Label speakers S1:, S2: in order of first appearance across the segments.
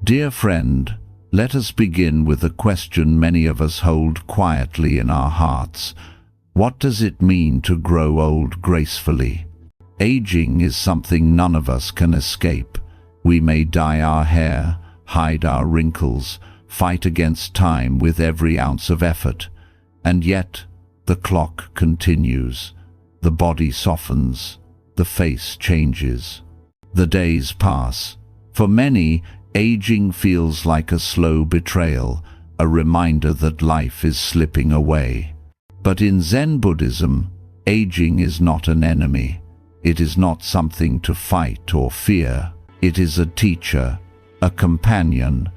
S1: Dear friend, let us begin with a question many of us hold quietly in our hearts. What does it mean to grow old gracefully? Aging is something none of us can escape. We may dye our hair, hide our wrinkles, fight against time with every ounce of effort. And yet, the clock continues. The body softens. The face changes. The days pass. For many, aging feels like a slow betrayal, a reminder that life is slipping away. But in Zen Buddhism, aging is not an enemy. It is not something to fight or fear. It is a teacher, a companion,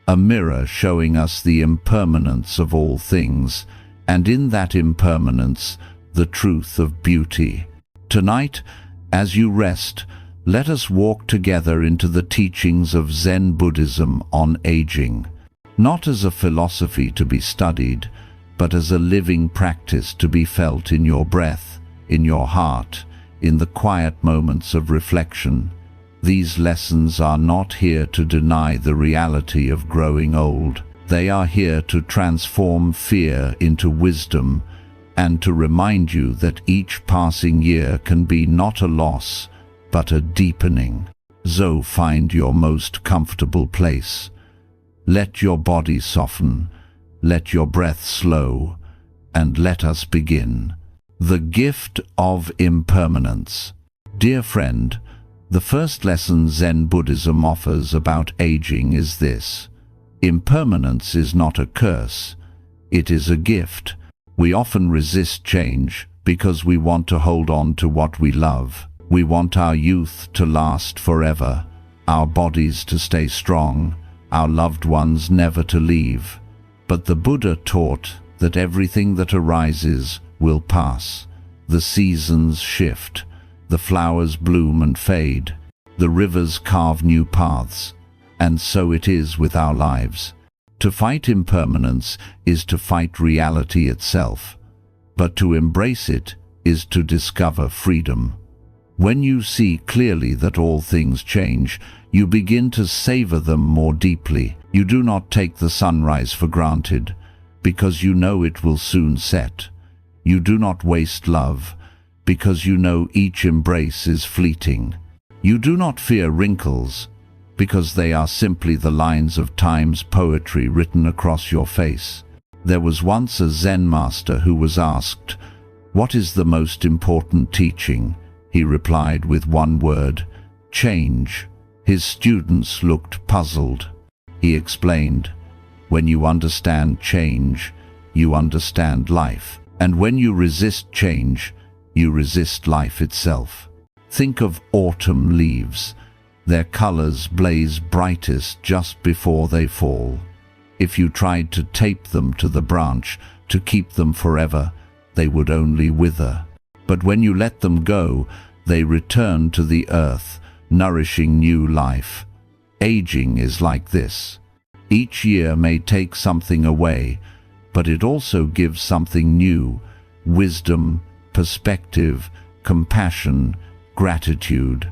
S1: a mirror showing us the impermanence of all things, and in that impermanence, the truth of beauty. Tonight, as you rest, let us walk together into the teachings of Zen Buddhism on aging, not as a philosophy to be studied, but as a living practice to be felt in your breath, in your heart, in the quiet moments of reflection. These lessons are not here to deny the reality of growing old. They are here to transform fear into wisdom and to remind you that each passing year can be not a loss, but a deepening. So find your most comfortable place. Let your body soften, let your breath slow, and let us begin. The gift of impermanence. Dear friend, the first lesson Zen Buddhism offers about aging is this: impermanence is not a curse, it is a gift. We often resist change because we want to hold on to what we love. We want our youth to last forever, our bodies to stay strong, our loved ones never to leave. But the Buddha taught that everything that arises will pass. The seasons shift, the flowers bloom and fade, the rivers carve new paths, and so it is with our lives. To fight impermanence is to fight reality itself, but to embrace it is to discover freedom. When you see clearly that all things change, you begin to savor them more deeply. You do not take the sunrise for granted, because you know it will soon set. You do not waste love, because you know each embrace is fleeting. You do not fear wrinkles, because they are simply the lines of time's poetry written across your face. There was once a Zen master who was asked, "What is the most important teaching?" He replied with one word: change. His students looked puzzled. He explained, "When you understand change, you understand life. And when you resist change, you resist life itself." Think of autumn leaves. Their colors blaze brightest just before they fall. If you tried to tape them to the branch to keep them forever, they would only wither. But when you let them go, they return to the earth, nourishing new life. Aging is like this. Each year may take something away, but it also gives something new: wisdom, perspective, compassion, gratitude.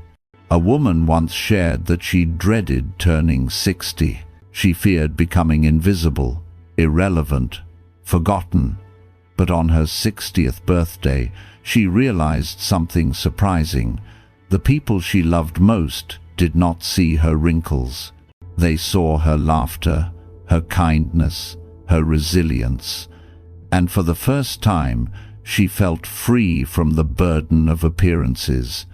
S1: A woman once shared that she dreaded turning 60. She feared becoming invisible, irrelevant, forgotten. But on her 60th birthday, she realized something surprising. The people she loved most did not see her wrinkles. They saw her laughter, her kindness, her resilience. And for the first time, she felt free from the burden of appearances.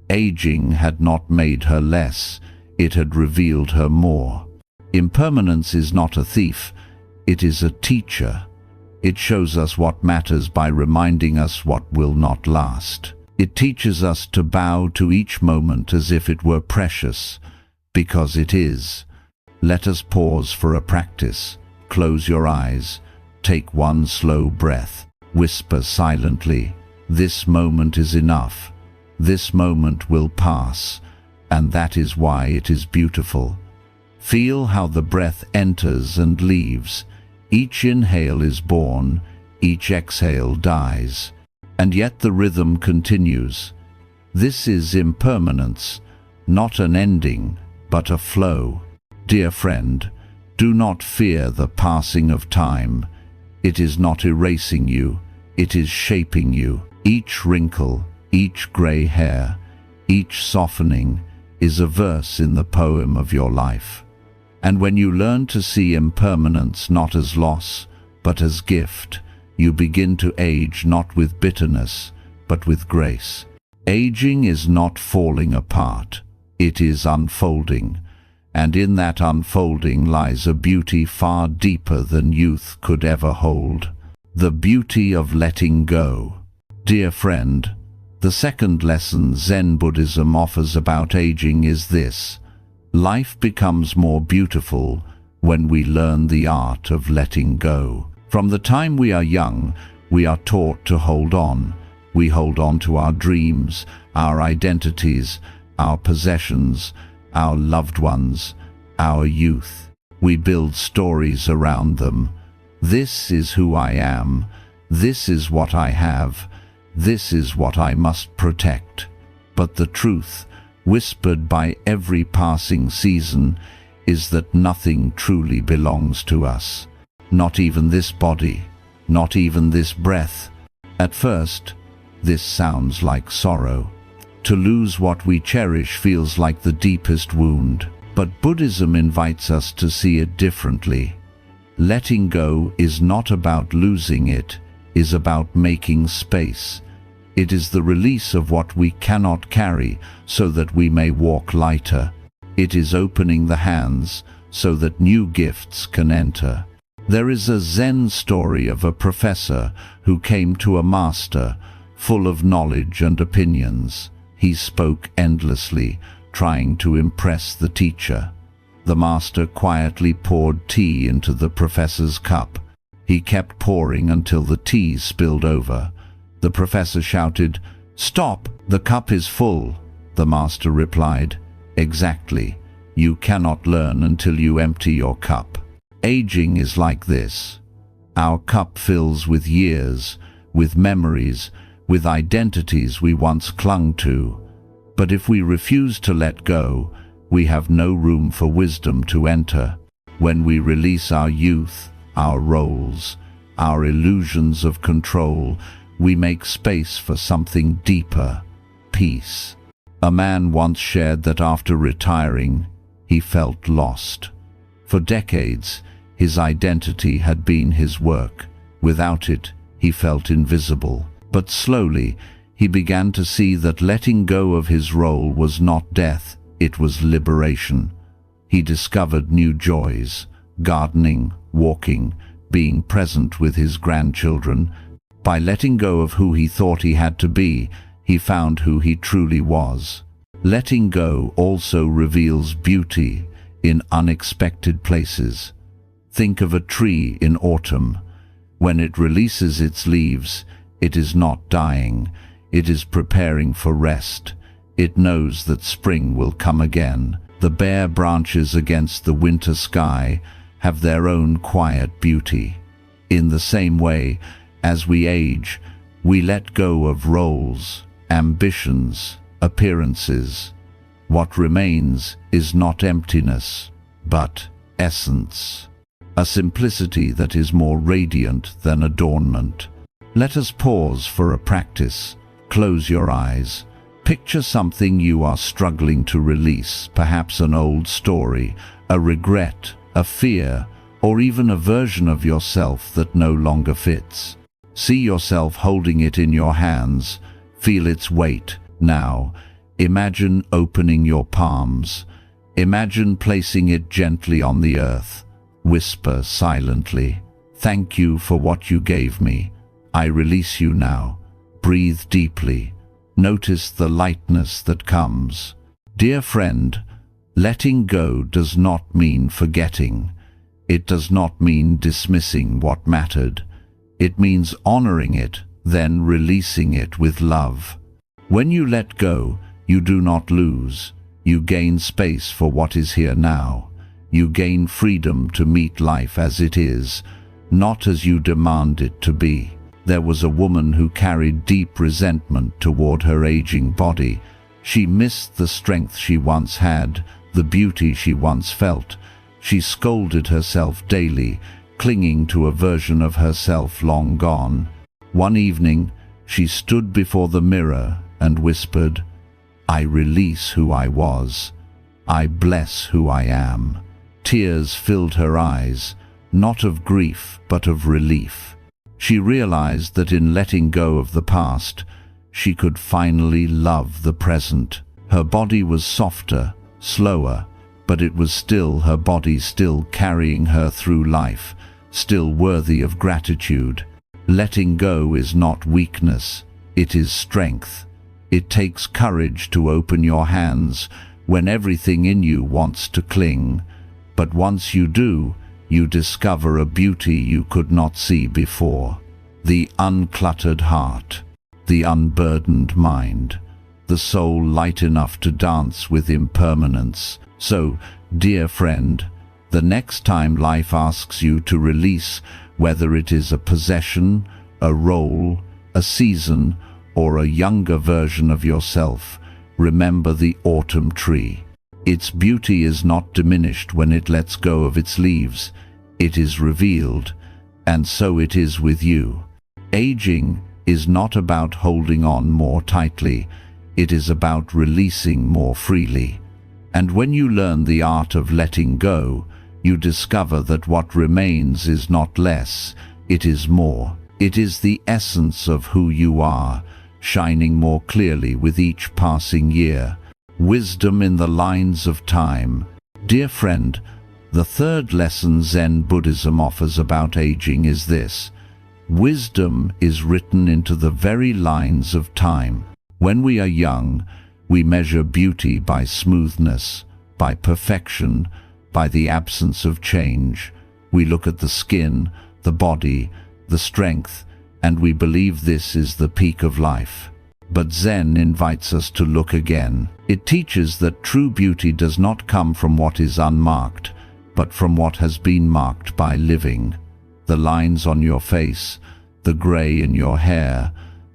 S1: Aging had not made her less, it had revealed her more. Impermanence is not a thief, it is a teacher. It shows us what matters by reminding us what will not last. It teaches us to bow to each moment as if it were precious, because it is. Let us pause for a practice. Close your eyes, take one slow breath, whisper silently, "This moment is enough. This moment will pass, and that is why it is beautiful." Feel how the breath enters and leaves. Each inhale is born, each exhale dies, and yet the rhythm continues. This is impermanence, not an ending, but a flow. Dear friend, do not fear the passing of time. It is not erasing you, it is shaping you. Each wrinkle, each gray hair, each softening is a verse in the poem of your life. And when you learn to see impermanence not as loss, but as gift, you begin to age not with bitterness, but with grace. Aging is not falling apart, it is unfolding, and in that unfolding lies a beauty far deeper than youth could ever hold. The beauty of letting go. Dear friend, the second lesson Zen Buddhism offers about aging is this: life becomes more beautiful when we learn the art of letting go. From the time we are young, we are taught to hold on. We hold on to our dreams, our identities, our possessions, our loved ones, our youth. We build stories around them. This is who I am. This is what I have. This is what I must protect. But the truth, whispered by every passing season, is that nothing truly belongs to us. Not even this body, not even this breath. At first, this sounds like sorrow. To lose what we cherish feels like the deepest wound. But Buddhism invites us to see it differently. Letting go is not about losing it, it is about making space. It is the release of what we cannot carry so that we may walk lighter. It is opening the hands so that new gifts can enter. There is a Zen story of a professor who came to a master full of knowledge and opinions. He spoke endlessly, trying to impress the teacher. The master quietly poured tea into the professor's cup. He kept pouring until the tea spilled over. The professor shouted, "Stop! The cup is full." The master replied, "Exactly. You cannot learn until you empty your cup." Aging is like this. Our cup fills with years, with memories, with identities we once clung to. But if we refuse to let go, we have no room for wisdom to enter. When we release our youth, our roles, our illusions of control, we make space for something deeper: peace. A man once shared that after retiring, he felt lost. For decades, his identity had been his work. Without it, he felt invisible. But slowly, he began to see that letting go of his role was not death, it was liberation. He discovered new joys: gardening, walking, being present with his grandchildren. By letting go of who he thought he had to be, he found who he truly was. Letting go also reveals beauty in unexpected places. Think of a tree in autumn. When it releases its leaves, it is not dying, it is preparing for rest. It knows that spring will come again. The bare branches against the winter sky have their own quiet beauty. In the same way, as we age, we let go of roles, ambitions, appearances. What remains is not emptiness, but essence. A simplicity that is more radiant than adornment. Let us pause for a practice. Close your eyes. Picture something you are struggling to release, perhaps an old story, a regret, a fear, or even a version of yourself that no longer fits. See yourself holding it in your hands. Feel its weight. Now, imagine opening your palms. Imagine placing it gently on the earth. Whisper silently, "Thank you for what you gave me. I release you now." Breathe deeply. Notice the lightness that comes. Dear friend, letting go does not mean forgetting. It does not mean dismissing what mattered. It means honoring it, then releasing it with love. When you let go, you do not lose. You gain space for what is here now. You gain freedom to meet life as it is, not as you demand it to be. There was a woman who carried deep resentment toward her aging body. She missed the strength she once had, the beauty she once felt, She scolded herself daily, clinging to a version of herself long gone. One evening, she stood before the mirror and whispered, "I release who I was. I bless who I am." Tears filled her eyes, not of grief but of relief. She realized that in letting go of the past, she could finally love the present. Her body was softer, slower, but it was still her body, still carrying her through life, still worthy of gratitude. Letting go is not weakness, it is strength. It takes courage to open your hands when everything in you wants to cling. But once you do, you discover a beauty you could not see before. The uncluttered heart, the unburdened mind, the soul light enough to dance with impermanence. So, dear friend, the next time life asks you to release, whether it is a possession, a role, a season, or a younger version of yourself, remember the autumn tree. Its beauty is not diminished when it lets go of its leaves. It is revealed, and so it is with you. Aging is not about holding on more tightly. It is about releasing more freely. And when you learn the art of letting go, you discover that what remains is not less, it is more. It is the essence of who you are, shining more clearly with each passing year. Wisdom in the lines of time. Dear friend, the third lesson Zen Buddhism offers about aging is this: wisdom is written into the very lines of time. When we are young, we measure beauty by smoothness, by perfection, by the absence of change. We look at the skin, the body, the strength, and we believe this is the peak of life. But Zen invites us to look again. It teaches that true beauty does not come from what is unmarked, but from what has been marked by living. The lines on your face, the gray in your hair,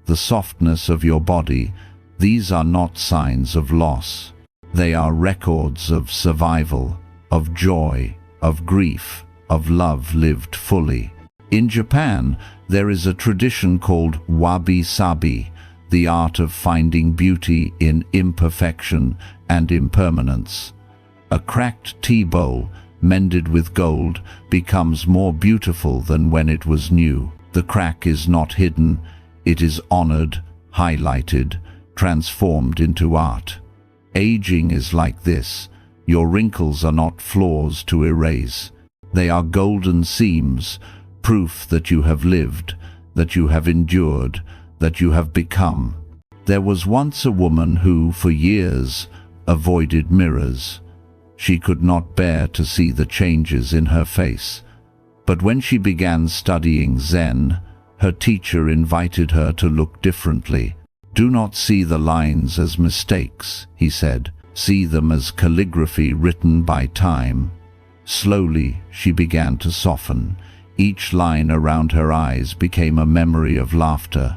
S1: the softness of your body, these are not signs of loss. They are records of survival, of joy, of grief, of love lived fully. In Japan, there is a tradition called wabi-sabi, the art of finding beauty in imperfection and impermanence. A cracked tea bowl, mended with gold, becomes more beautiful than when it was new. The crack is not hidden, it is honored, highlighted, transformed into art. Aging is like this. Your wrinkles are not flaws to erase. They are golden seams, proof that you have lived, that you have endured, that you have become. There was once a woman who, for years, avoided mirrors. She could not bear to see the changes in her face. But when she began studying Zen, her teacher invited her to look differently. "Do not see the lines as mistakes," he said. "See them as calligraphy written by time." Slowly, she began to soften. Each line around her eyes became a memory of laughter.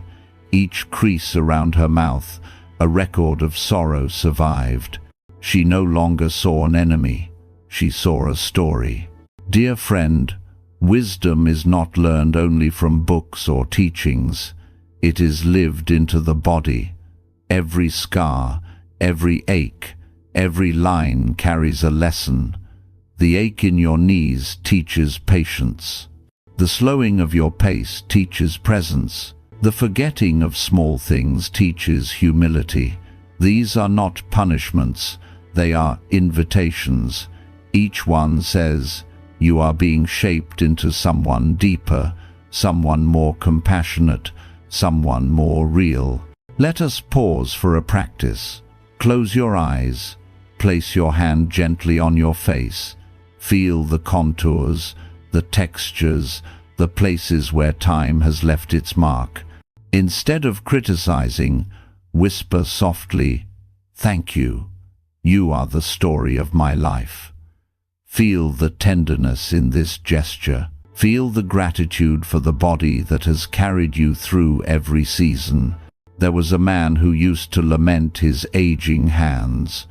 S1: Each crease around her mouth, a record of sorrow survived. She no longer saw an enemy. She saw a story. Dear friend, wisdom is not learned only from books or teachings. It is lived into the body. Every scar, every ache, every line carries a lesson. The ache in your knees teaches patience. The slowing of your pace teaches presence. The forgetting of small things teaches humility. These are not punishments, they are invitations. Each one says, you are being shaped into someone deeper, someone more compassionate, someone more real. Let us pause for a practice. Close your eyes. Place your hand gently on your face. Feel the contours, the textures, the places where time has left its mark. Instead of criticizing, whisper softly, "Thank you. You are the story of my life." Feel the tenderness in this gesture. Feel the gratitude for the body that has carried you through every season. There was a man who used to lament his aging hands.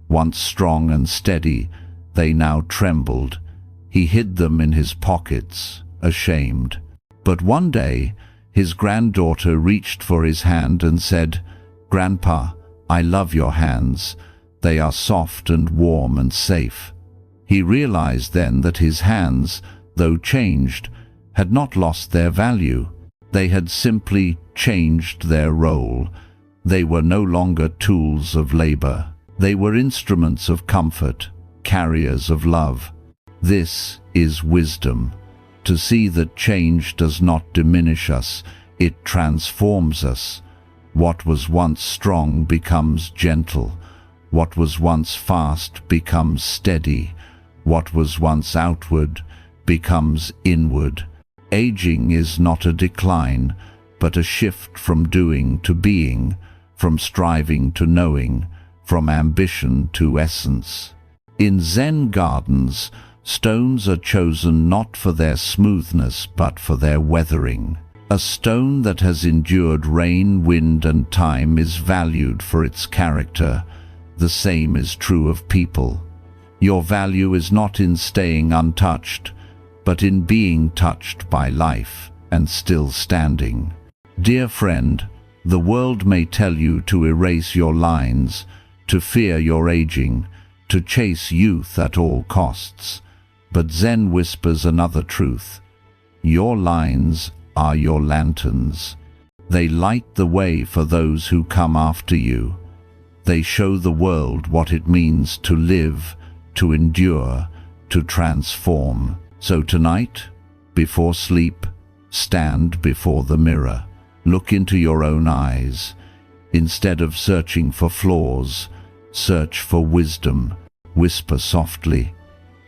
S1: Once strong and steady, they now trembled. He hid them in his pockets, ashamed. But one day, his granddaughter reached for his hand and said, "Grandpa, I love your hands. They are soft and warm and safe." He realized then that his hands, though changed, had not lost their value. They had simply changed their role. They were no longer tools of labor. They were instruments of comfort, carriers of love. This is wisdom. To see that change does not diminish us, it transforms us. What was once strong becomes gentle. What was once fast becomes steady. What was once outward becomes inward. Aging is not a decline, but a shift from doing to being, from striving to knowing, from ambition to essence. In Zen gardens, stones are chosen not for their smoothness but for their weathering. A stone that has endured rain, wind, and time is valued for its character. The same is true of people. Your value is not in staying untouched, but in being touched by life and still standing. Dear friend, the world may tell you to erase your lines, to fear your aging, to chase youth at all costs. But Zen whispers another truth. Your lines are your lanterns. They light the way for those who come after you. They show the world what it means to live, to endure, to transform. So tonight, before sleep, stand before the mirror. Look into your own eyes. Instead of searching for flaws, search for wisdom. Whisper softly,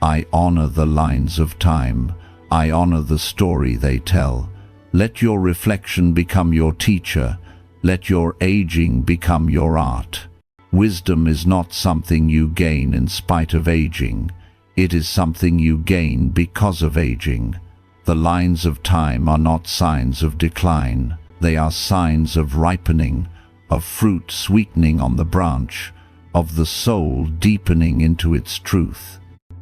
S1: "I honor the lines of time. I honor the story they tell." Let your reflection become your teacher. Let your aging become your art. Wisdom is not something you gain in spite of aging. It is something you gain because of aging. The lines of time are not signs of decline. They are signs of ripening, of fruit sweetening on the branch, of the soul deepening into its truth.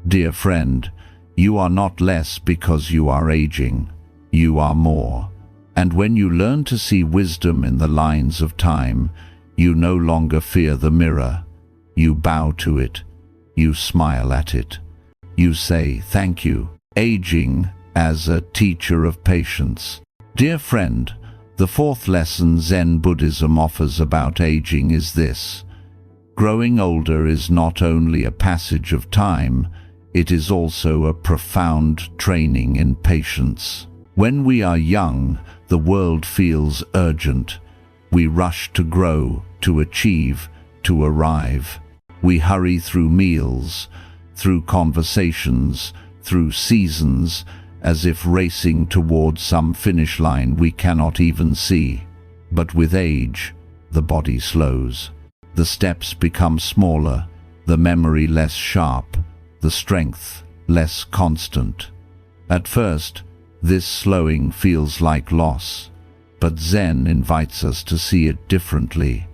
S1: Dear friend, you are not less because you are aging. You are more. And when you learn to see wisdom in the lines of time, you no longer fear the mirror. You bow to it. You smile at it. You say, "Thank you, aging," as a teacher of patience. Dear friend, the fourth lesson Zen Buddhism offers about aging is this. Growing older is not only a passage of time, it is also a profound training in patience. When we are young, the world feels urgent. We rush to grow, to achieve, to arrive. We hurry through meals, through conversations, through seasons, as if racing towards some finish line we cannot even see. But with age, the body slows. The steps become smaller, the memory less sharp, the strength less constant. At first, this slowing feels like loss, but Zen invites us to see it differently.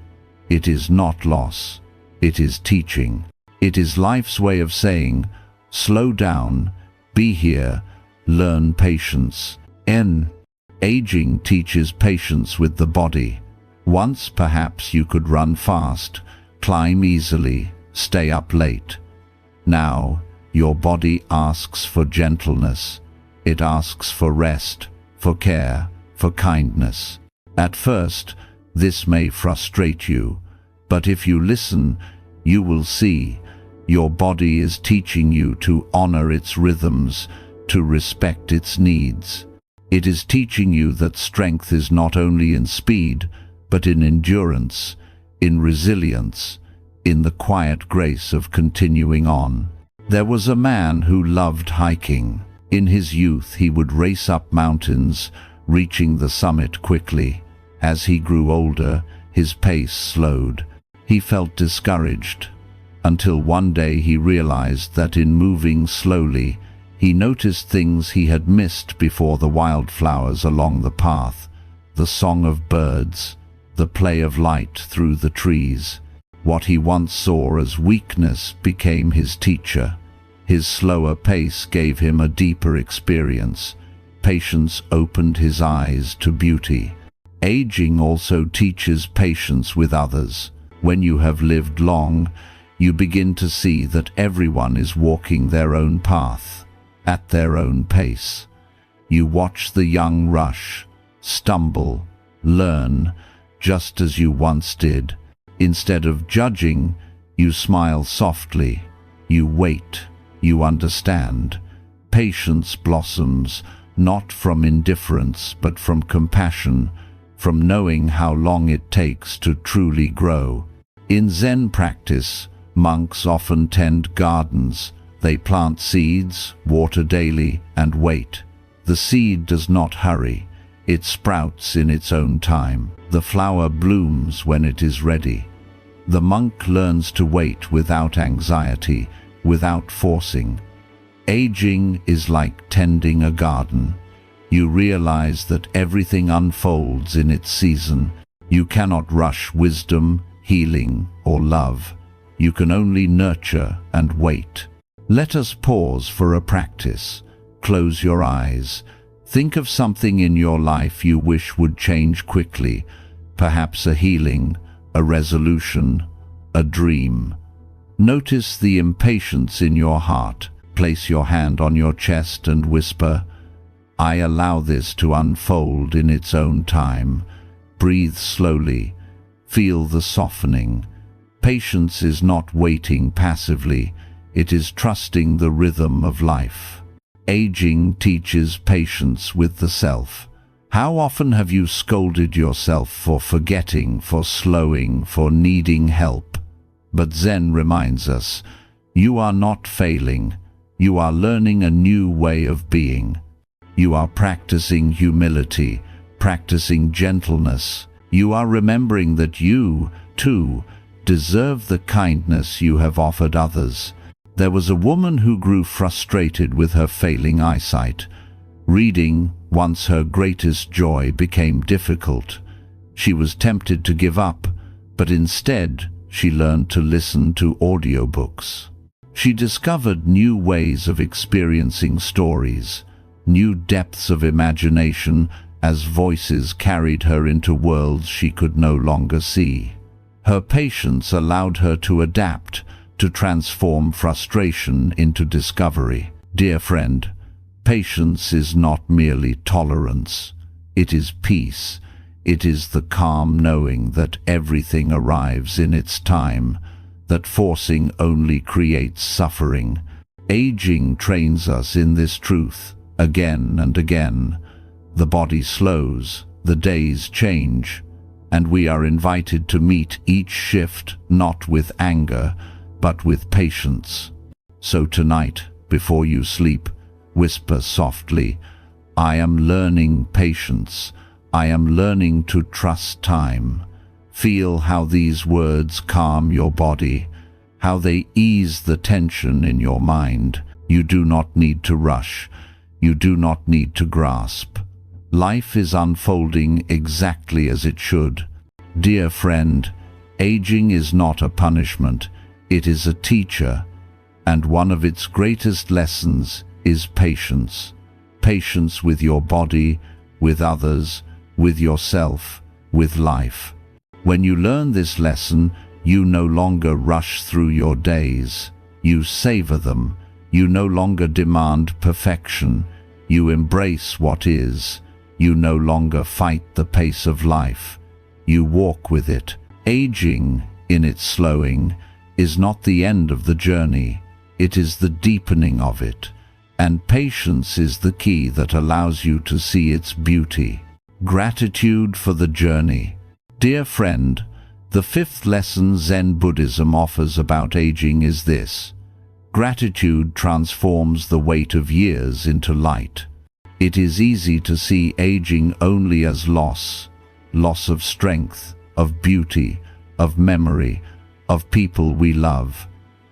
S1: It is not loss, it is teaching. It is life's way of saying, slow down, be here, learn patience. Aging teaches patience with the body. Once perhaps you could run fast, climb easily, stay up late. Now your body asks for gentleness. It asks for rest, for care, for kindness. At first, this may frustrate you, but if you listen, you will see your body is teaching you to honor its rhythms, to respect its needs. It is teaching you that strength is not only in speed, but in endurance, in resilience, in the quiet grace of continuing on. There was a man who loved hiking. In his youth he would race up mountains, reaching the summit quickly. As he grew older, his pace slowed. He felt discouraged, until one day he realized that in moving slowly, he noticed things he had missed before: the wildflowers along the path, the song of birds, the play of light through the trees. What he once saw as weakness became his teacher. His slower pace gave him a deeper experience. Patience opened his eyes to beauty. Aging also teaches patience with others. When you have lived long, you begin to see that everyone is walking their own path, at their own pace. You watch the young rush, stumble, learn, just as you once did. Instead of judging, you smile softly. You wait. You understand. Patience blossoms, not from indifference, but from compassion, from knowing how long it takes to truly grow. In Zen practice, monks often tend gardens. They plant seeds, water daily, and wait. The seed does not hurry. It sprouts in its own time. The flower blooms when it is ready. The monk learns to wait without anxiety, without forcing. Aging is like tending a garden. You realize that everything unfolds in its season. You cannot rush wisdom, healing, or love. You can only nurture and wait. Let us pause for a practice. Close your eyes. Think of something in your life you wish would change quickly. Perhaps a healing, a resolution, a dream. Notice the impatience in your heart. Place your hand on your chest and whisper, "I allow this to unfold in its own time." Breathe slowly. Feel the softening. Patience is not waiting passively. It is trusting the rhythm of life. Aging teaches patience with the self. How often have you scolded yourself for forgetting, for slowing, for needing help? But Zen reminds us, you are not failing. You are learning a new way of being. You are practicing humility, practicing gentleness. You are remembering that you, too, deserve the kindness you have offered others. There was a woman who grew frustrated with her failing eyesight. Reading, once her greatest joy, became difficult. She was tempted to give up, but instead she learned to listen to audiobooks. She discovered new ways of experiencing stories, new depths of imagination as voices carried her into worlds she could no longer see. Her patience allowed her to adapt, to transform frustration into discovery. Dear friend, patience is not merely tolerance. It is peace. It is the calm knowing that everything arrives in its time, that forcing only creates suffering. Aging trains us in this truth, again and again. The body slows, the days change, and we are invited to meet each shift not with anger, but with patience. So tonight, before you sleep, whisper softly, "I am learning patience. I am learning to trust time." Feel how these words calm your body, how they ease the tension in your mind. You do not need to rush. You do not need to grasp. Life is unfolding exactly as it should. Dear friend, aging is not a punishment. It is a teacher, and one of its greatest lessons is patience. Patience with your body, with others, with yourself, with life. When you learn this lesson, you no longer rush through your days. You savor them. You no longer demand perfection. You embrace what is. You no longer fight the pace of life. You walk with it. Aging, in its slowing, is not the end of the journey. It is the deepening of it. And patience is the key that allows you to see its beauty. Gratitude for the journey. Dear friend, the fifth lesson Zen Buddhism offers about aging is this: gratitude transforms the weight of years into light. It is easy to see aging only as loss of strength, of beauty, of memory, of people we love.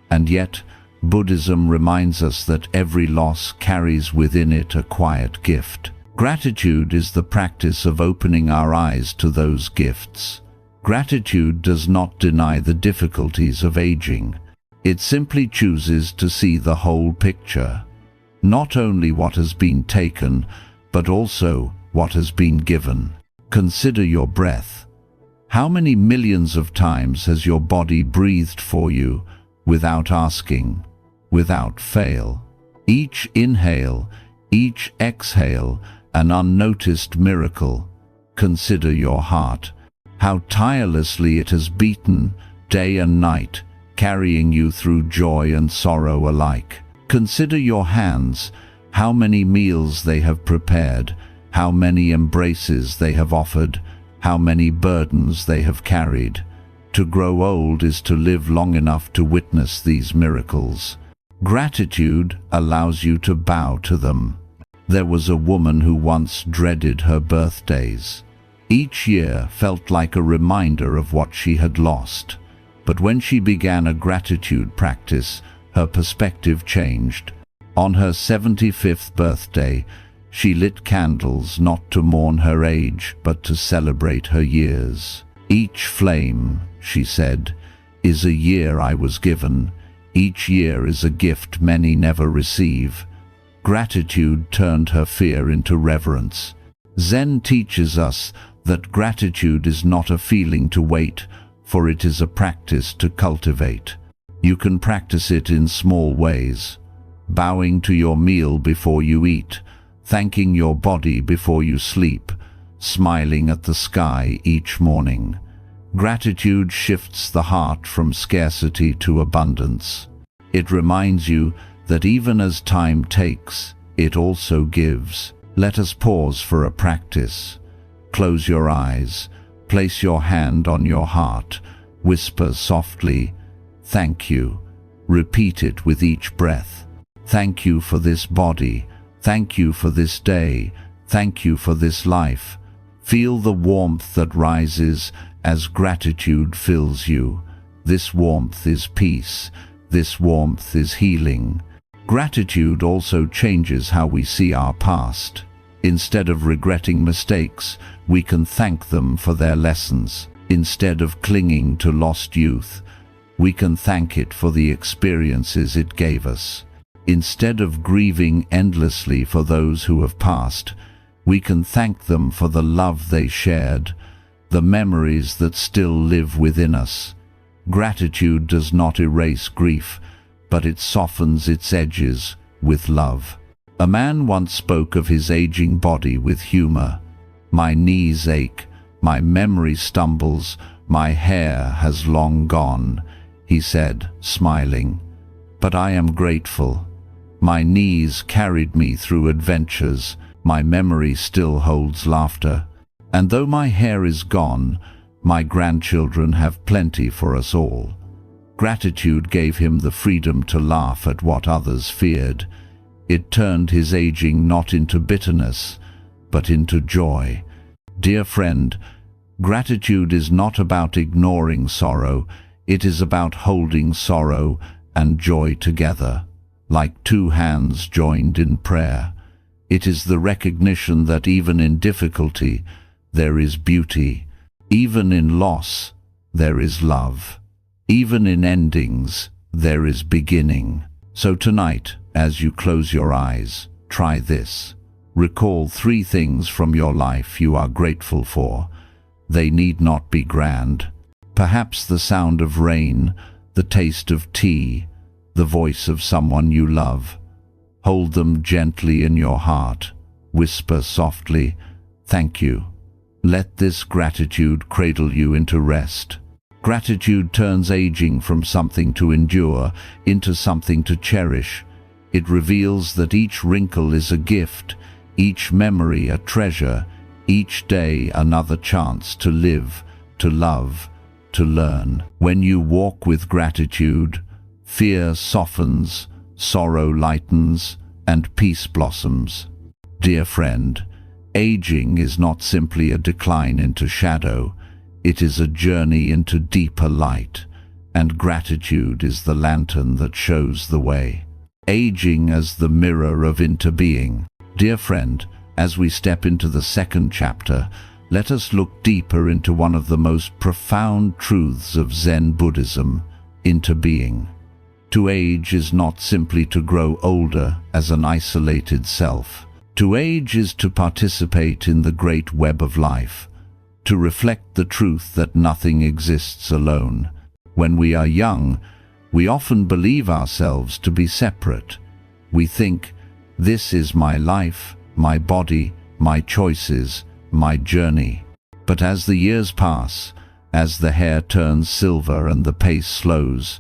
S1: And yet, Buddhism reminds us that every loss carries within it a quiet gift. Gratitude is the practice of opening our eyes to those gifts. Gratitude does not deny the difficulties of aging. It simply chooses to see the whole picture, not only what has been taken, but also what has been given. Consider your breath. How many millions of times has your body breathed for you without asking, without fail? Each inhale, each exhale, an unnoticed miracle. Consider your heart, how tirelessly it has beaten day and night, carrying you through joy and sorrow alike. Consider your hands, how many meals they have prepared, how many embraces they have offered, how many burdens they have carried. To grow old is to live long enough to witness these miracles. Gratitude allows you to bow to them. There was a woman who once dreaded her birthdays. Each year felt like a reminder of what she had lost. But when she began a gratitude practice, her perspective changed. On her 75th birthday, she lit candles not to mourn her age, but to celebrate her years. Each flame, she said, is a year I was given. Each year is a gift many never receive. Gratitude turned her fear into reverence. Zen teaches us that gratitude is not a feeling to wait, for it is a practice to cultivate. You can practice it in small ways. Bowing to your meal before you eat, thanking your body before you sleep, smiling at the sky each morning. Gratitude shifts the heart from scarcity to abundance. It reminds you that even as time takes, it also gives. Let us pause for a practice. Close your eyes. Place your hand on your heart. Whisper softly, "Thank you." Repeat it with each breath. Thank you for this body. Thank you for this day. Thank you for this life. Feel the warmth that rises as gratitude fills you. This warmth is peace. This warmth is healing. Gratitude also changes how we see our past. Instead of regretting mistakes, we can thank them for their lessons. Instead of clinging to lost youth, we can thank it for the experiences it gave us. Instead of grieving endlessly for those who have passed, we can thank them for the love they shared, the memories that still live within us. Gratitude does not erase grief, but it softens its edges with love. A man once spoke of his aging body with humor. "My knees ache, my memory stumbles, my hair has long gone," he said, smiling. "But I am grateful. My knees carried me through adventures, my memory still holds laughter. And though my hair is gone, my grandchildren have plenty for us all." Gratitude gave him the freedom to laugh at what others feared. It turned his aging not into bitterness, but into joy. Dear friend, gratitude is not about ignoring sorrow, it is about holding sorrow and joy together, like two hands joined in prayer. It is the recognition that even in difficulty, there is beauty. Even in loss, there is love. Even in endings, there is beginning. So tonight, as you close your eyes, try this. Recall 3 things from your life you are grateful for. They need not be grand. Perhaps the sound of rain, the taste of tea, the voice of someone you love. Hold them gently in your heart. Whisper softly, "Thank you." Let this gratitude cradle you into rest. Gratitude turns aging from something to endure into something to cherish. It reveals that each wrinkle is a gift, each memory a treasure, each day another chance to live, to love, to learn. When you walk with gratitude, fear softens, sorrow lightens, and peace blossoms. Dear friend, aging is not simply a decline into shadow, it is a journey into deeper light, and gratitude is the lantern that shows the way. Aging as the mirror of interbeing. Dear friend, as we step into the 2nd chapter, let us look deeper into one of the most profound truths of Zen Buddhism, interbeing. To age is not simply to grow older as an isolated self. To age is to participate in the great web of life, to reflect the truth that nothing exists alone. When we are young, we often believe ourselves to be separate. We think, this is my life, my body, my choices, my journey. But as the years pass, as the hair turns silver and the pace slows,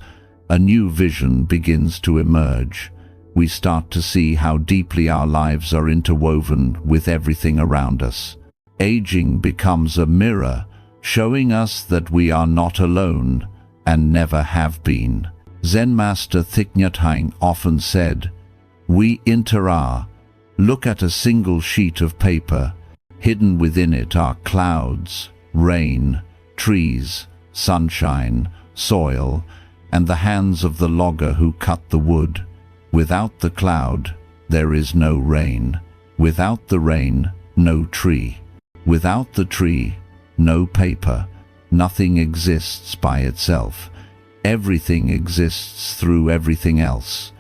S1: a new vision begins to emerge. We start to see how deeply our lives are interwoven with everything around us. Aging becomes a mirror, showing us that we are not alone and never have been. Zen master Thich Nhat Hanh often said, "We are. Look at a single sheet of paper. Hidden within it are clouds, rain, trees, sunshine, soil, and the hands of the logger who cut the wood. Without the cloud, there is no rain. Without the rain, no tree. Without the tree, no paper. Nothing exists by itself. Everything exists through everything else."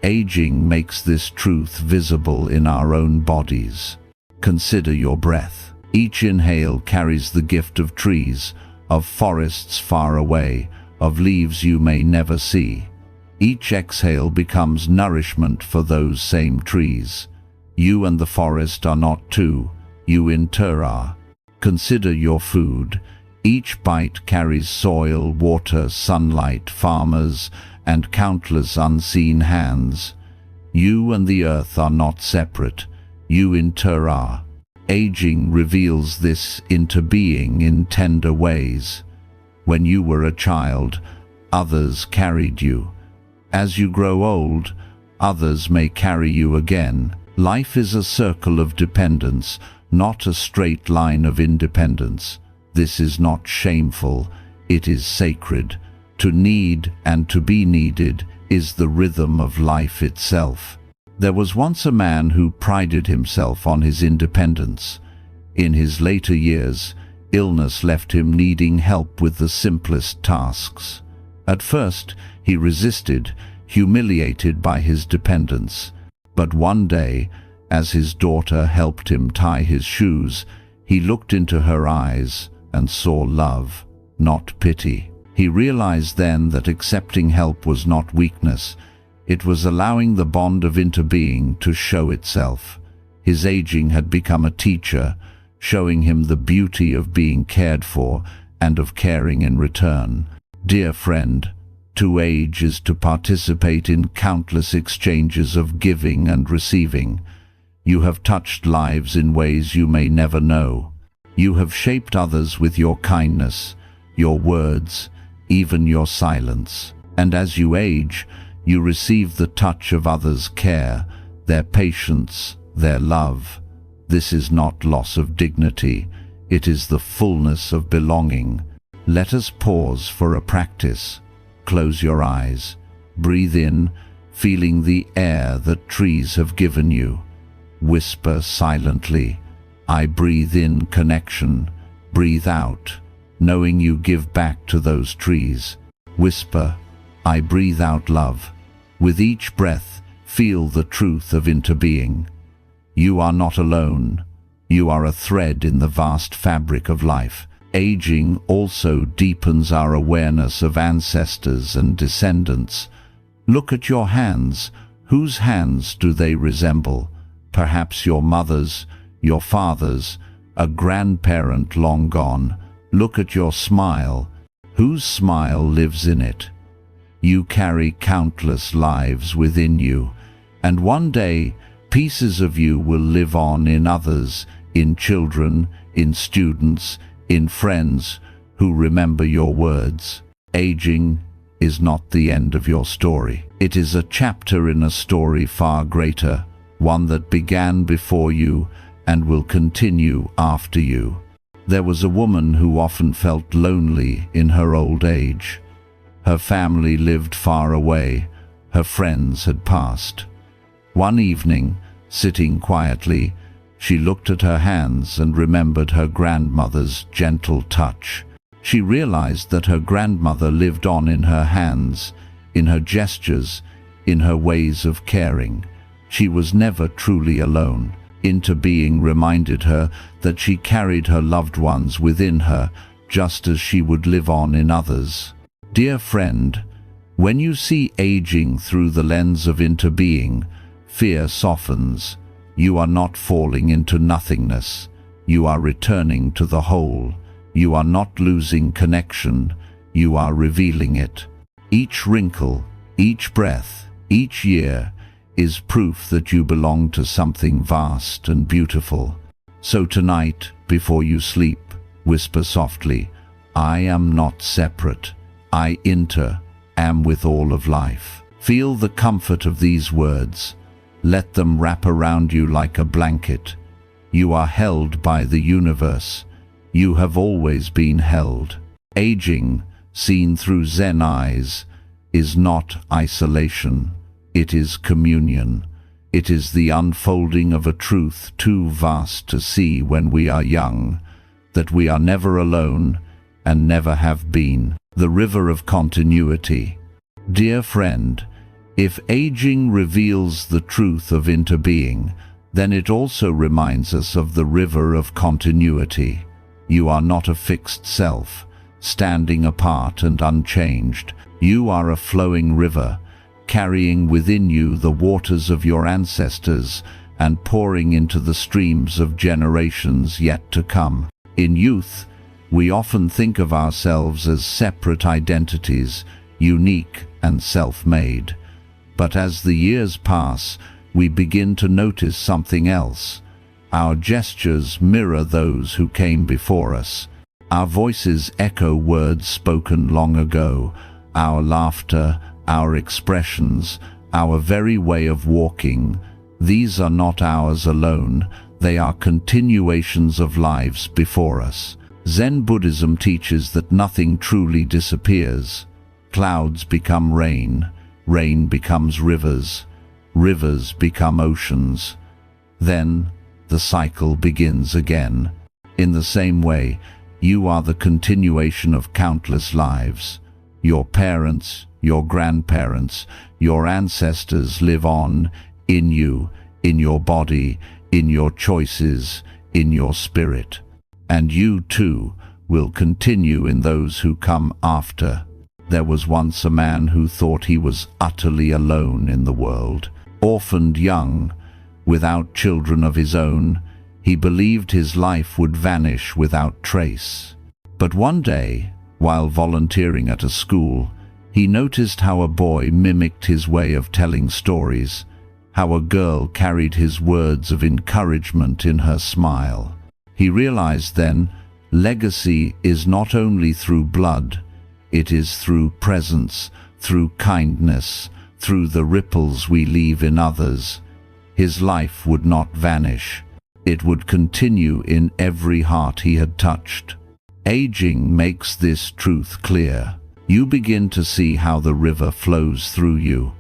S1: Aging makes this truth visible in our own bodies. Consider your breath. Each inhale carries the gift of trees, of forests far away, of leaves you may never see. Each exhale becomes nourishment for those same trees. You and the forest are not two, you are. Consider your food. Each bite carries soil, water, sunlight, farmers, and countless unseen hands. You and the earth are not separate, you are. Aging reveals this interbeing in tender ways. When you were a child, others carried you. As you grow old, others may carry you again. Life is a circle of dependence, not a straight line of independence. This is not shameful, it is sacred. To need and to be needed is the rhythm of life itself. There was once a man who prided himself on his independence. In his later years, illness left him needing help with the simplest tasks. At first, he resisted, humiliated by his dependence. But one day, as his daughter helped him tie his shoes, he looked into her eyes and saw love, not pity. He realized then that accepting help was not weakness, it was allowing the bond of interbeing to show itself. His aging had become a teacher, showing him the beauty of being cared for and of caring in return. Dear friend, to age is to participate in countless exchanges of giving and receiving. You have touched lives in ways you may never know. You have shaped others with your kindness, your words, even your silence. And as you age, you receive the touch of others' care, their patience, their love. This is not loss of dignity, it is the fullness of belonging. Let us pause for a practice. Close your eyes. Breathe in, feeling the air that trees have given you. Whisper silently, "I breathe in connection." Breathe out, knowing you give back to those trees. Whisper, "I breathe out love." With each breath, feel the truth of interbeing. You are not alone. You are a thread in the vast fabric of life. Aging also deepens our awareness of ancestors and descendants. Look at your hands. Whose hands do they resemble? Perhaps your mother's, your father's, a grandparent long gone. Look at your smile. Whose smile lives in it? You carry countless lives within you, and one day pieces of you will live on in others, in children, in students, in friends who remember your words. Aging is not the end of your story. It is a chapter in a story far greater, one that began before you and will continue after you. There was a woman who often felt lonely in her old age. Her family lived far away, her friends had passed. One evening, sitting quietly, she looked at her hands and remembered her grandmother's gentle touch. She realized that her grandmother lived on in her hands, in her gestures, in her ways of caring. She was never truly alone. Into being reminded her that she carried her loved ones within her, just as she would live on in others. Dear friend, when you see aging through the lens of into being, fear softens. You are not falling into nothingness. You are returning to the whole. You are not losing connection. You are revealing it. Each wrinkle, each breath, each year is proof that you belong to something vast and beautiful. So tonight, before you sleep, whisper softly, I am not separate. I am with all of life. Feel the comfort of these words. Let them wrap around you like a blanket. You are held by the universe. You have always been held. Aging, seen through Zen eyes, is not isolation. It is communion. It is the unfolding of a truth too vast to see when we are young, that we are never alone and never have been. The river of continuity. Dear friend, if aging reveals the truth of into being, then it also reminds us of the river of continuity. You are not a fixed self, standing apart and unchanged. You are a flowing river, carrying within you the waters of your ancestors and pouring into the streams of generations yet to come. In youth, we often think of ourselves as separate identities, unique and self-made. But as the years pass, we begin to notice something else. Our gestures mirror those who came before us. Our voices echo words spoken long ago. Our laughter, our expressions, our very way of walking, these are not ours alone. They are continuations of lives before us. Zen Buddhism teaches that nothing truly disappears. Clouds become rain, rain becomes rivers, rivers become oceans. Then the cycle begins again. In the same way, you are the continuation of countless lives. Your parents, your grandparents, your ancestors live on in you, in your body, in your choices, in your spirit. And you too will continue in those who come after. There was once a man who thought he was utterly alone in the world. Orphaned young, without children of his own, he believed his life would vanish without trace. But one day, while volunteering at a school, he noticed how a boy mimicked his way of telling stories, how a girl carried his words of encouragement in her smile. He realized then, legacy is not only through blood, it is through presence, through kindness, through the ripples we leave in others. His life would not vanish. It would continue in every heart he had touched. Aging makes this truth clear. You begin to see how the river flows through you.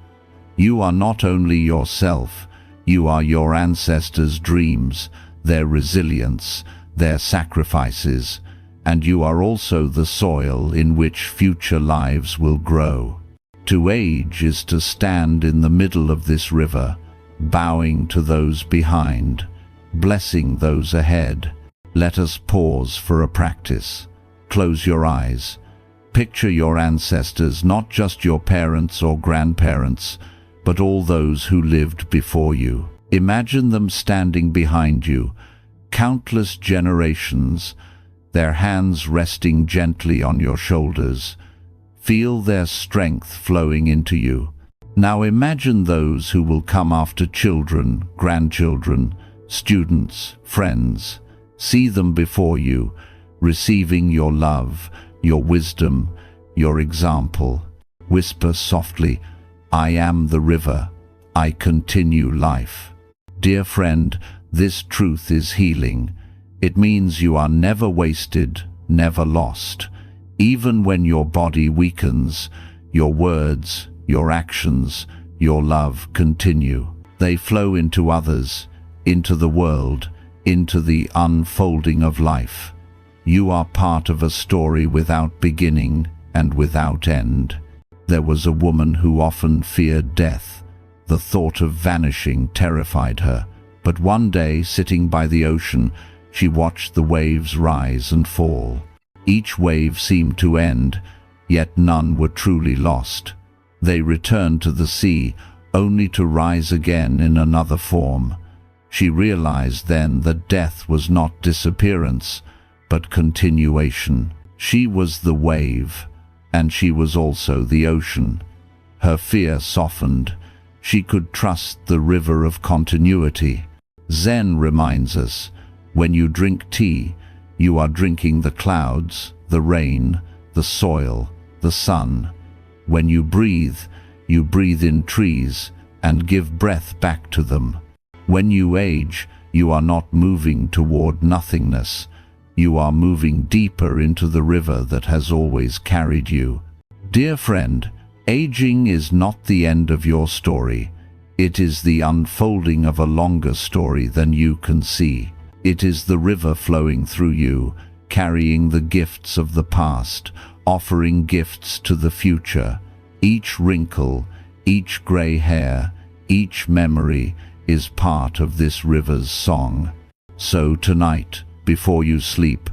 S1: You are not only yourself, you are your ancestors' dreams, their resilience, their sacrifices, and you are also the soil in which future lives will grow. To age is to stand in the middle of this river, bowing to those behind, blessing those ahead. Let us pause for a practice. Close your eyes. Picture your ancestors, not just your parents or grandparents, but all those who lived before you. Imagine them standing behind you, countless generations, their hands resting gently on your shoulders. Feel their strength flowing into you. Now imagine those who will come after: children, grandchildren, students, friends. See them before you, receiving your love, your wisdom, your example. Whisper softly, I am the river, I continue life. Dear friend, this truth is healing. It means you are never wasted, never lost. Even when your body weakens, your words, your actions, your love continue. They flow into others, into the world, into the unfolding of life. You are part of a story without beginning and without end. There was a woman who often feared death. The thought of vanishing terrified her. But one day, sitting by the ocean, she watched the waves rise and fall. Each wave seemed to end, yet none were truly lost. They returned to the sea, only to rise again in another form. She realized then that death was not disappearance, but continuation. She was the wave, and she was also the ocean. Her fear softened. She could trust the river of continuity. Zen reminds us, when you drink tea, you are drinking the clouds, the rain, the soil, the sun. When you breathe in trees and give breath back to them. When you age, you are not moving toward nothingness. You are moving deeper into the river that has always carried you. Dear friend, aging is not the end of your story. It is the unfolding of a longer story than you can see. It is the river flowing through you, carrying the gifts of the past, offering gifts to the future. Each wrinkle, each gray hair, each memory is part of this river's song. So tonight, before you sleep,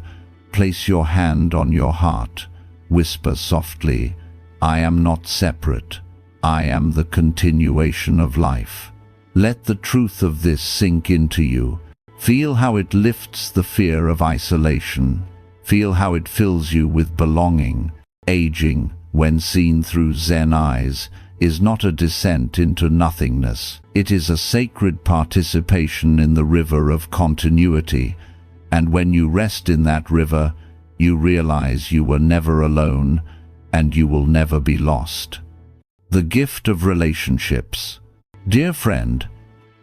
S1: place your hand on your heart. Whisper softly, I am not separate. I am the continuation of life. Let the truth of this sink into you. Feel how it lifts the fear of isolation. Feel how it fills you with belonging. Aging, when seen through Zen eyes, is not a descent into nothingness. It is a sacred participation in the river of continuity. And when you rest in that river, you realize you were never alone, and you will never be lost. The gift of relationships. Dear friend,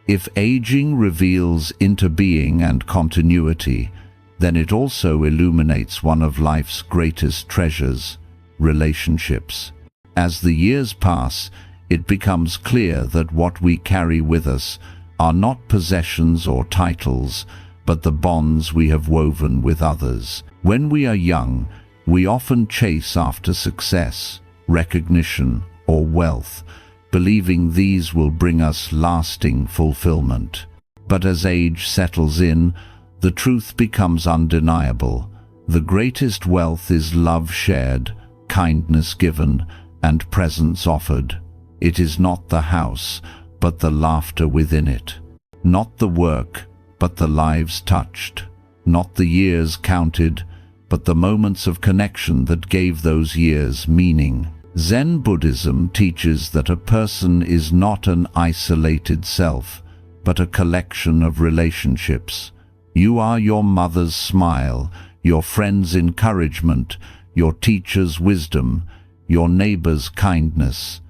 S1: if aging reveals interbeing and continuity, then it also illuminates one of life's greatest treasures, relationships. As the years pass, it becomes clear that what we carry with us are not possessions or titles, but the bonds we have woven with others. When we are young, we often chase after success, recognition, or wealth, believing these will bring us lasting fulfillment. But as age settles in, the truth becomes undeniable. The greatest wealth is love shared, kindness given, and presence offered. It is not the house, but the laughter within it. Not the work, but the lives touched. Not the years counted, but the moments of connection that gave those years meaning. Zen Buddhism teaches that a person is not an isolated self, but a collection of relationships. You are your mother's smile, your friend's encouragement, your teacher's wisdom, your neighbor's kindness.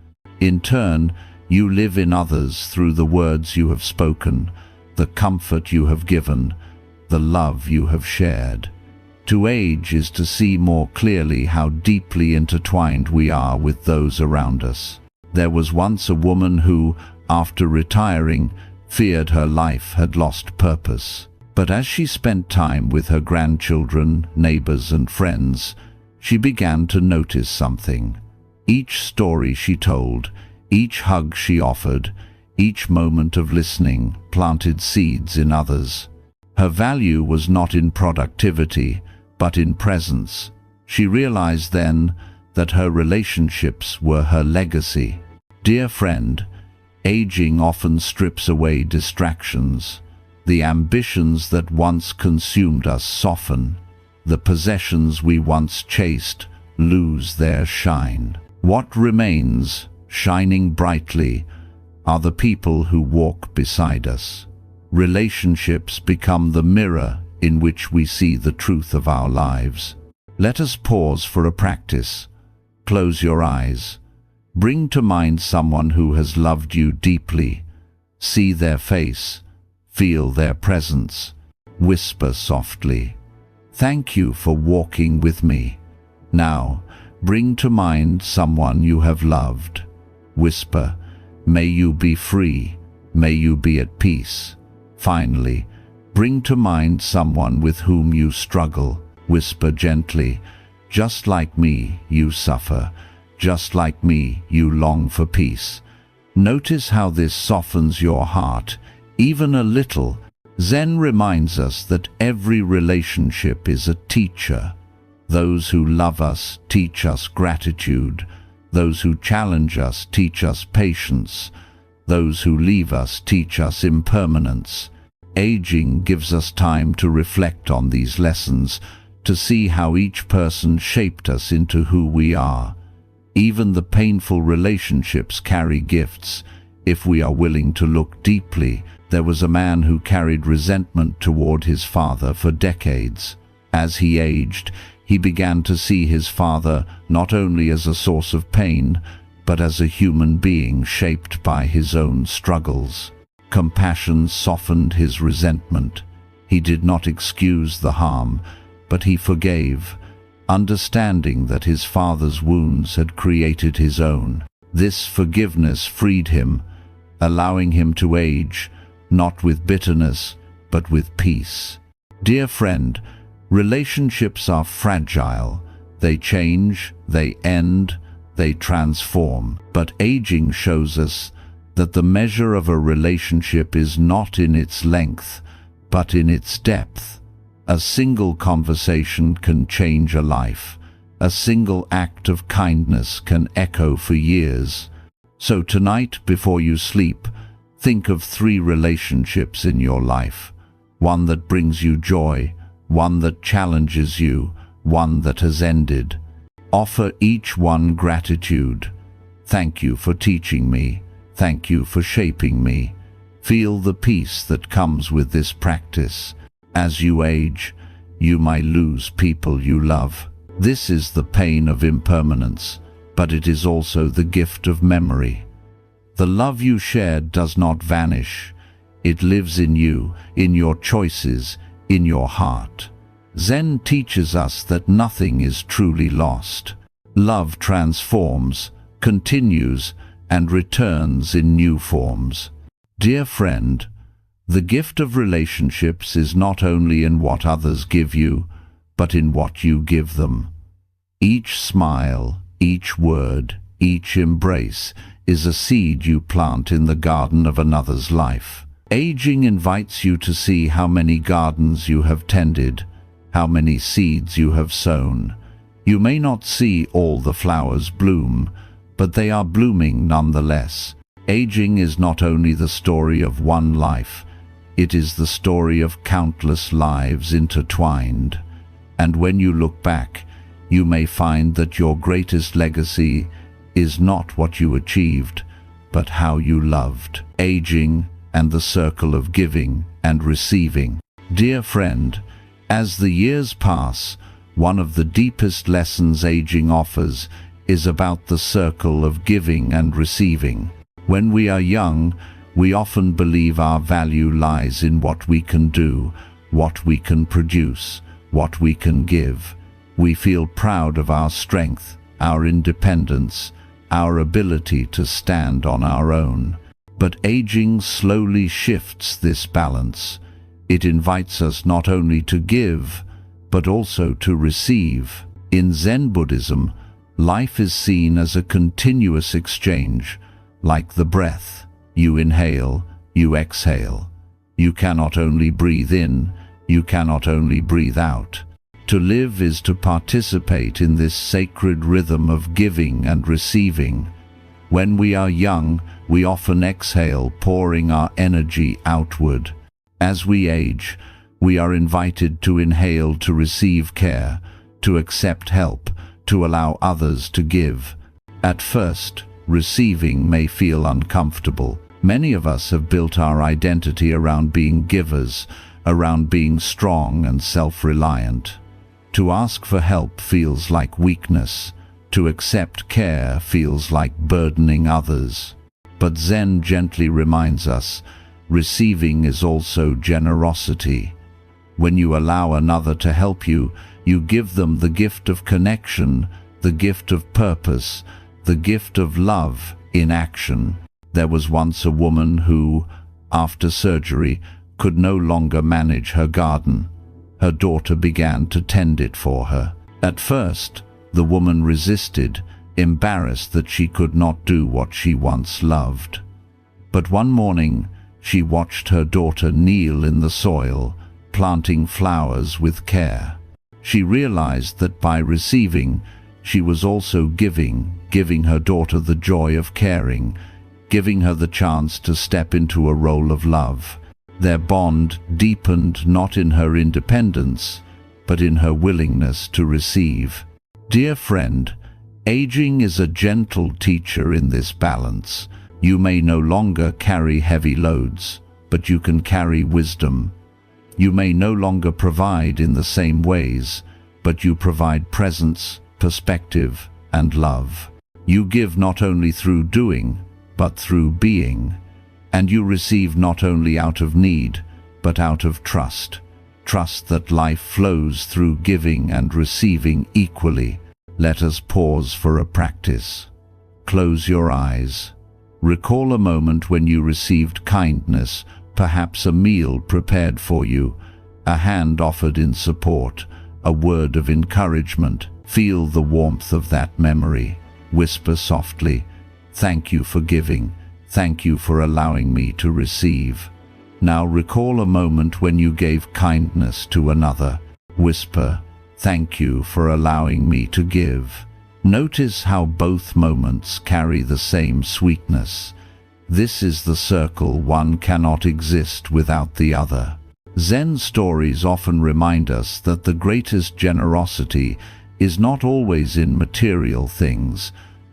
S1: In turn, you live in others through the words you have spoken, the comfort you have given, the love you have shared. To age is to see more clearly how deeply intertwined we are with those around us. There was once a woman who, after retiring, feared her life had lost purpose. But as she spent time with her grandchildren, neighbors, and friends, she began to notice something. Each story she told, each hug she offered, each moment of listening planted seeds in others. Her value was not in productivity, but in presence. She realized then that her relationships were her legacy. Dear friend, aging often strips away distractions. The ambitions that once consumed us soften. The possessions we once chased lose their shine. What remains, shining brightly, are the people who walk beside us. Relationships become the mirror in which we see the truth of our lives. Let us pause for a practice. Close your eyes. Bring to mind someone who has loved you deeply. See their face. Feel their presence. Whisper softly, "Thank you for walking with me." Now, bring to mind someone you have loved. Whisper, "May you be free. May you be at peace." Finally, bring to mind someone with whom you struggle. Whisper gently, "Just like me, you suffer. Just like me, you long for peace. Notice how this softens your heart, even a little. Zen reminds us that every relationship is a teacher. Those who love us teach us gratitude. Those who challenge us teach us patience. Those who leave us teach us impermanence. Aging gives us time to reflect on these lessons, to see how each person shaped us into who we are. Even the painful relationships carry gifts, if we are willing to look deeply. There was a man who carried resentment toward his father for decades. As he aged, he began to see his father not only as a source of pain, but as a human being shaped by his own struggles. Compassion softened his resentment. He did not excuse the harm, but he forgave, understanding that his father's wounds had created his own. This forgiveness freed him, allowing him to age, not with bitterness, but with peace. Dear friend, relationships are fragile. They change, they end, they transform. But aging shows us that the measure of a relationship is not in its length, but in its depth. A single conversation can change a life. A single act of kindness can echo for years. So tonight, before you sleep, think of 3 relationships in your life. One that brings you joy, one that challenges you, one that has ended. Offer each one gratitude. Thank you for teaching me. Thank you for shaping me. Feel the peace that comes with this practice. As you age, you might lose people you love. This is the pain of impermanence, but it is also the gift of memory. The love you shared does not vanish. It lives in you, in your choices, in your heart. Zen teaches us that nothing is truly lost. Love transforms, continues, and returns in new forms. Dear friend, the gift of relationships is not only in what others give you, but in what you give them. Each smile, each word, each embrace is a seed you plant in the garden of another's life. Aging invites you to see how many gardens you have tended, how many seeds you have sown. You may not see all the flowers bloom, but they are blooming nonetheless. Aging is not only the story of one life, it is the story of countless lives intertwined. And when you look back, you may find that your greatest legacy is not what you achieved, but how you loved. Aging and the circle of giving and receiving. Dear friend, as the years pass, one of the deepest lessons aging offers is about the circle of giving and receiving. When we are young, we often believe our value lies in what we can do, what we can produce, what we can give. We feel proud of our strength, our independence, our ability to stand on our own. But aging slowly shifts this balance. It invites us not only to give, but also to receive. In Zen Buddhism, life is seen as a continuous exchange, like the breath. You inhale, you exhale. You cannot only breathe in, you cannot only breathe out. To live is to participate in this sacred rhythm of giving and receiving. When we are young, we often exhale, pouring our energy outward. As we age, we are invited to inhale, to receive care, to accept help, to allow others to give. At first, receiving may feel uncomfortable. Many of us have built our identity around being givers, around being strong and self-reliant. To ask for help feels like weakness. To accept care feels like burdening others. But Zen gently reminds us, receiving is also generosity. When you allow another to help you, you give them the gift of connection, the gift of purpose, the gift of love in action. There was once a woman who, after surgery, could no longer manage her garden. Her daughter began to tend it for her. At first, the woman resisted, embarrassed that she could not do what she once loved. But one morning, she watched her daughter kneel in the soil, planting flowers with care. She realized that by receiving, she was also giving her daughter the joy of caring, giving her the chance to step into a role of love. Their bond deepened not in her independence, but in her willingness to receive. Dear friend, aging is a gentle teacher in this balance. You may no longer carry heavy loads, but you can carry wisdom. You may no longer provide in the same ways, but you provide presence, perspective, and love. You give not only through doing, but through being. And you receive not only out of need, but out of trust. Trust that life flows through giving and receiving equally. Let us pause for a practice. Close your eyes. Recall a moment when you received kindness, perhaps a meal prepared for you, a hand offered in support, a word of encouragement. Feel the warmth of that memory. Whisper softly, "Thank you for giving. Thank you for allowing me to receive." Now recall a moment when you gave kindness to another. Whisper, "Thank you for allowing me to give." Notice how both moments carry the same sweetness. This is the circle. One cannot exist without the other. Zen stories often remind us that the greatest generosity is not always in material things,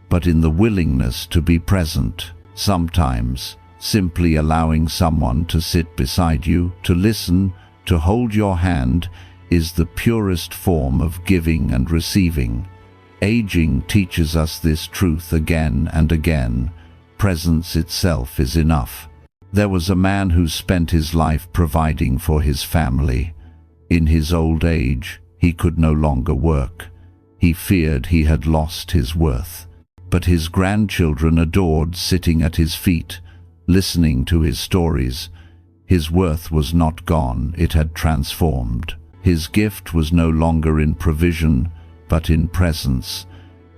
S1: but in the willingness to be present. Sometimes, simply allowing someone to sit beside you, to listen, to hold your hand, is the purest form of giving and receiving. Aging teaches us this truth again and again. Presence itself is enough. There was a man who spent his life providing for his family. In his old age, he could no longer work. He feared he had lost his worth. But his grandchildren adored sitting at his feet, listening to his stories. His worth was not gone, it had transformed. His gift was no longer in provision, but in presence,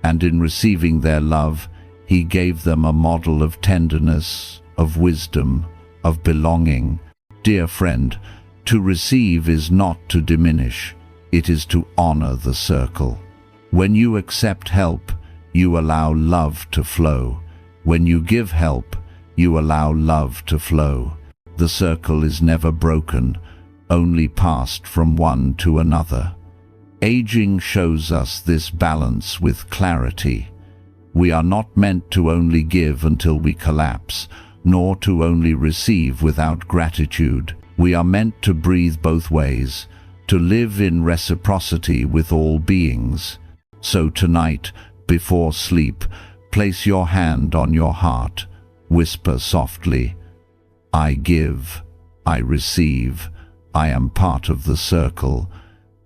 S1: and in receiving their love, he gave them a model of tenderness, of wisdom, of belonging. Dear friend, to receive is not to diminish, it is to honor the circle. When you accept help, you allow love to flow. When you give help, you allow love to flow. The circle is never broken, only passed from one to another. Aging shows us this balance with clarity. We are not meant to only give until we collapse, nor to only receive without gratitude. We are meant to breathe both ways, to live in reciprocity with all beings. So tonight, before sleep, place your hand on your heart. Whisper softly, "I give, I receive, I am part of the circle."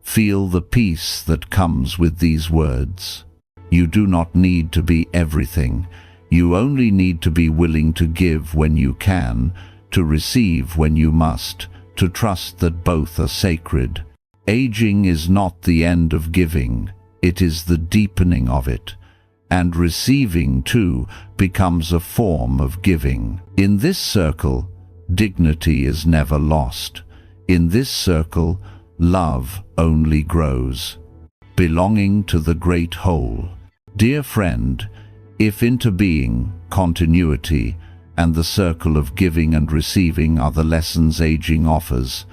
S1: Feel the peace that comes with these words. You do not need to be everything. You only need to be willing to give when you can, to receive when you must, to trust that both are sacred. Aging is not the end of giving, it is the deepening of it. And receiving, too, becomes a form of giving. In this circle, dignity is never lost. In this circle, love only grows, belonging to the great whole. Dear friend, if into being, continuity, and the circle of giving and receiving are the lessons aging offers,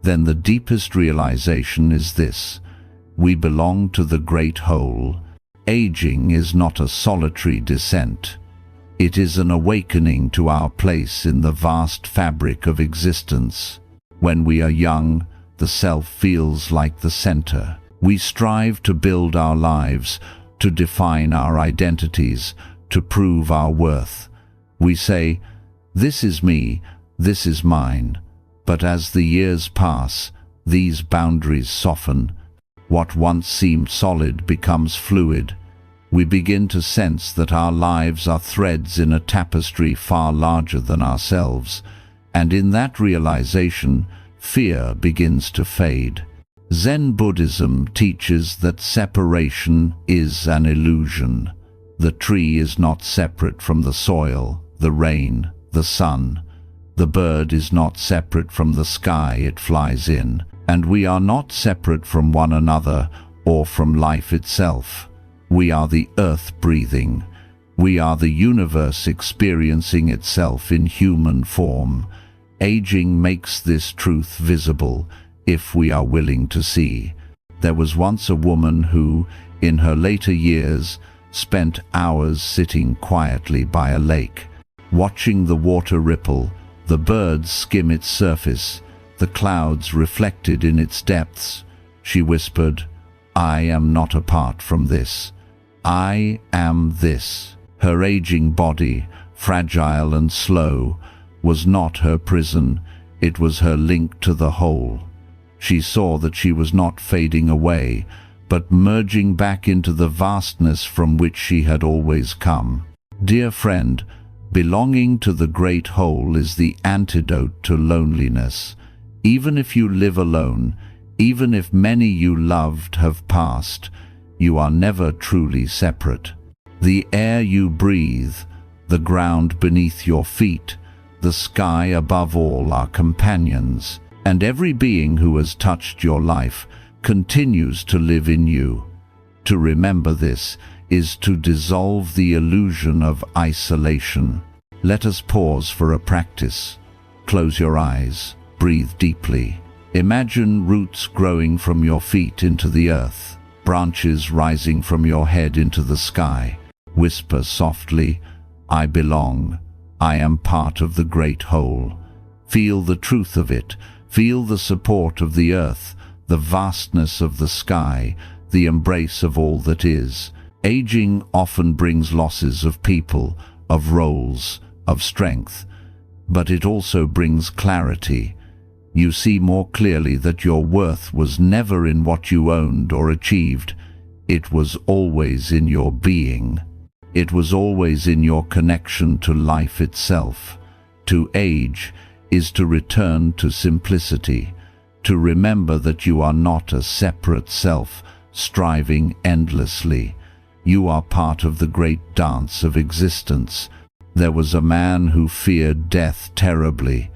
S1: then the deepest realization is this: we belong to the great whole. Aging is not a solitary descent. It is an awakening to our place in the vast fabric of existence. When we are young, the self feels like the center. We strive to build our lives, to define our identities, to prove our worth. We say, "This is me, this is mine." But as the years pass, these boundaries soften. What once seemed solid becomes fluid. We begin to sense that our lives are threads in a tapestry far larger than ourselves, and in that realization, fear begins to fade. Zen Buddhism teaches that separation is an illusion. The tree is not separate from the soil, the rain, the sun. The bird is not separate from the sky it flies in, and we are not separate from one another or from life itself. We are the earth breathing. We are the universe experiencing itself in human form. Aging makes this truth visible if we are willing to see. There was once a woman who, in her later years, spent hours sitting quietly by a lake, watching the water ripple, the birds skim its surface, the clouds reflected in its depths. She whispered, "I am not apart from this. I am this." Her aging body, fragile and slow, was not her prison, it was her link to the whole. She saw that she was not fading away, but merging back into the vastness from which she had always come. Dear friend, belonging to the great whole is the antidote to loneliness. Even if you live alone, even if many you loved have passed, you are never truly separate. The air you breathe, the ground beneath your feet, the sky above all are companions, and every being who has touched your life continues to live in you. To remember this is to dissolve the illusion of isolation. Let us pause for a practice. Close your eyes, breathe deeply. Imagine roots growing from your feet into the earth, branches rising from your head into the sky. Whisper softly, "I belong. I am part of the great whole." Feel the truth of it. Feel the support of the earth, the vastness of the sky, the embrace of all that is. Aging often brings losses of people, of roles, of strength, but it also brings clarity. You see more clearly that your worth was never in what you owned or achieved. It was always in your being. It was always in your connection to life itself. To age is to return to simplicity, to remember that you are not a separate self, striving endlessly. You are part of the great dance of existence. There was a man who feared death terribly.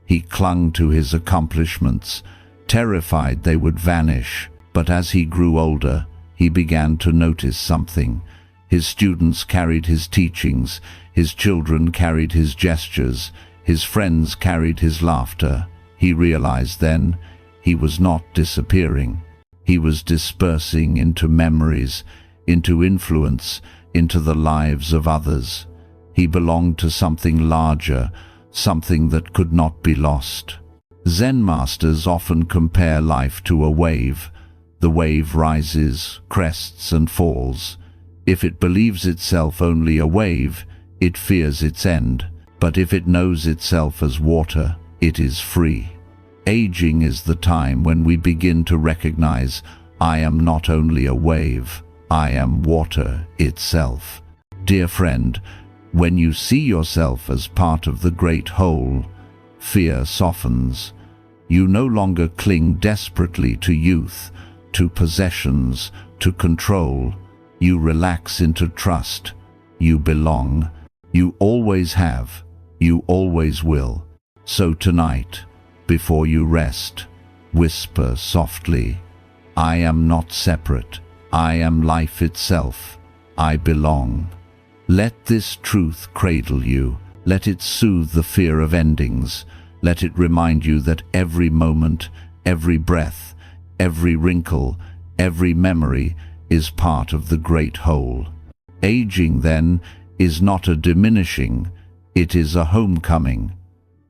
S1: He clung to his accomplishments, terrified they would vanish. But as he grew older, he began to notice something. His students carried his teachings, his children carried his gestures, his friends carried his laughter. He realized then he was not disappearing. He was dispersing into memories, into influence, into the lives of others. He belonged to something larger, something that could not be lost. Zen masters often compare life to a wave. The wave rises, crests and falls. If it believes itself only a wave, it fears its end. But if it knows itself as water, it is free. Aging is the time when we begin to recognize, I am not only a wave, I am water itself. Dear friend, when you see yourself as part of the great whole, fear softens. You no longer cling desperately to youth, to possessions, to control. You relax into trust. You belong. You always have. You always will. So tonight, before you rest, whisper softly, I am not separate. I am life itself. I belong. Let this truth cradle you. Let it soothe the fear of endings. Let it remind you that every moment, every breath, every wrinkle, every memory is part of the great whole. Aging, then, is not a diminishing, it is a homecoming.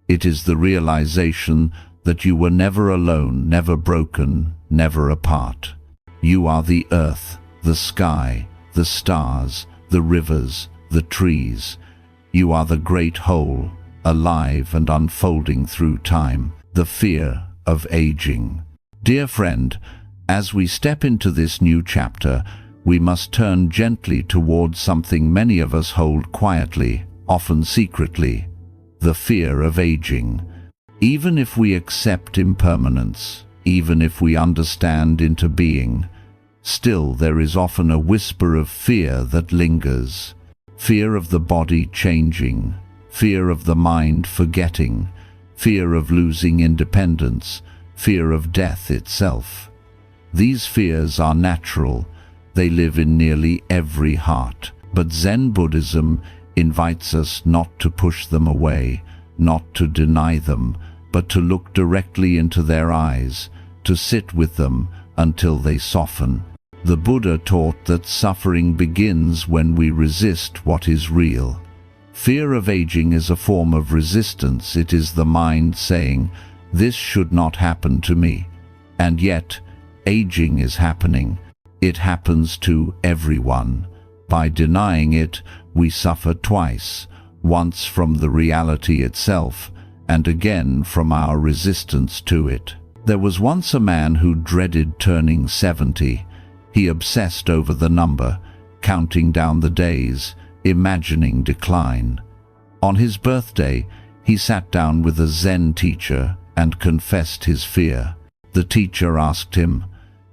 S1: It is the realization that you were never alone, never broken, never apart. You are the earth, the sky, the stars, the rivers, the trees. You are the great whole, alive and unfolding through time. The fear of aging. Dear friend, as we step into this new chapter, we must turn gently towards something many of us hold quietly, often secretly, the fear of aging. Even if we accept impermanence, even if we understand into being, Still, there is often a whisper of fear that lingers. Fear of the body changing, fear of the mind forgetting, fear of losing independence, fear of death itself. These fears are natural. They live in nearly every heart. But Zen Buddhism invites us not to push them away, not to deny them, but to look directly into their eyes, to sit with them until they soften. The Buddha taught that suffering begins when we resist what is real. Fear of aging is a form of resistance. It is the mind saying, "This should not happen to me." And yet, aging is happening. It happens to everyone. By denying it, we suffer twice, once from the reality itself, and again from our resistance to it. There was once a man who dreaded turning 70. He obsessed over the number, counting down the days, imagining decline. On his birthday, he sat down with a Zen teacher and confessed his fear. The teacher asked him,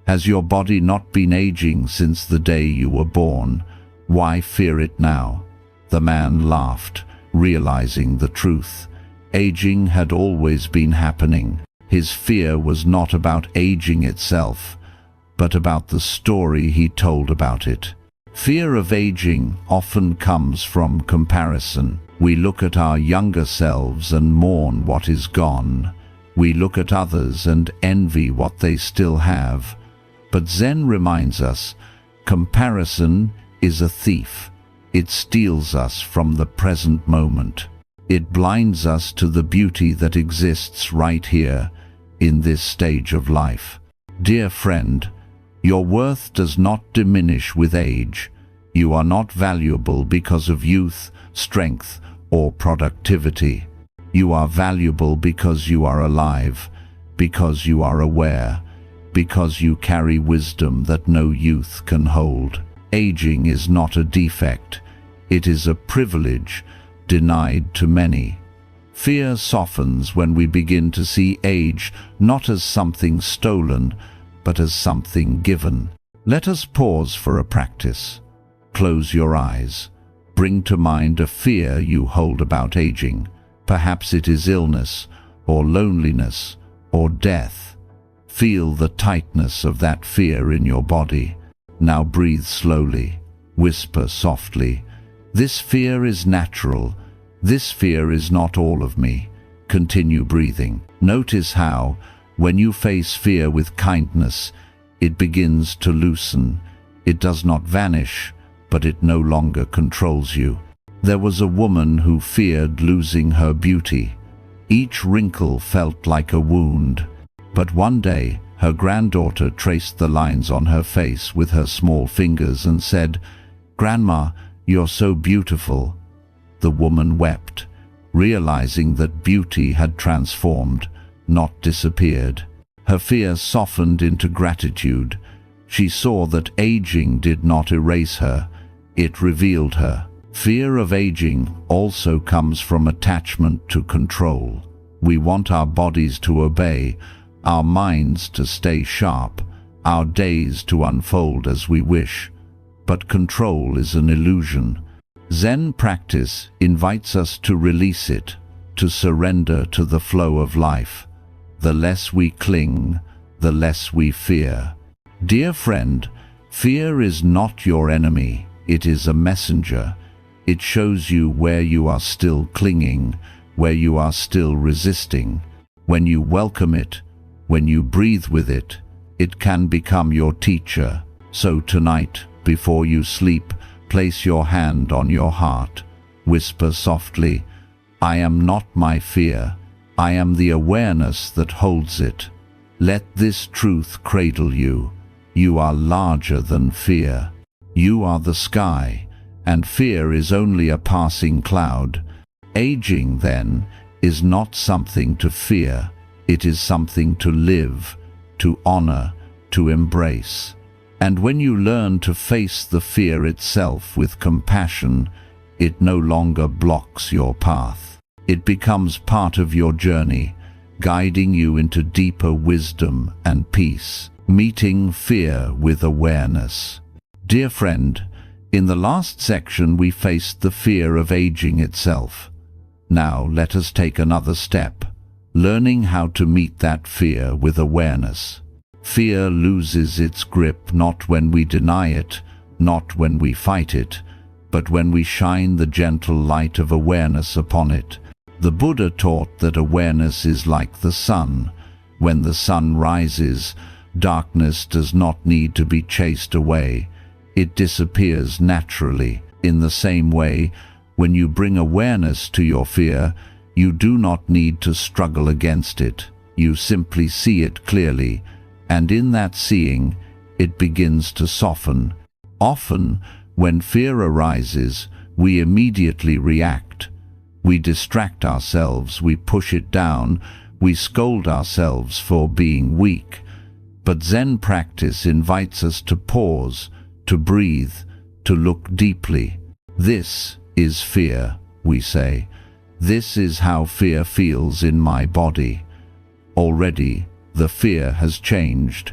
S1: "Has your body not been aging since the day you were born? Why fear it now?" The man laughed, realizing the truth. Aging had always been happening. His fear was not about aging itself, but about the story he told about it. Fear of aging often comes from comparison. We look at our younger selves and mourn what is gone. We look at others and envy what they still have. But Zen reminds us, comparison is a thief. It steals us from the present moment. It blinds us to the beauty that exists right here, in this stage of life. Dear friend, your worth does not diminish with age. You are not valuable because of youth, strength, or productivity. You are valuable because you are alive, because you are aware, because you carry wisdom that no youth can hold. Aging is not a defect. It is a privilege denied to many. Fear softens when we begin to see age not as something stolen, but as something given. Let us pause for a practice. Close your eyes. Bring to mind a fear you hold about aging. Perhaps it is illness, or loneliness, or death. Feel the tightness of that fear in your body. Now breathe slowly. Whisper softly, "This fear is natural. This fear is not all of me." Continue breathing. Notice how, when you face fear with kindness, it begins to loosen. It does not vanish, but it no longer controls you. There was a woman who feared losing her beauty. Each wrinkle felt like a wound. But one day, her granddaughter traced the lines on her face with her small fingers and said, "Grandma, you're so beautiful." The woman wept, realizing that beauty had transformed, not disappeared. Her fear softened into gratitude. She saw that aging did not erase her, it revealed her. Fear of aging also comes from attachment to control. We want our bodies to obey, our minds to stay sharp, our days to unfold as we wish. But control is an illusion. Zen practice invites us to release it, to surrender to the flow of life. The less we cling, the less we fear. Dear friend, fear is not your enemy. It is a messenger. It shows you where you are still clinging, where you are still resisting. When you welcome it, when you breathe with it, it can become your teacher. So tonight, before you sleep, place your hand on your heart. Whisper softly, "I am not my fear. I am the awareness that holds it." Let this truth cradle you. You are larger than fear. You are the sky, and fear is only a passing cloud. Aging, then, is not something to fear. It is something to live, to honor, to embrace. And when you learn to face the fear itself with compassion, it no longer blocks your path. It becomes part of your journey, guiding you into deeper wisdom and peace. Meeting fear with awareness. Dear friend, in the last section we faced the fear of aging itself. Now let us take another step, learning how to meet that fear with awareness. Fear loses its grip not when we deny it, not when we fight it, but when we shine the gentle light of awareness upon it. The Buddha taught that awareness is like the sun. When the sun rises, darkness does not need to be chased away. It disappears naturally. In the same way, when you bring awareness to your fear, you do not need to struggle against it. You simply see it clearly, and in that seeing, it begins to soften. Often, when fear arises, we immediately react. We distract ourselves, we push it down, we scold ourselves for being weak. But Zen practice invites us to pause, to breathe, to look deeply. This is fear, we say. This is how fear feels in my body. Already, the fear has changed.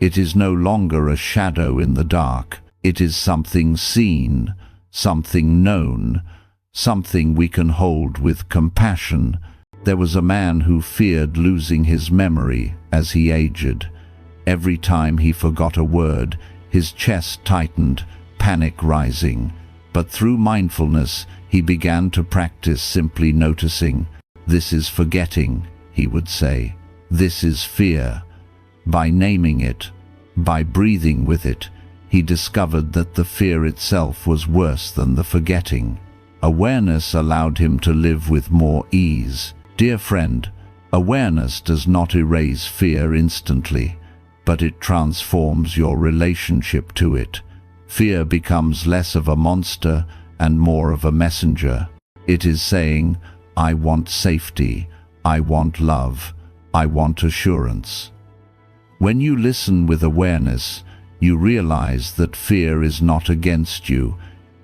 S1: It is no longer a shadow in the dark. It is something seen, something known, something we can hold with compassion. There was a man who feared losing his memory as he aged. Every time he forgot a word, his chest tightened, panic rising. But through mindfulness, he began to practice simply noticing. This is forgetting, he would say. This is fear. By naming it, by breathing with it, he discovered that the fear itself was worse than the forgetting. Awareness allowed him to live with more ease. Dear friend, awareness does not erase fear instantly, but it transforms your relationship to it. Fear becomes less of a monster and more of a messenger. It is saying, I want safety, I want love, I want assurance. When you listen with awareness, you realize that fear is not against you.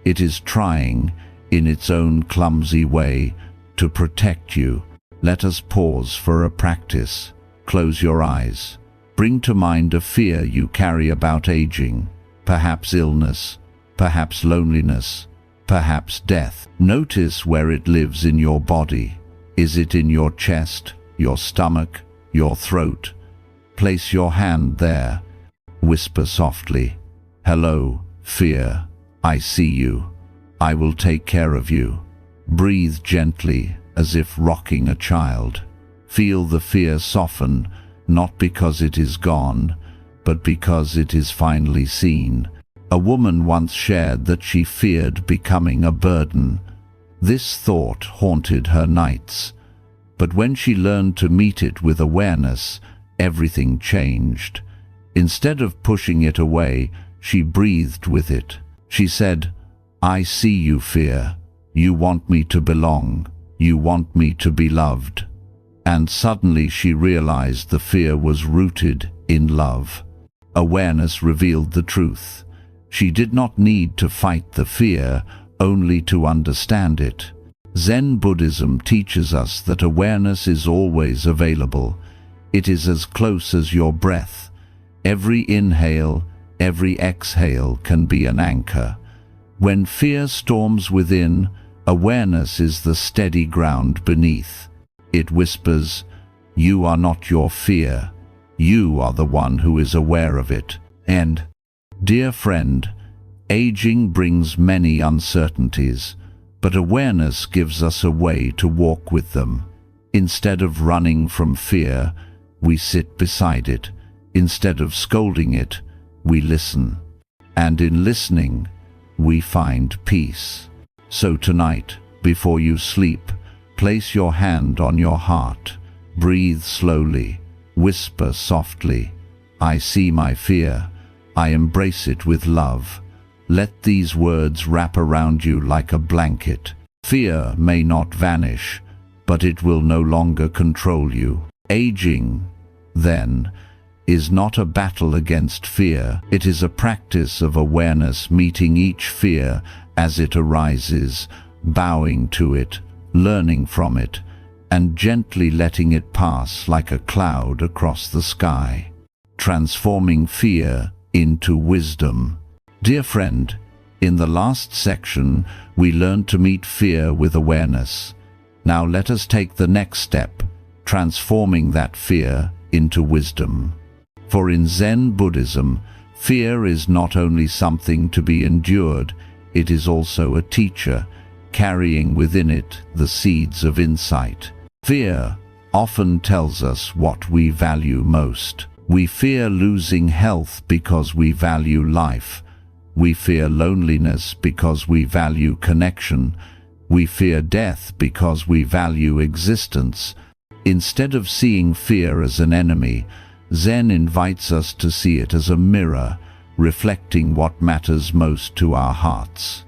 S1: It is trying, in its own clumsy way, to protect you. Let us pause for a practice. Close your eyes. Bring to mind a fear you carry about aging, perhaps illness, perhaps loneliness, perhaps death. Notice where it lives in your body. Is it in your chest, your stomach, your throat? Place your hand there. Whisper softly, "Hello, fear. I see you. I will take care of you." Breathe gently, as if rocking a child. Feel the fear soften, not because it is gone, but because it is finally seen. A woman once shared that she feared becoming a burden. This thought haunted her nights. But when she learned to meet it with awareness, everything changed. Instead of pushing it away, she breathed with it. She said, "I see you, fear. You want me to belong. You want me to be loved." And suddenly she realized the fear was rooted in love. Awareness revealed the truth. She did not need to fight the fear, only to understand it. Zen Buddhism teaches us that awareness is always available. It is as close as your breath. Every inhale, every exhale can be an anchor. When fear storms within, awareness is the steady ground beneath. It whispers, "You are not your fear. You are the one who is aware of it." And, dear friend, aging brings many uncertainties, but awareness gives us a way to walk with them. Instead of running from fear, we sit beside it. Instead of scolding it, we listen. And in listening, we find peace. So tonight, before you sleep, place your hand on your heart. Breathe slowly. Whisper softly, "I see my fear. I embrace it with love." Let these words wrap around you like a blanket. Fear may not vanish, but it will no longer control you. Aging, then, is not a battle against fear. It is a practice of awareness, meeting each fear as it arises, bowing to it, learning from it, and gently letting it pass like a cloud across the sky. transforming fear into wisdom. Dear friend, in the last section, we learned to meet fear with awareness. Now let us take the next step, transforming that fear into wisdom. For in Zen Buddhism, fear is not only something to be endured, it is also a teacher, carrying within it the seeds of insight. Fear often tells us what we value most. We fear losing health because we value life. We fear loneliness because we value connection. We fear death because we value existence. Instead of seeing fear as an enemy, Zen invites us to see it as a mirror, reflecting what matters most to our hearts.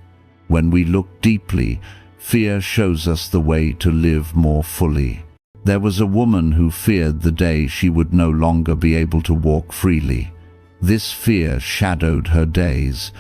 S1: When we look deeply, fear shows us the way to live more fully. There was a woman who feared the day she would no longer be able to walk freely. This fear shadowed her days,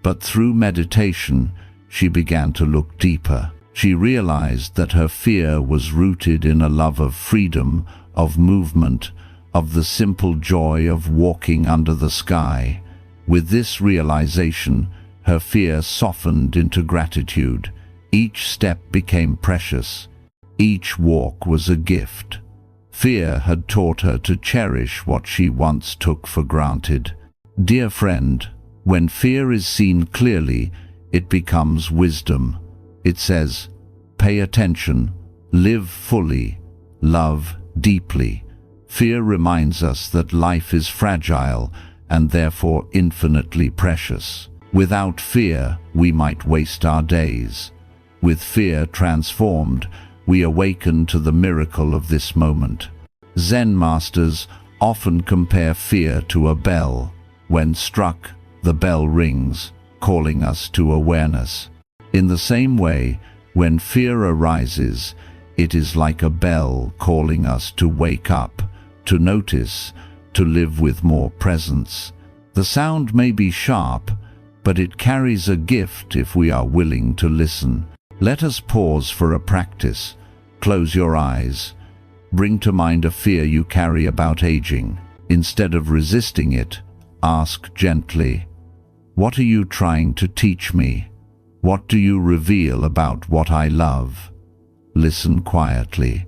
S1: but through meditation, she began to look deeper. She realized that her fear was rooted in a love of freedom, of movement, of the simple joy of walking under the sky. With this realization, her fear softened into gratitude. Each step became precious. Each walk was a gift. Fear had taught her to cherish what she once took for granted. Dear friend, when fear is seen clearly, it becomes wisdom. It says, pay attention, live fully, love deeply. Fear reminds us that life is fragile and therefore infinitely precious. Without fear, we might waste our days. With fear transformed, we awaken to the miracle of this moment. Zen masters often compare fear to a bell. When struck, the bell rings, calling us to awareness. In the same way, when fear arises, it is like a bell calling us to wake up, to notice, to live with more presence. The sound may be sharp, but it carries a gift if we are willing to listen. Let us pause for a practice. Close your eyes. Bring to mind a fear you carry about aging. Instead of resisting it, ask gently, what are you trying to teach me? What do you reveal about what I love? Listen quietly.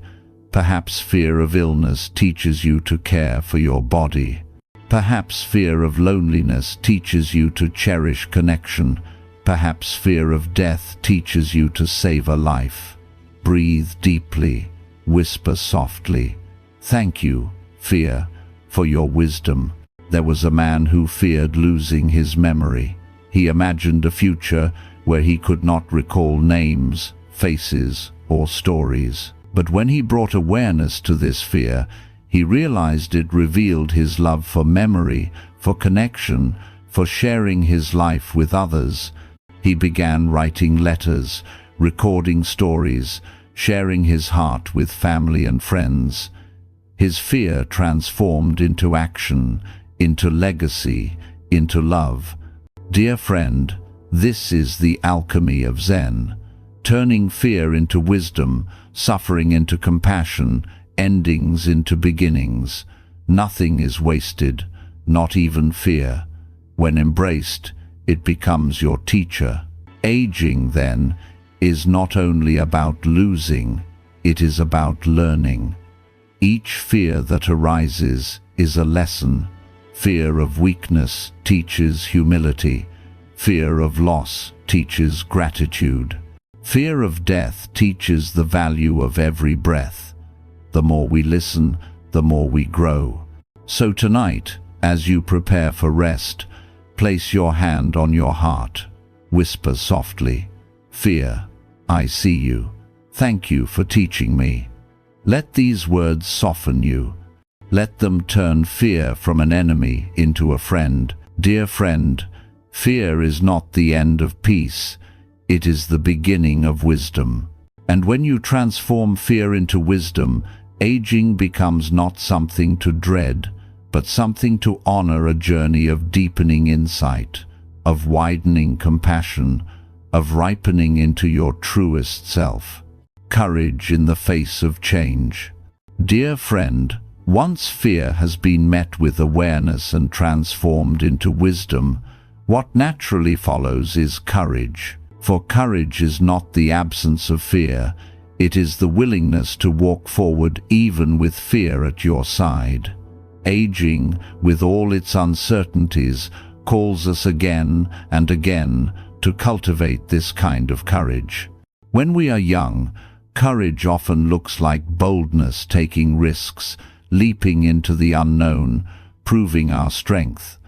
S1: Perhaps fear of illness teaches you to care for your body. Perhaps fear of loneliness teaches you to cherish connection. Perhaps fear of death teaches you to save a life. Breathe deeply. Whisper softly, thank you, fear, for your wisdom. There was a man who feared losing his memory. He imagined a future where he could not recall names, faces, or stories. But when he brought awareness to this fear, he realized it revealed his love for memory, for connection, for sharing his life with others. He began writing letters, recording stories, sharing his heart with family and friends. His fear transformed into action, into legacy, into love. Dear friend, this is the alchemy of Zen, turning fear into wisdom, suffering into compassion, endings into beginnings. Nothing is wasted, not even fear. When embraced, it becomes your teacher. Aging, then, is not only about losing, it is about learning. Each fear that arises is a lesson. Fear of weakness teaches humility. Fear of loss teaches gratitude. Fear of death teaches the value of every breath. The more we listen, the more we grow. So tonight, as you prepare for rest, place your hand on your heart. Whisper softly, fear, I see you. Thank you for teaching me. Let these words soften you. Let them turn fear from an enemy into a friend. Dear friend, fear is not the end of peace. It is the beginning of wisdom. And when you transform fear into wisdom, aging becomes not something to dread, but something to honor, a journey of deepening insight, of widening compassion, of ripening into your truest self. Courage in the face of change. Dear friend, Once fear has been met with awareness and transformed into wisdom, what naturally follows is courage. For courage is not the absence of fear, it is the willingness to walk forward even with fear at your side. Aging, with all its uncertainties, calls us again and again to cultivate this kind of courage. When we are young, courage often looks like boldness, taking risks, leaping into the unknown, proving our strength.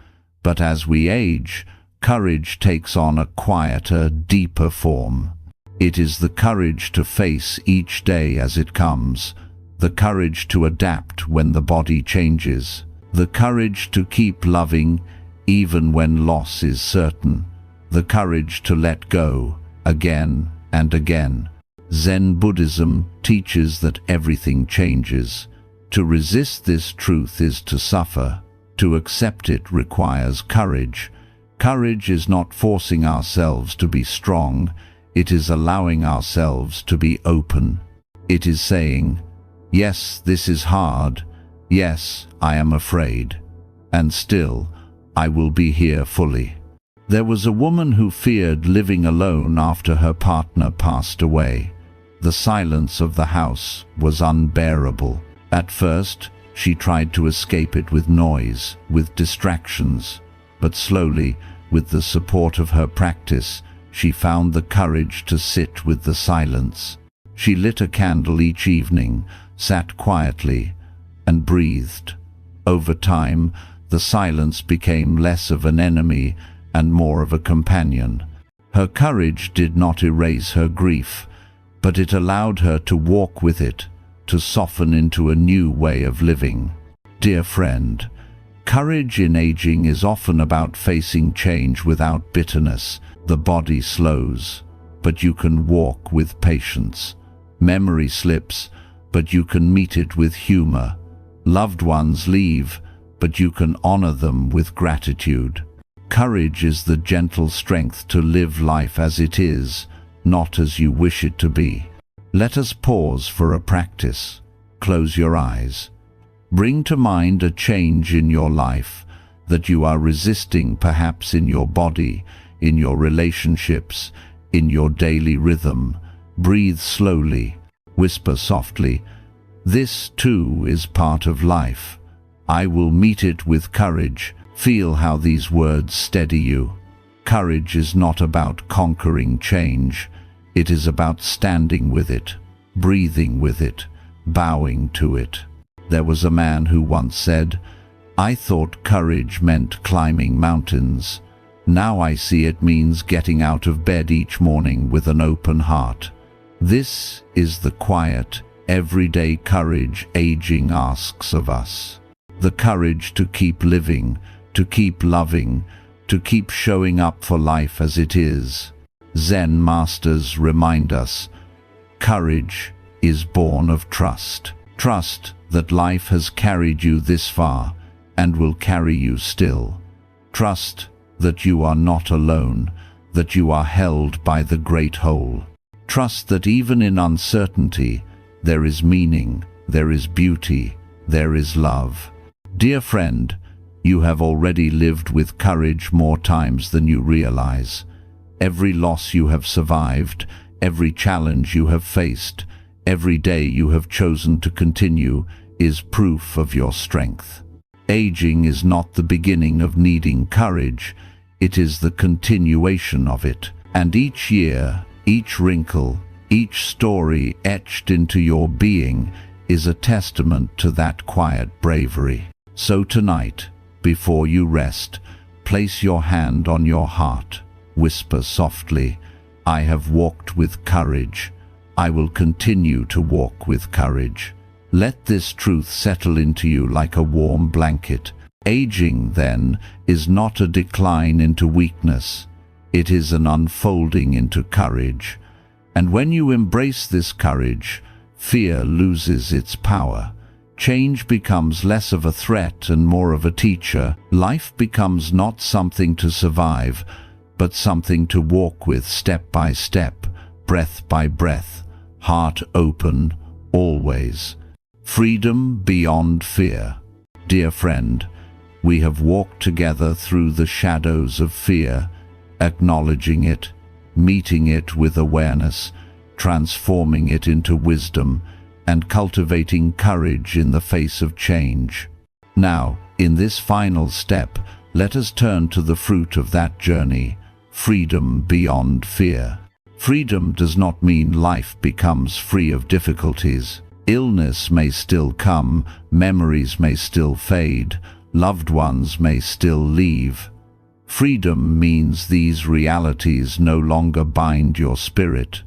S1: But as we age, courage takes on a quieter, deeper form. It is the courage to face each day as it comes, the courage to adapt when the body changes, the courage to keep loving even when loss is certain, the courage to let go again and again. Zen Buddhism teaches that everything changes. To resist this truth is to suffer. To accept it requires courage. Courage is not forcing ourselves to be strong, it is allowing ourselves to be open. It is saying, yes, this is hard, yes, I am afraid, and still, I will be here fully. There was a woman who feared living alone after her partner passed away. The silence of the house was unbearable. At first, she tried to escape it with noise, with distractions, but slowly, with the support of her practice, she found the courage to sit with the silence. She lit a candle each evening, sat quietly, and breathed. Over time, the silence became less of an enemy and more of a companion. Her courage did not erase her grief, but it allowed her to walk with it, to soften into a new way of living. Dear friend, courage in aging is often about facing change without bitterness. The body slows, but you can walk with patience. Memory slips, but you can meet it with humor. Loved ones leave, but you can honor them with gratitude. Courage is the gentle strength to live life as it is, not as you wish it to be. Let us pause for a practice. Close your eyes. Bring to mind a change in your life that you are resisting, perhaps in your body, in your relationships, in your daily rhythm. Breathe slowly. Whisper softly, "This too is part of life. I will meet it with courage." Feel how these words steady you. Courage is not about conquering change. It is about standing with it, breathing with it, bowing to it. There was a man who once said, "I thought courage meant climbing mountains. Now I see it means getting out of bed each morning with an open heart." This is the quiet, everyday courage aging asks of us. The courage to keep living, to keep loving, to keep showing up for life as it is. Zen masters remind us, courage is born of trust. Trust that life has carried you this far and will carry you still. Trust that you are not alone, that you are held by the great whole. Trust that even in uncertainty, there is meaning, there is beauty, there is love. Dear friend, you have already lived with courage more times than you realize. Every loss you have survived, every challenge you have faced, every day you have chosen to continue is proof of your strength. Aging is not the beginning of needing courage, it is the continuation of it. And each year, each wrinkle, each story etched into your being is a testament to that quiet bravery. So tonight, before you rest, place your hand on your heart. Whisper softly, "I have walked with courage. I will continue to walk with courage." Let this truth settle into you like a warm blanket. Aging, then, is not a decline into weakness. It is an unfolding into courage. And when you embrace this courage, fear loses its power. Change becomes less of a threat and more of a teacher. Life becomes not something to survive, but something to walk with step by step, breath by breath, heart open, always. Freedom beyond fear. Dear friend, we have walked together through the shadows of fear, acknowledging it, meeting it with awareness, transforming it into wisdom, and cultivating courage in the face of change. Now, in this final step, let us turn to the fruit of that journey, freedom beyond fear. Freedom does not mean life becomes free of difficulties. Illness may still come, memories may still fade, loved ones may still leave. Freedom means these realities no longer bind your spirit.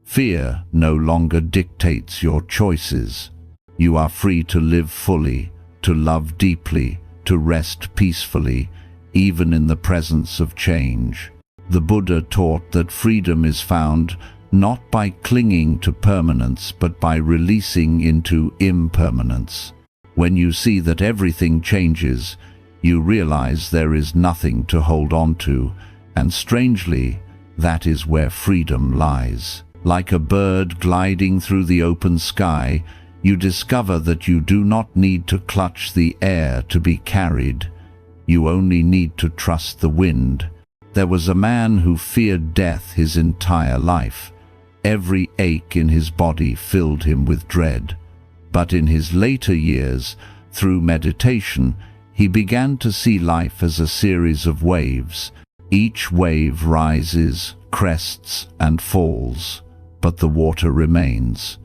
S1: Fear no longer dictates your choices. You are free to live fully, to love deeply, to rest peacefully, even in the presence of change. The Buddha taught that freedom is found not by clinging to permanence, but by releasing into impermanence. When you see that everything changes, you realize there is nothing to hold on to, and strangely, that is where freedom lies. Like a bird gliding through the open sky, you discover that you do not need to clutch the air to be carried. You only need to trust the wind. There was a man who feared death his entire life. Every ache in his body filled him with dread. But in his later years, through meditation, he began to see life as a series of waves. Each wave rises, crests, and falls, but the water remains.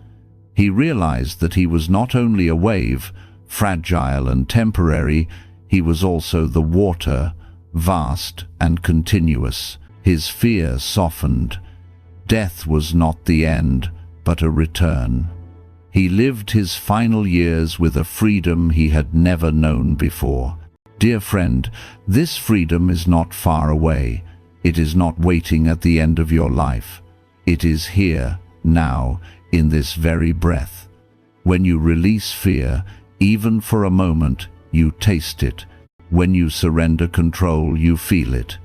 S1: He realized that he was not only a wave, fragile and temporary, he was also the water, vast and continuous. His fear softened. Death was not the end, but a return. He lived his final years with a freedom he had never known before. Dear friend, this freedom is not far away. It is not waiting at the end of your life. It is here, now, in this very breath. When you release fear, even for a moment, you taste it. When you surrender control, you feel it.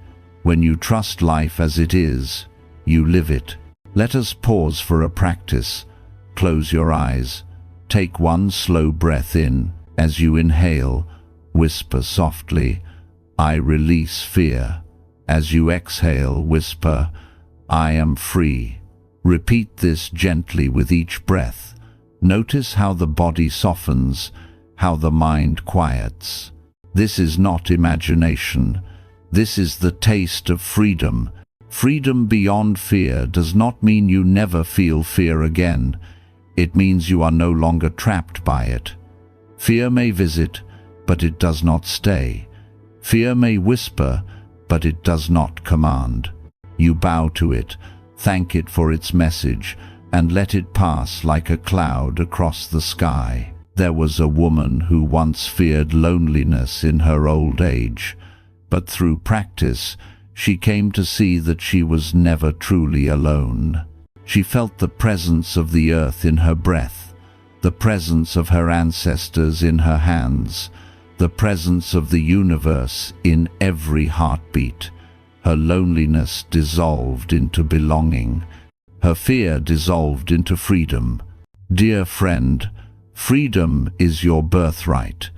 S1: When you trust life as it is, you live it. Let us pause for a practice. Close your eyes. Take one slow breath in. As you inhale, whisper softly, "I release fear." As you exhale, whisper, "I am free." Repeat this gently with each breath. Notice how the body softens, how the mind quiets. This is not imagination. This is the taste of freedom. Freedom beyond fear does not mean you never feel fear again. It means you are no longer trapped by it. Fear may visit, but it does not stay. Fear may whisper, but it does not command. You bow to it, thank it for its message, and let it pass like a cloud across the sky. There was a woman who once feared loneliness in her old age, but through practice, she came to see that she was never truly alone. She felt the presence of the earth in her breath, the presence of her ancestors in her hands, the presence of the universe in every heartbeat. Her loneliness dissolved into belonging. Her fear dissolved into freedom. Dear friend, freedom is your birthright.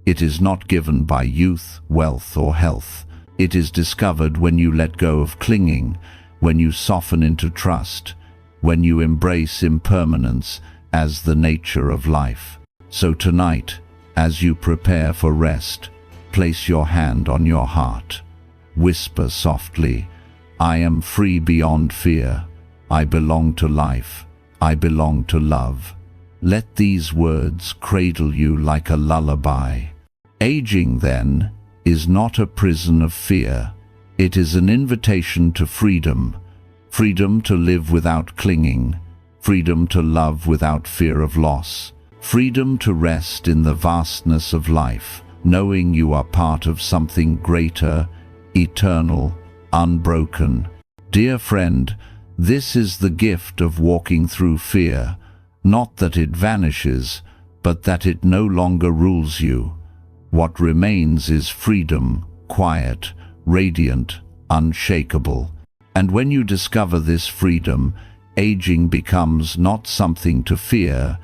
S1: It is not given by youth, wealth, or health. It is discovered when you let go of clinging, when you soften into trust, when you embrace impermanence as the nature of life. So tonight, as you prepare for rest, place your hand on your heart. Whisper softly, "I am free beyond fear. I belong to life. I belong to love." Let these words cradle you like a lullaby. Aging, then, is not a prison of fear. It is an invitation to freedom. Freedom to live without clinging. Freedom to love without fear of loss. Freedom to rest in the vastness of life, knowing you are part of something greater, eternal, unbroken. Dear friend, this is the gift of walking through fear, not that it vanishes, but that it no longer rules you. What remains is freedom, quiet, radiant, unshakable. And when you discover this freedom, aging becomes not something to fear,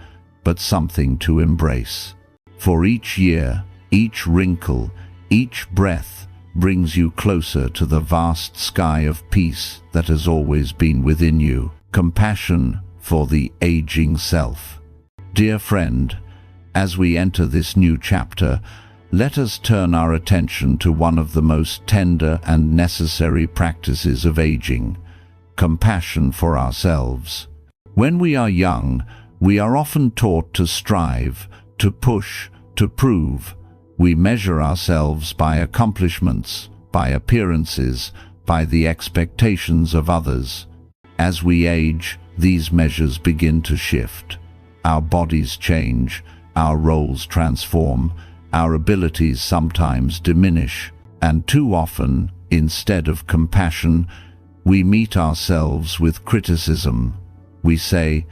S1: but something to embrace. For each year, each wrinkle, each breath brings you closer to the vast sky of peace that has always been within you. Compassion for the aging self. Dear friend, as we enter this new chapter, let us turn our attention to one of the most tender and necessary practices of aging: compassion for ourselves. When we are young, we are often taught to strive, to push, to prove. We measure ourselves by accomplishments, by appearances, by the expectations of others. As we age, these measures begin to shift. Our bodies change, our roles transform, our abilities sometimes diminish, and too often, instead of compassion, we meet ourselves with criticism. We say,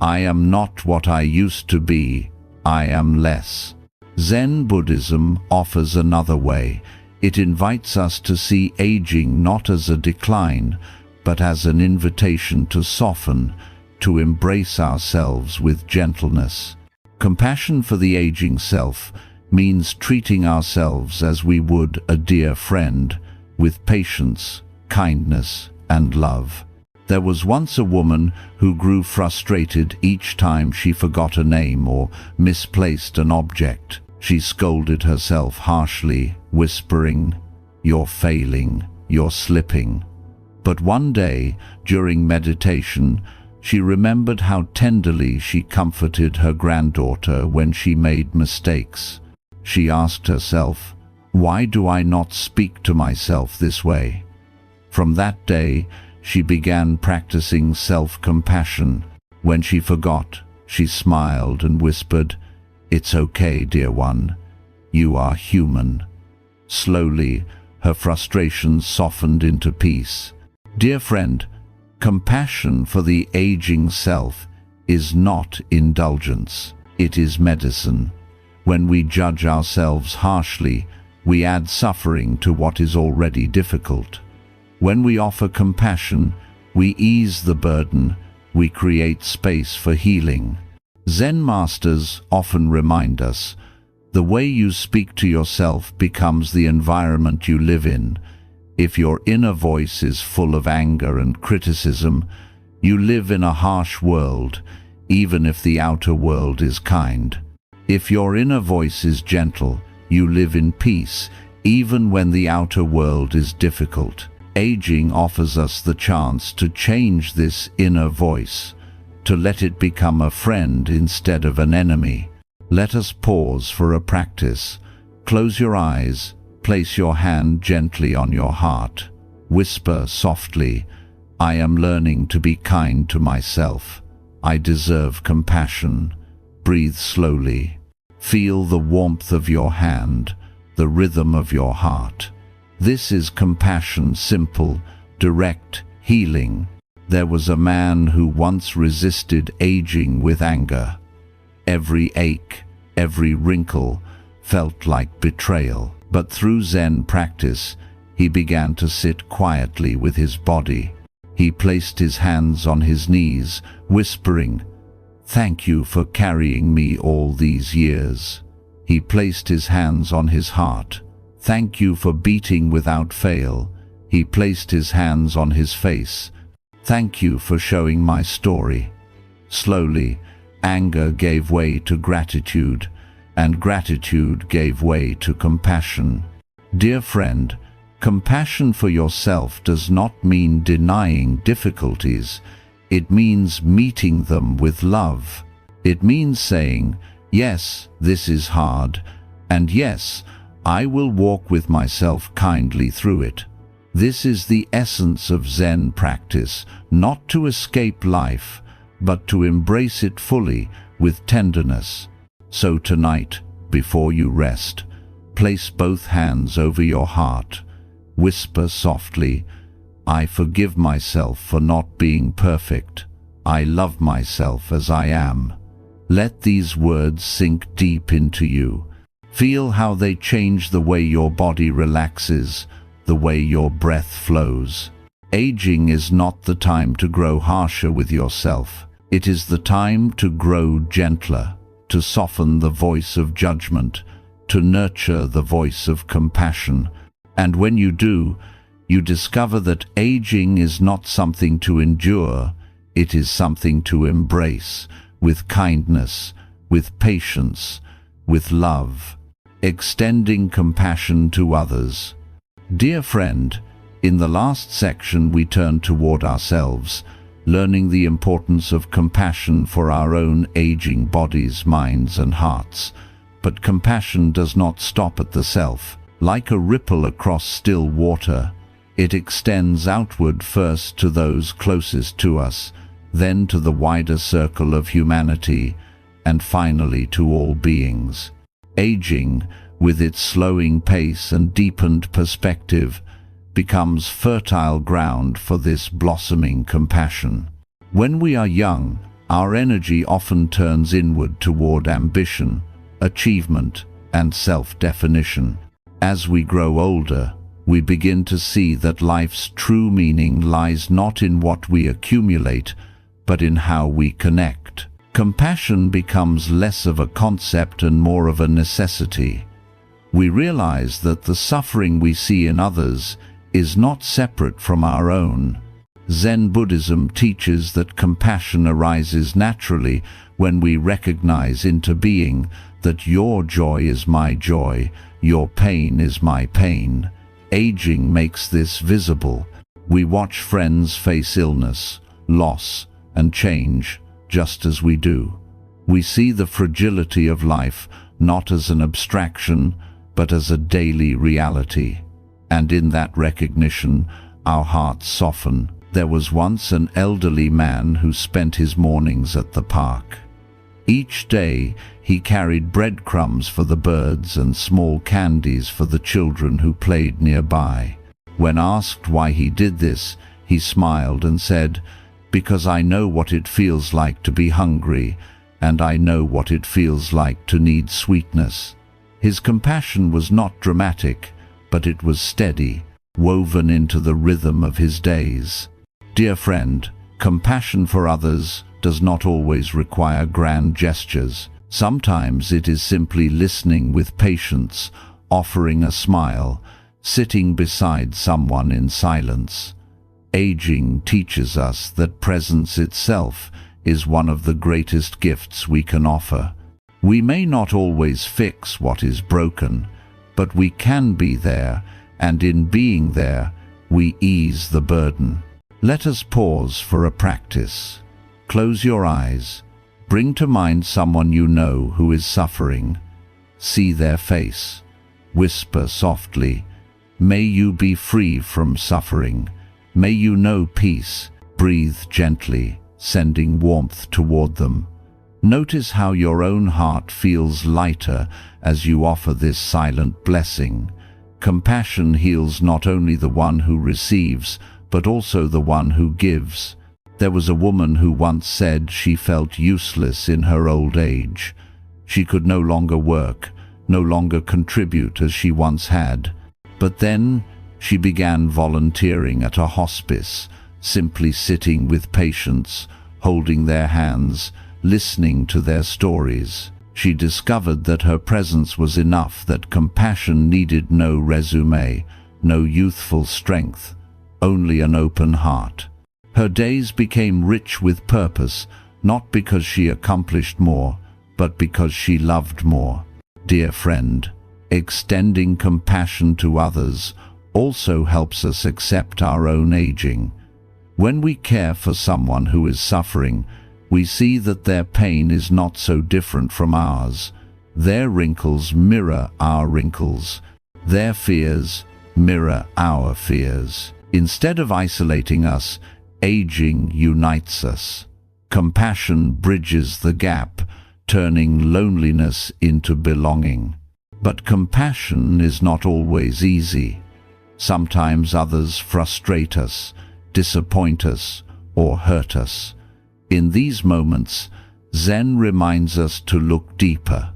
S1: "I am not what I used to be, I am less." Zen Buddhism offers another way. It invites us to see aging not as a decline, but as an invitation to soften, to embrace ourselves with gentleness. Compassion for the aging self means treating ourselves as we would a dear friend, with patience, kindness, and love. There was once a woman who grew frustrated each time she forgot a name or misplaced an object. She scolded herself harshly, whispering, "You're failing, you're slipping." But one day, during meditation, she remembered how tenderly she comforted her granddaughter when she made mistakes. She asked herself, "Why do I not speak to myself this way?" From that day, she began practicing self-compassion. When she forgot, she smiled and whispered, "It's okay, dear one. You are human." Slowly, her frustration softened into peace. Dear friend, compassion for the aging self is not indulgence. It is medicine. When we judge ourselves harshly, we add suffering to what is already difficult. When we offer compassion, we ease the burden, we create space for healing. Zen masters often remind us, the way you speak to yourself becomes the environment you live in. If your inner voice is full of anger and criticism, you live in a harsh world, even if the outer world is kind. If your inner voice is gentle, you live in peace, even when the outer world is difficult. Aging offers us the chance to change this inner voice, to let it become a friend instead of an enemy. Let us pause for a practice. Close your eyes, place your hand gently on your heart. Whisper softly, "I am learning to be kind to myself. I deserve compassion." Breathe slowly. Feel the warmth of your hand, the rhythm of your heart. This is compassion, simple, direct, healing. There was a man who once resisted aging with anger. Every ache, every wrinkle felt like betrayal. But through Zen practice, he began to sit quietly with his body. He placed his hands on his knees, whispering, "Thank you for carrying me all these years." He placed his hands on his heart. "Thank you for beating without fail." He placed his hands on his face. "Thank you for showing my story." Slowly, anger gave way to gratitude, and gratitude gave way to compassion. Dear friend, compassion for yourself does not mean denying difficulties. It means meeting them with love. It means saying, "Yes, this is hard, and yes, I will walk with myself kindly through it." This is the essence of Zen practice, not to escape life, but to embrace it fully with tenderness. So tonight, before you rest, place both hands over your heart. Whisper softly, "I forgive myself for not being perfect. I love myself as I am." Let these words sink deep into you. Feel how they change the way your body relaxes, the way your breath flows. Aging is not the time to grow harsher with yourself. It is the time to grow gentler, to soften the voice of judgment, to nurture the voice of compassion. And when you do, you discover that aging is not something to endure, it is something to embrace, with kindness, with patience, with love, extending compassion to others. Dear friend, in the last section we turn toward ourselves, learning the importance of compassion for our own aging bodies, minds, and hearts. But compassion does not stop at the self. Like a ripple across still water, it extends outward, first to those closest to us, then to the wider circle of humanity, and finally to all beings. Aging, with its slowing pace and deepened perspective, becomes fertile ground for this blossoming compassion. When we are young, our energy often turns inward toward ambition, achievement, and self-definition. As we grow older, we begin to see that life's true meaning lies not in what we accumulate, but in how we connect. Compassion becomes less of a concept and more of a necessity. We realize that the suffering we see in others is not separate from our own. Zen Buddhism teaches that compassion arises naturally when we recognize into being that your joy is my joy, your pain is my pain. Aging makes this visible. We watch friends face illness, loss, and change just as we do. We see the fragility of life not as an abstraction, but as a daily reality. And in that recognition, our hearts soften. There was once an elderly man who spent his mornings at the park. Each day, he carried breadcrumbs for the birds and small candies for the children who played nearby. When asked why he did this, he smiled and said, "Because I know what it feels like to be hungry, and I know what it feels like to need sweetness." His compassion was not dramatic, but it was steady, woven into the rhythm of his days. Dear friend, compassion for others does not always require grand gestures. Sometimes it is simply listening with patience, offering a smile, sitting beside someone in silence. Aging teaches us that presence itself is one of the greatest gifts we can offer. We may not always fix what is broken, but we can be there, and in being there, we ease the burden. Let us pause for a practice. Close your eyes. Bring to mind someone you know who is suffering. See their face. Whisper softly, "May you be free from suffering. May you know peace." Breathe gently, sending warmth toward them. Notice how your own heart feels lighter as you offer this silent blessing. Compassion heals not only the one who receives, but also the one who gives. There was a woman who once said she felt useless in her old age. She could no longer work, no longer contribute as she once had. But then she began volunteering at a hospice, simply sitting with patients, holding their hands, listening to their stories. She discovered that her presence was enough, that compassion needed no resume, no youthful strength, only an open heart. Her days became rich with purpose, not because she accomplished more, but because she loved more. Dear friend, extending compassion to others also helps us accept our own aging. When we care for someone who is suffering, we see that their pain is not so different from ours. Their wrinkles mirror our wrinkles. Their fears mirror our fears. Instead of isolating us, aging unites us. Compassion bridges the gap, turning loneliness into belonging. But compassion is not always easy. Sometimes others frustrate us, disappoint us, or hurt us. In these moments, Zen reminds us to look deeper.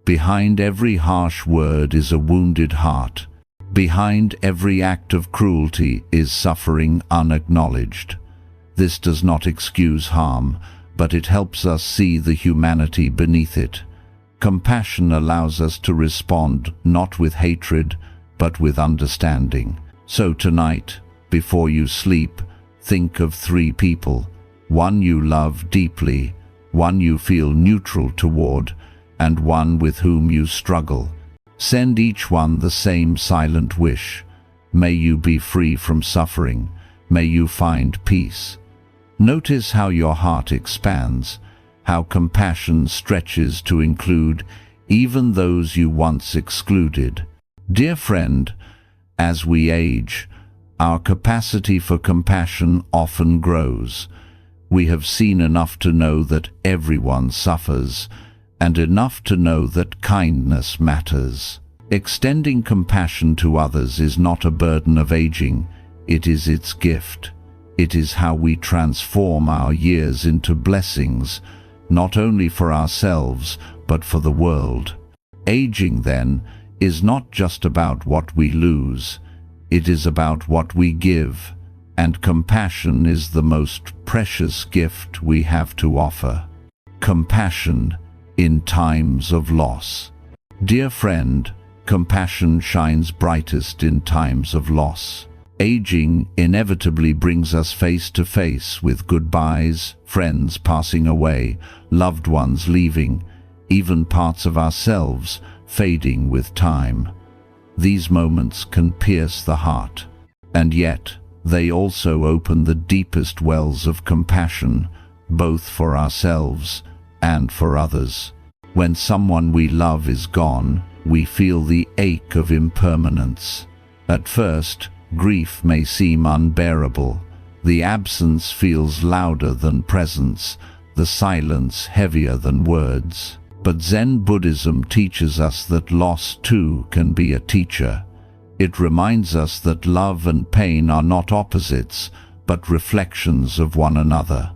S1: Behind every harsh word is a wounded heart. Behind every act of cruelty is suffering unacknowledged. This does not excuse harm, but it helps us see the humanity beneath it. Compassion allows us to respond not with hatred, but with understanding. So tonight, before you sleep, think of 3 people, one you love deeply, one you feel neutral toward, and one with whom you struggle. Send each one the same silent wish. May you be free from suffering. May you find peace. Notice how your heart expands, how compassion stretches to include even those you once excluded. Dear friend, as we age, our capacity for compassion often grows. We have seen enough to know that everyone suffers, and enough to know that kindness matters. Extending compassion to others is not a burden of aging, it is its gift. It is how we transform our years into blessings, not only for ourselves, but for the world. Aging, then, is not just about what we lose, it is about what we give, and compassion is the most precious gift we have to offer. Compassion in times of loss. Dear friend, compassion shines brightest in times of loss. Aging inevitably brings us face to face with goodbyes, friends passing away, loved ones leaving, even parts of ourselves fading with time. These moments can pierce the heart, and yet they also open the deepest wells of compassion, both for ourselves and for others. When someone we love is gone, we feel the ache of impermanence. At first, grief may seem unbearable. The absence feels louder than presence, the silence heavier than words. But Zen Buddhism teaches us that loss too can be a teacher. It reminds us that love and pain are not opposites, but reflections of one another.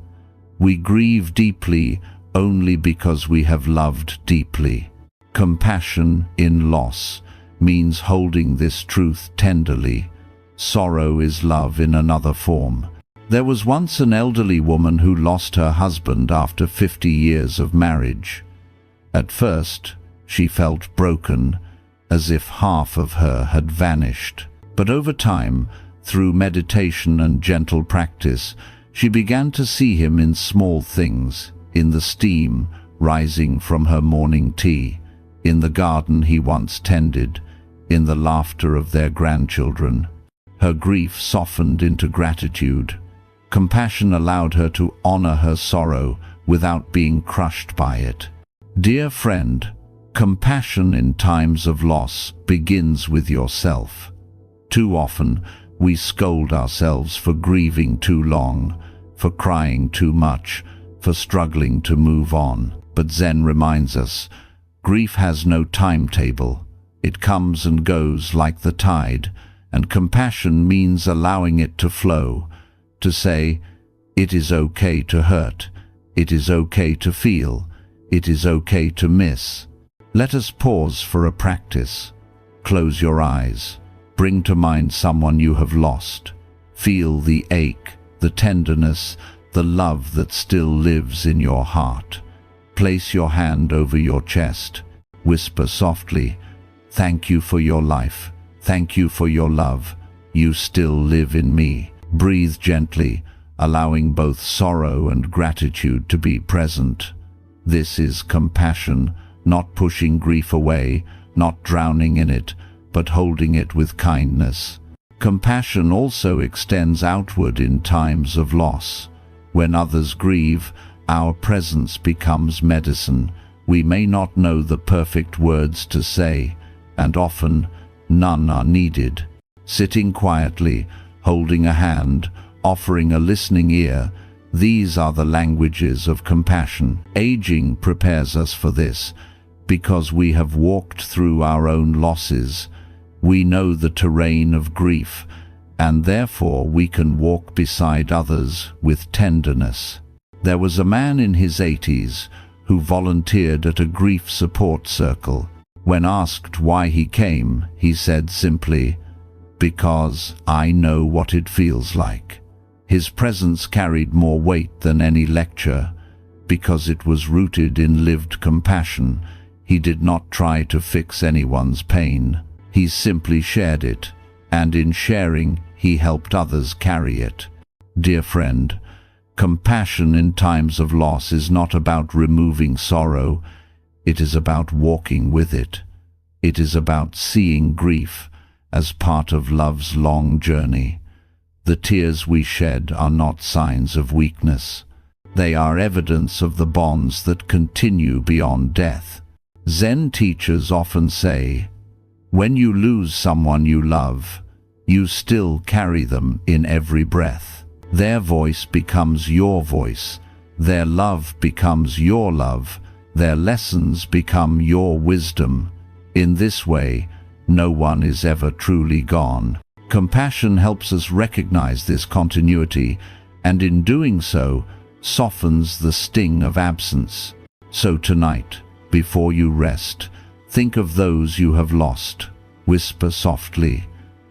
S1: We grieve deeply only because we have loved deeply. Compassion in loss means holding this truth tenderly. Sorrow is love in another form. There was once an elderly woman who lost her husband after 50 years of marriage. At first, she felt broken, as if half of her had vanished. But over time, through meditation and gentle practice, she began to see him in small things, in the steam rising from her morning tea, in the garden he once tended, in the laughter of their grandchildren. Her grief softened into gratitude. Compassion allowed her to honor her sorrow without being crushed by it. Dear friend, compassion in times of loss begins with yourself. Too often, we scold ourselves for grieving too long, for crying too much, for struggling to move on. But Zen reminds us, grief has no timetable. It comes and goes like the tide, and compassion means allowing it to flow, to say, it is okay to hurt, it is okay to feel, it is okay to miss. Let us pause for a practice. Close your eyes. Bring to mind someone you have lost. Feel the ache, the tenderness, the love that still lives in your heart. Place your hand over your chest. Whisper softly, "Thank you for your life. Thank you for your love. You still live in me." Breathe gently, allowing both sorrow and gratitude to be present. This is compassion, not pushing grief away, not drowning in it, but holding it with kindness. Compassion also extends outward in times of loss. When others grieve, our presence becomes medicine. We may not know the perfect words to say, and often none are needed. Sitting quietly, holding a hand, offering a listening ear, these are the languages of compassion. Aging prepares us for this, because we have walked through our own losses. We know the terrain of grief, and therefore we can walk beside others with tenderness. There was a man in his 80s who volunteered at a grief support circle. When asked why he came, he said simply, "Because I know what it feels like." His presence carried more weight than any lecture. because it was rooted in lived compassion. He did not try to fix anyone's pain. He simply shared it, and in sharing, he helped others carry it. Dear friend, compassion in times of loss is not about removing sorrow. It is about walking with it. It is about seeing grief as part of love's long journey. The tears we shed are not signs of weakness. They are evidence of the bonds that continue beyond death. Zen teachers often say, when you lose someone you love, you still carry them in every breath. Their voice becomes your voice. Their love becomes your love. Their lessons become your wisdom. In this way, no one is ever truly gone. Compassion helps us recognize this continuity, and in doing so, softens the sting of absence. So tonight, before you rest, think of those you have lost. Whisper softly,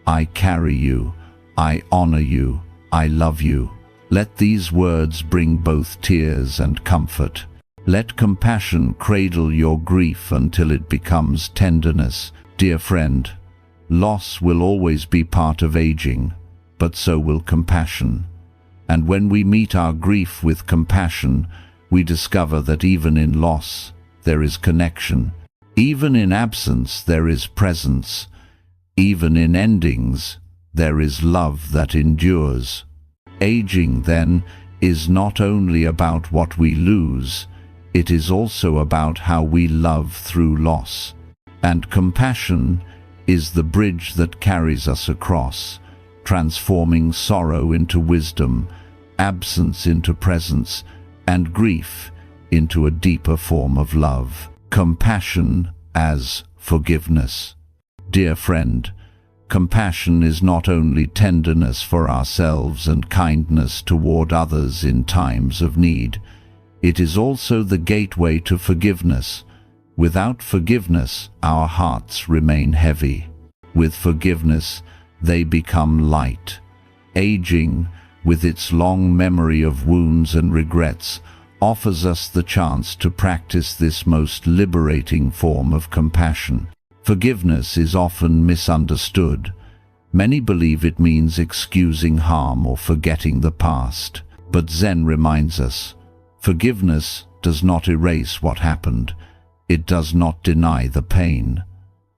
S1: I carry you, I honor you, I love you. Let these words bring both tears and comfort. Let compassion cradle your grief until it becomes tenderness. Dear friend, loss will always be part of aging, but so will compassion. And when we meet our grief with compassion, we discover that even in loss, there is connection. Even in absence, there is presence. Even in endings, there is love that endures. Aging, then, is not only about what we lose, it is also about how we love through loss. And compassion is the bridge that carries us across, transforming sorrow into wisdom, absence into presence, and grief into a deeper form of love. Compassion as forgiveness. Dear friend, compassion is not only tenderness for ourselves and kindness toward others in times of need. It is also the gateway to forgiveness. Without forgiveness, our hearts remain heavy. With forgiveness, they become light. Aging, with its long memory of wounds and regrets, offers us the chance to practice this most liberating form of compassion. Forgiveness is often misunderstood. Many believe it means excusing harm or forgetting the past. But Zen reminds us, forgiveness does not erase what happened. It does not deny the pain.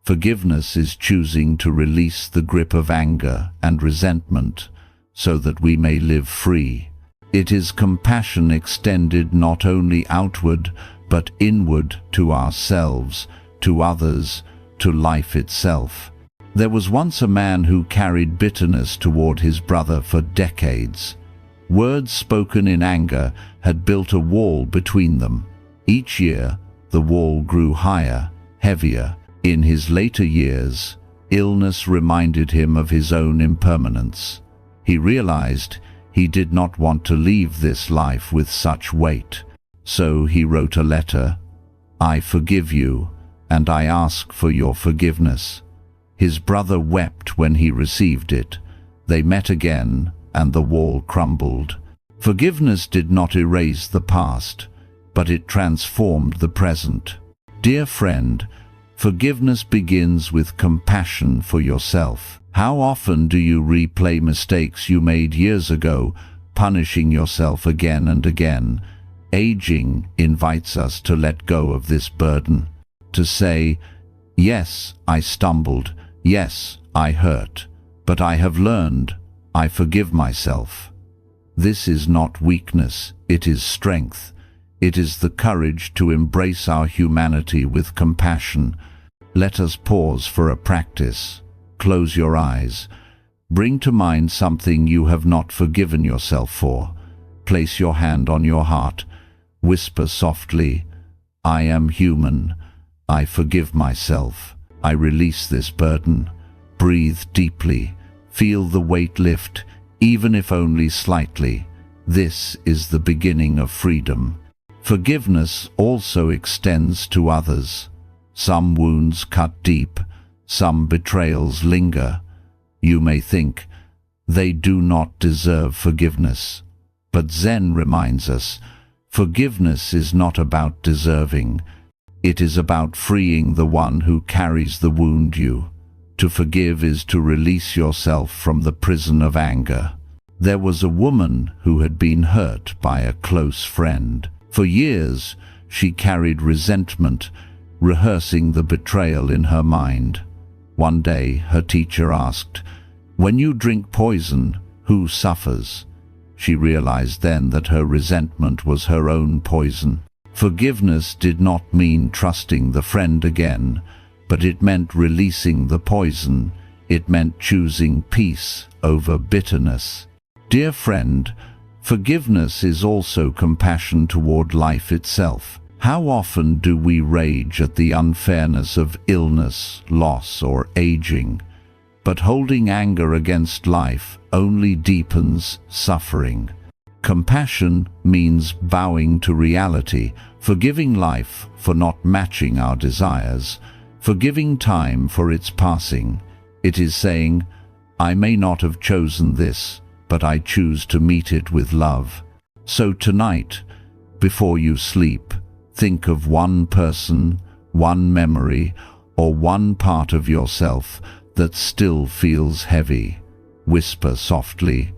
S1: Forgiveness is choosing to release the grip of anger and resentment so that we may live free. It is compassion extended not only outward but inward to ourselves, to others, to life itself. There was once a man who carried bitterness toward his brother for decades. Words spoken in anger had built a wall between them. Each year, the wall grew higher, heavier. In his later years, illness reminded him of his own impermanence. He realized he did not want to leave this life with such weight. So he wrote a letter, I forgive you, and I ask for your forgiveness. His brother wept when he received it. They met again, and the wall crumbled. Forgiveness did not erase the past, but it transformed the present. Dear friend, forgiveness begins with compassion for yourself. How often do you replay mistakes you made years ago, punishing yourself again and again? Aging invites us to let go of this burden, to say, yes, I stumbled, yes, I hurt, but I have learned, I forgive myself. This is not weakness, it is strength. It is the courage to embrace our humanity with compassion. Let us pause for a practice. Close your eyes. Bring to mind something you have not forgiven yourself for. Place your hand on your heart. Whisper softly, I am human. I forgive myself. I release this burden. Breathe deeply. Feel the weight lift, even if only slightly. This is the beginning of freedom. Forgiveness also extends to others. Some wounds cut deep, some betrayals linger. You may think, they do not deserve forgiveness. But Zen reminds us, Forgiveness is not about deserving. It is about freeing the one who carries the wound you. To forgive is to release yourself from the prison of anger. There was a woman who had been hurt by a close friend. For years, she carried resentment, rehearsing the betrayal in her mind. One day, her teacher asked, "When you drink poison, who suffers?" She realized then that her resentment was her own poison. Forgiveness did not mean trusting the friend again, but it meant releasing the poison. It meant choosing peace over bitterness. Dear friend, forgiveness is also compassion toward life itself. How often do we rage at the unfairness of illness, loss, or aging? But holding anger against life only deepens suffering. Compassion means bowing to reality, forgiving life for not matching our desires, forgiving time for its passing. It is saying, "I may not have chosen this, but I choose to meet it with love." So tonight, before you sleep, think of one person, one memory, or one part of yourself that still feels heavy. Whisper softly,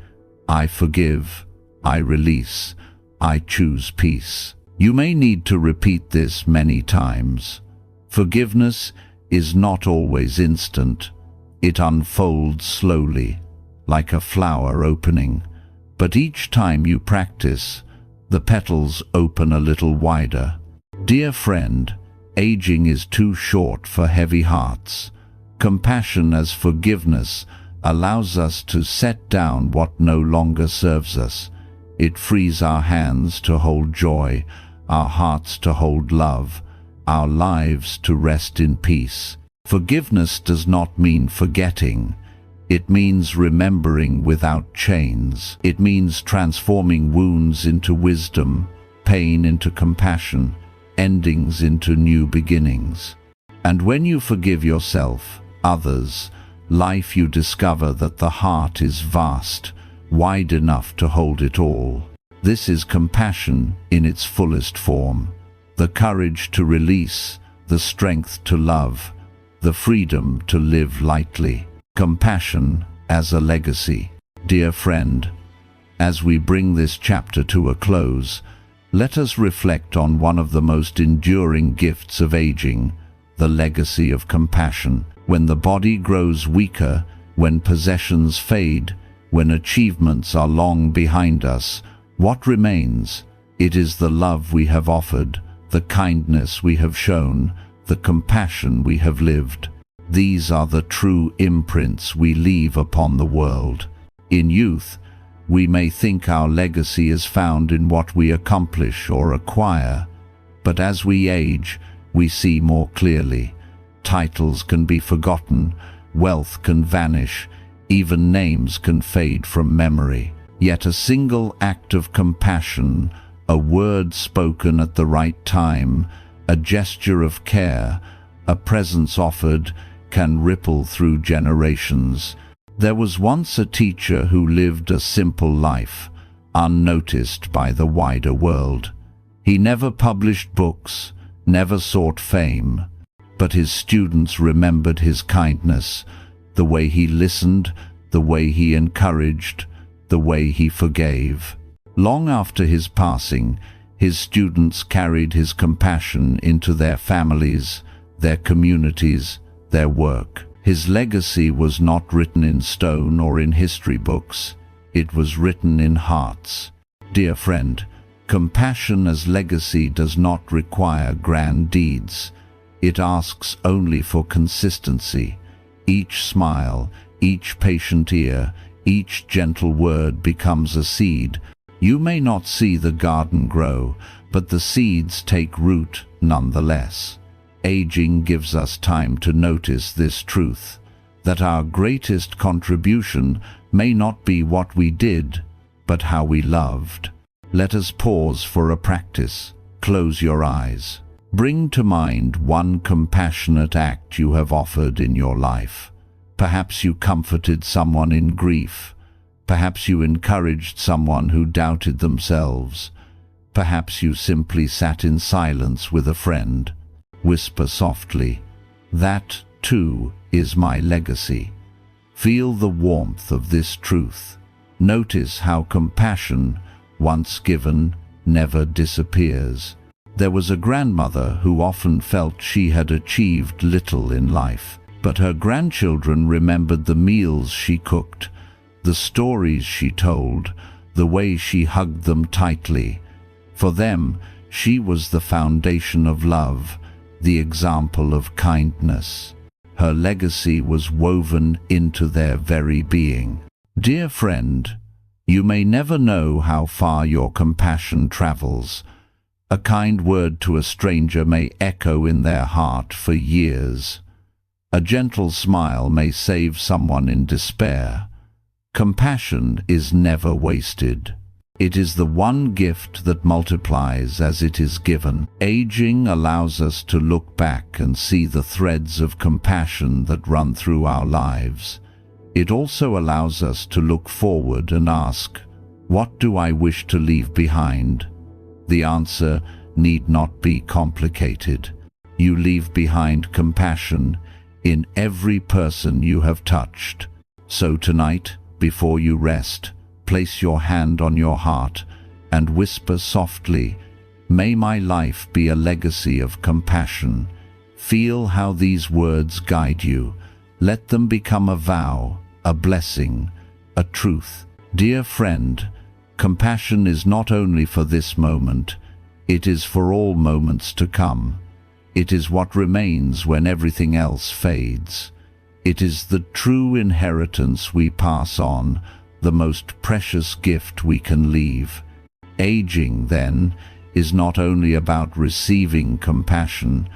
S1: "I forgive, I release, I choose peace." You may need to repeat this many times. Forgiveness is not always instant. It unfolds slowly, like a flower opening. But each time you practice, the petals open a little wider. Dear friend, aging is too short for heavy hearts. Compassion as forgiveness allows us to set down what no longer serves us. It frees our hands to hold joy, our hearts to hold love, our lives to rest in peace. Forgiveness does not mean forgetting. It means remembering without chains. It means transforming wounds into wisdom, pain into compassion, endings into new beginnings. And when you forgive yourself, others, life, you discover that the heart is vast, wide enough to hold it all. This is compassion in its fullest form. The courage to release, the strength to love, the freedom to live lightly. Compassion as a legacy. Dear friend, as we bring this chapter to a close, let us reflect on one of the most enduring gifts of aging, the legacy of compassion. When the body grows weaker, when possessions fade, when achievements are long behind us, what remains? It is the love we have offered, the kindness we have shown, the compassion we have lived. These are the true imprints we leave upon the world. In youth, we may think our legacy is found in what we accomplish or acquire, but as we age, we see more clearly. Titles can be forgotten, wealth can vanish, even names can fade from memory. Yet a single act of compassion, a word spoken at the right time, a gesture of care, a presence offered, can ripple through generations. There was once a teacher who lived a simple life, unnoticed by the wider world. He never published books, never sought fame, but his students remembered his kindness, the way he listened, the way he encouraged, the way he forgave. Long after his passing, his students carried his compassion into their families, their communities, their work. His legacy was not written in stone or in history books. It was written in hearts. Dear friend, compassion as legacy does not require grand deeds. It asks only for consistency. Each smile, each patient ear, each gentle word becomes a seed. You may not see the garden grow, but the seeds take root nonetheless. Aging gives us time to notice this truth, that our greatest contribution may not be what we did, but how we loved. Let us pause for a practice. Close your eyes. Bring to mind one compassionate act you have offered in your life. Perhaps you comforted someone in grief. Perhaps you encouraged someone who doubted themselves. perhaps you simply sat in silence with a friend. Whisper softly, "That, too, is my legacy." Feel the warmth of this truth. Notice how compassion, once given, never disappears. There was a grandmother who often felt she had achieved little in life, but her grandchildren remembered the meals she cooked, the stories she told, the way she hugged them tightly. For them, she was the foundation of love, the example of kindness. Her legacy was woven into their very being. Dear friend, you may never know how far your compassion travels. A kind word to a stranger may echo in their heart for years. A gentle smile may save someone in despair. Compassion is never wasted. It is the one gift that multiplies as it is given. Aging allows us to look back and see the threads of compassion that run through our lives. It also allows us to look forward and ask, "What do I wish to leave behind?" The answer need not be complicated. You leave behind compassion in every person you have touched. So tonight, before you rest, place your hand on your heart and whisper softly, "May my life be a legacy of compassion." Feel how these words guide you. Let them become a vow, a blessing, a truth. Dear friend, compassion is not only for this moment, it is for all moments to come. It is what remains when everything else fades. It is the true inheritance we pass on, the most precious gift we can leave. Aging, then, is not only about receiving compassion,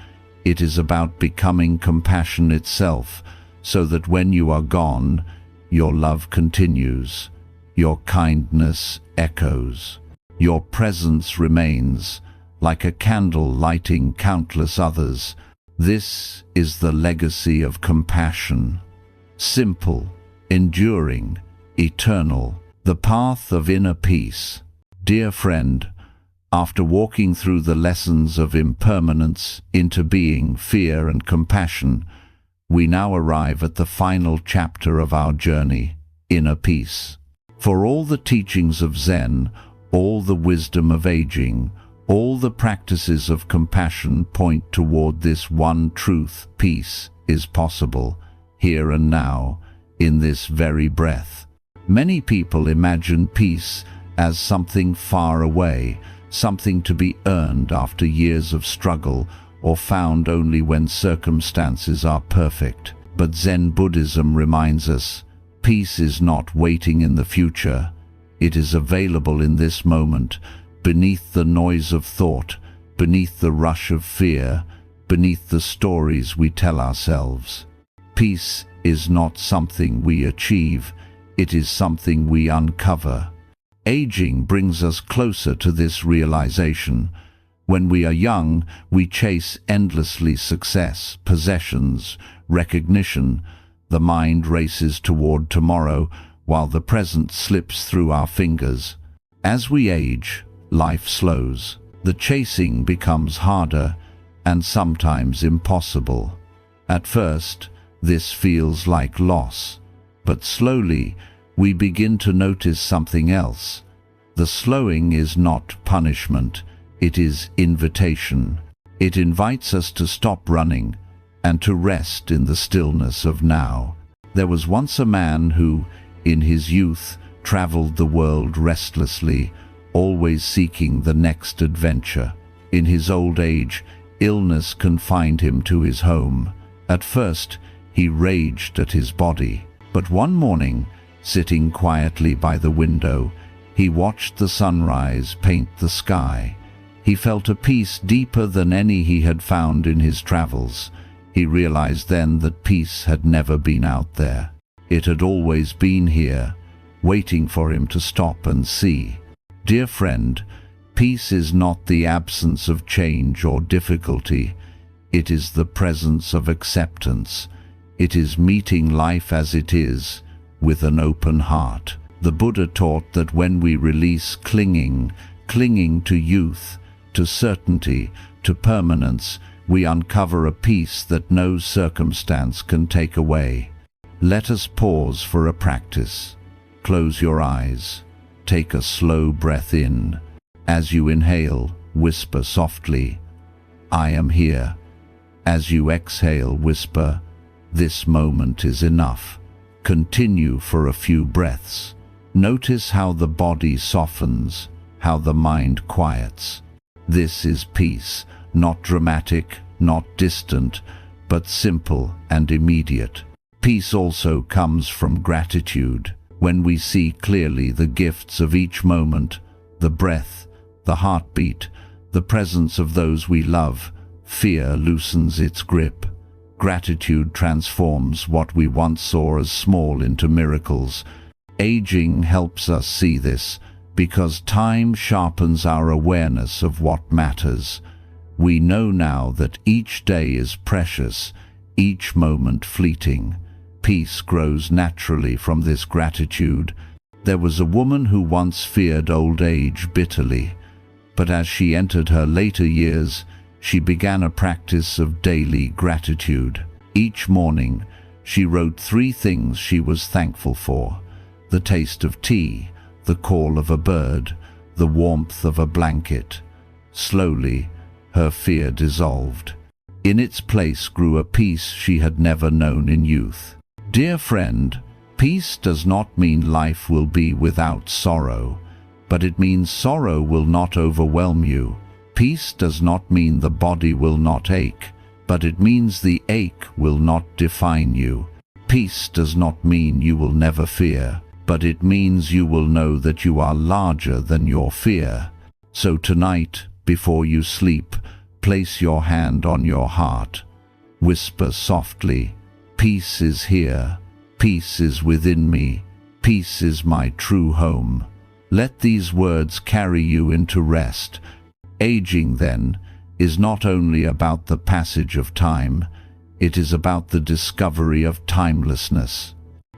S1: it is about becoming compassion itself, so that when you are gone, your love continues, your kindness echoes, your presence remains, like a candle lighting countless others. This is the legacy of compassion. Simple, enduring, eternal, the path of inner peace. Dear friend, after walking through the lessons of impermanence, interbeing, fear and compassion, we now arrive at the final chapter of our journey, inner peace. For all the teachings of Zen, all the wisdom of aging, all the practices of compassion point toward this one truth: peace is possible, here and now, in this very breath. Many people imagine peace as something far away, something to be earned after years of struggle, or found only when circumstances are perfect. But Zen Buddhism reminds us, peace is not waiting in the future. It is available in this moment, beneath the noise of thought, beneath the rush of fear, beneath the stories we tell ourselves. Peace is not something we achieve, it is something we uncover. Aging brings us closer to this realization. When we are young, we chase endlessly success, possessions, recognition. The mind races toward tomorrow, while the present slips through our fingers. As we age, life slows. The chasing becomes harder and sometimes impossible. At first, this feels like loss, but slowly we begin to notice something else. The slowing is not punishment, it is invitation. It invites us to stop running and to rest in the stillness of now. There was once a man who, in his youth, traveled the world restlessly, always seeking the next adventure. In his old age, illness confined him to his home. At first, he raged at his body, but one morning, sitting quietly by the window, he watched the sunrise paint the sky. He felt a peace deeper than any he had found in his travels. He realized then that peace had never been out there. It had always been here, waiting for him to stop and see. Dear friend, peace is not the absence of change or difficulty. It is the presence of acceptance. It is meeting life as it is, with an open heart. The Buddha taught that when we release clinging, clinging to youth, to certainty, to permanence, we uncover a peace that no circumstance can take away. Let us pause for a practice. Close your eyes. Take a slow breath in. As you inhale, whisper softly, "I am here." As you exhale, whisper, "This moment is enough." Continue for a few breaths. Notice how the body softens, how the mind quiets. This is peace, not dramatic, not distant, but simple and immediate. Peace also comes from gratitude. When we see clearly the gifts of each moment, the breath, the heartbeat, the presence of those we love, fear loosens its grip. Gratitude transforms what we once saw as small into miracles. Aging helps us see this, because time sharpens our awareness of what matters. We know now that each day is precious, each moment fleeting. Peace grows naturally from this gratitude. There was a woman who once feared old age bitterly, but as she entered her later years, she began a practice of daily gratitude. Each morning, she wrote 3 things she was thankful for: the taste of tea, the call of a bird, the warmth of a blanket. Slowly, her fear dissolved. In its place grew a peace she had never known in youth. Dear friend, peace does not mean life will be without sorrow, but it means sorrow will not overwhelm you. Peace does not mean the body will not ache, but it means the ache will not define you. Peace does not mean you will never fear, but it means you will know that you are larger than your fear. So tonight, before you sleep, place your hand on your heart. Whisper softly, "Peace is here. Peace is within me. Peace is my true home." Let these words carry you into rest. Aging, then, is not only about the passage of time, it is about the discovery of timelessness.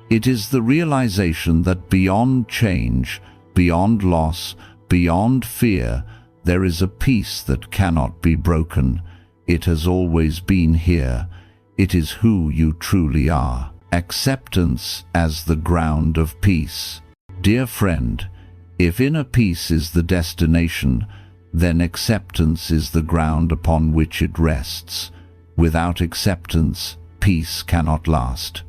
S1: It is the realization that beyond change, beyond loss, beyond fear, there is a peace that cannot be broken. It has always been here. It is who you truly are. Acceptance as the ground of peace. Dear friend, if inner peace is the destination, then acceptance is the ground upon which it rests. Without acceptance, peace cannot last.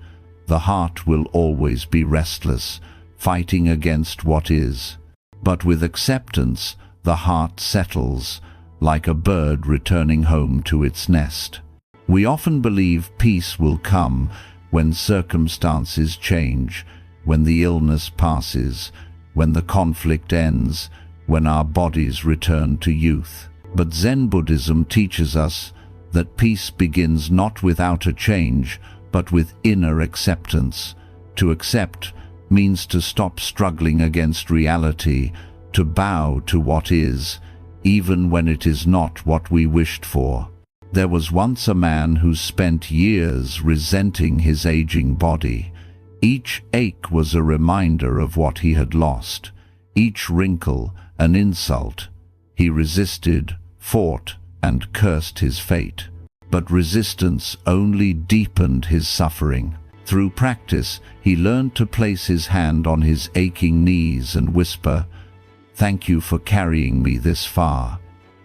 S1: The heart will always be restless, fighting against what is. But with acceptance, the heart settles, like a bird returning home to its nest. We often believe peace will come when circumstances change, when the illness passes, when the conflict ends, when our bodies return to youth. But Zen Buddhism teaches us that peace begins not with outer change, but with inner acceptance. To accept means to stop struggling against reality, to bow to what is, even when it is not what we wished for. There was once a man who spent years resenting his aging body. Each ache was a reminder of what he had lost, each wrinkle an insult. He resisted, fought, and cursed his fate. But resistance only deepened his suffering. Through practice, he learned to place his hand on his aching knees and whisper, "Thank you for carrying me this far."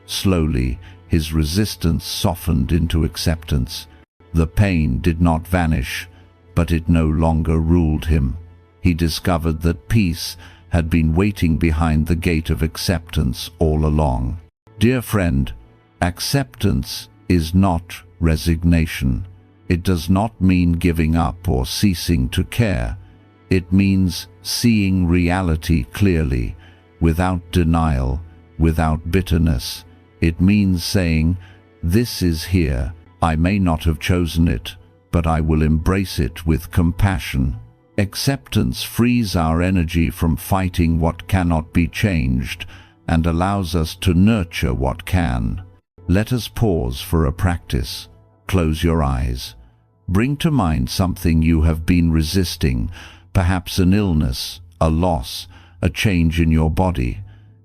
S1: Slowly, his resistance softened into acceptance. The pain did not vanish, but it no longer ruled him. He discovered that peace had been waiting behind the gate of acceptance all along. Dear friend, acceptance is not resignation. It does not mean giving up or ceasing to care. It means seeing reality clearly, without denial, without bitterness. It means saying, "This is here. I may not have chosen it, but I will embrace it with compassion." Acceptance frees our energy from fighting what cannot be changed and allows us to nurture what can. Let us pause for a practice. Close your eyes. Bring to mind something you have been resisting, perhaps an illness, a loss, a change in your body.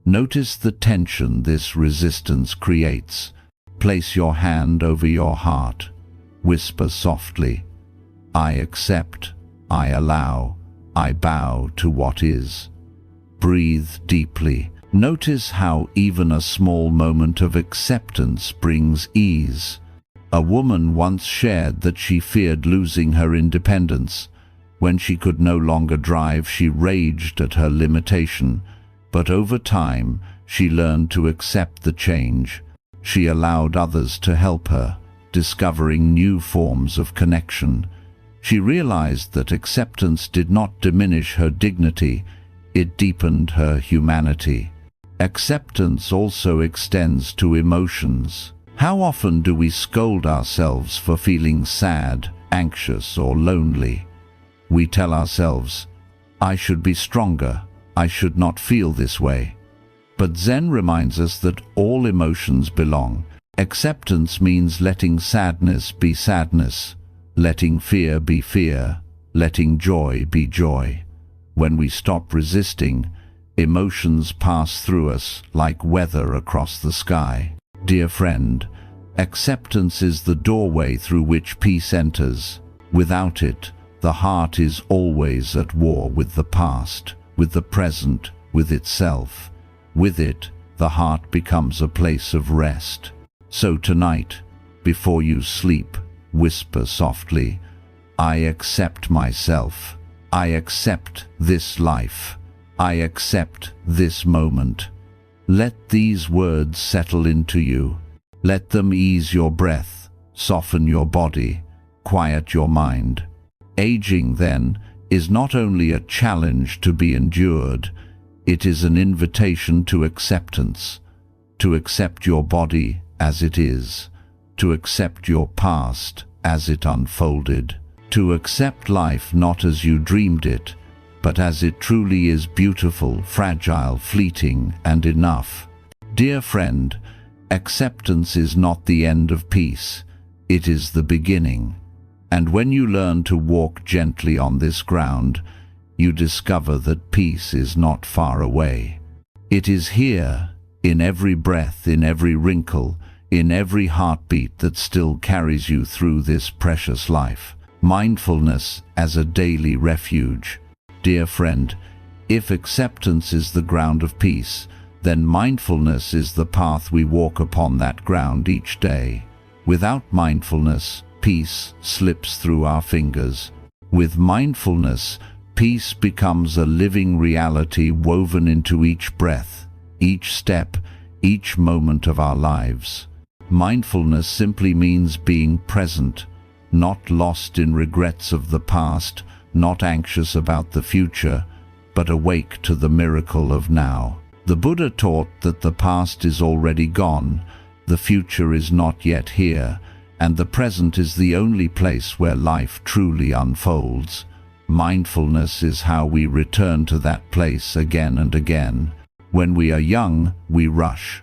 S1: Notice the tension this resistance creates. Place your hand over your heart. Whisper softly, "I accept, I allow, I bow to what is." Breathe deeply. Notice how even a small moment of acceptance brings ease. A woman once shared that she feared losing her independence. When she could no longer drive, she raged at her limitation. But over time, she learned to accept the change. She allowed others to help her, discovering new forms of connection. She realized that acceptance did not diminish her dignity, it deepened her humanity. Acceptance also extends to emotions. How often do we scold ourselves for feeling sad, anxious, or lonely? We tell ourselves, "I should be stronger, I should not feel this way." But Zen reminds us that all emotions belong. Acceptance means letting sadness be sadness, letting fear be fear, letting joy be joy. When we stop resisting, emotions pass through us like weather across the sky. Dear friend, acceptance is the doorway through which peace enters. Without it, the heart is always at war with the past, with the present, with itself. With it, the heart becomes a place of rest. So tonight, before you sleep, whisper softly, "I accept myself. I accept this life. I accept this moment." Let these words settle into you. Let them ease your breath, soften your body, quiet your mind. Aging, then, is not only a challenge to be endured, it is an invitation to acceptance, to accept your body as it is, to accept your past as it unfolded, to accept life not as you dreamed it, but as it truly is: beautiful, fragile, fleeting, and enough. Dear friend, acceptance is not the end of peace, it is the beginning. And when you learn to walk gently on this ground, you discover that peace is not far away. It is here, in every breath, in every wrinkle, in every heartbeat that still carries you through this precious life. Mindfulness as a daily refuge. Dear friend, if acceptance is the ground of peace, then mindfulness is the path we walk upon that ground each day. Without mindfulness, peace slips through our fingers. With mindfulness, peace becomes a living reality woven into each breath, each step, each moment of our lives. Mindfulness simply means being present, not lost in regrets of the past, not anxious about the future, but awake to the miracle of now. The Buddha taught that the past is already gone, the future is not yet here, and the present is the only place where life truly unfolds. Mindfulness is how we return to that place again and again. When we are young, we rush.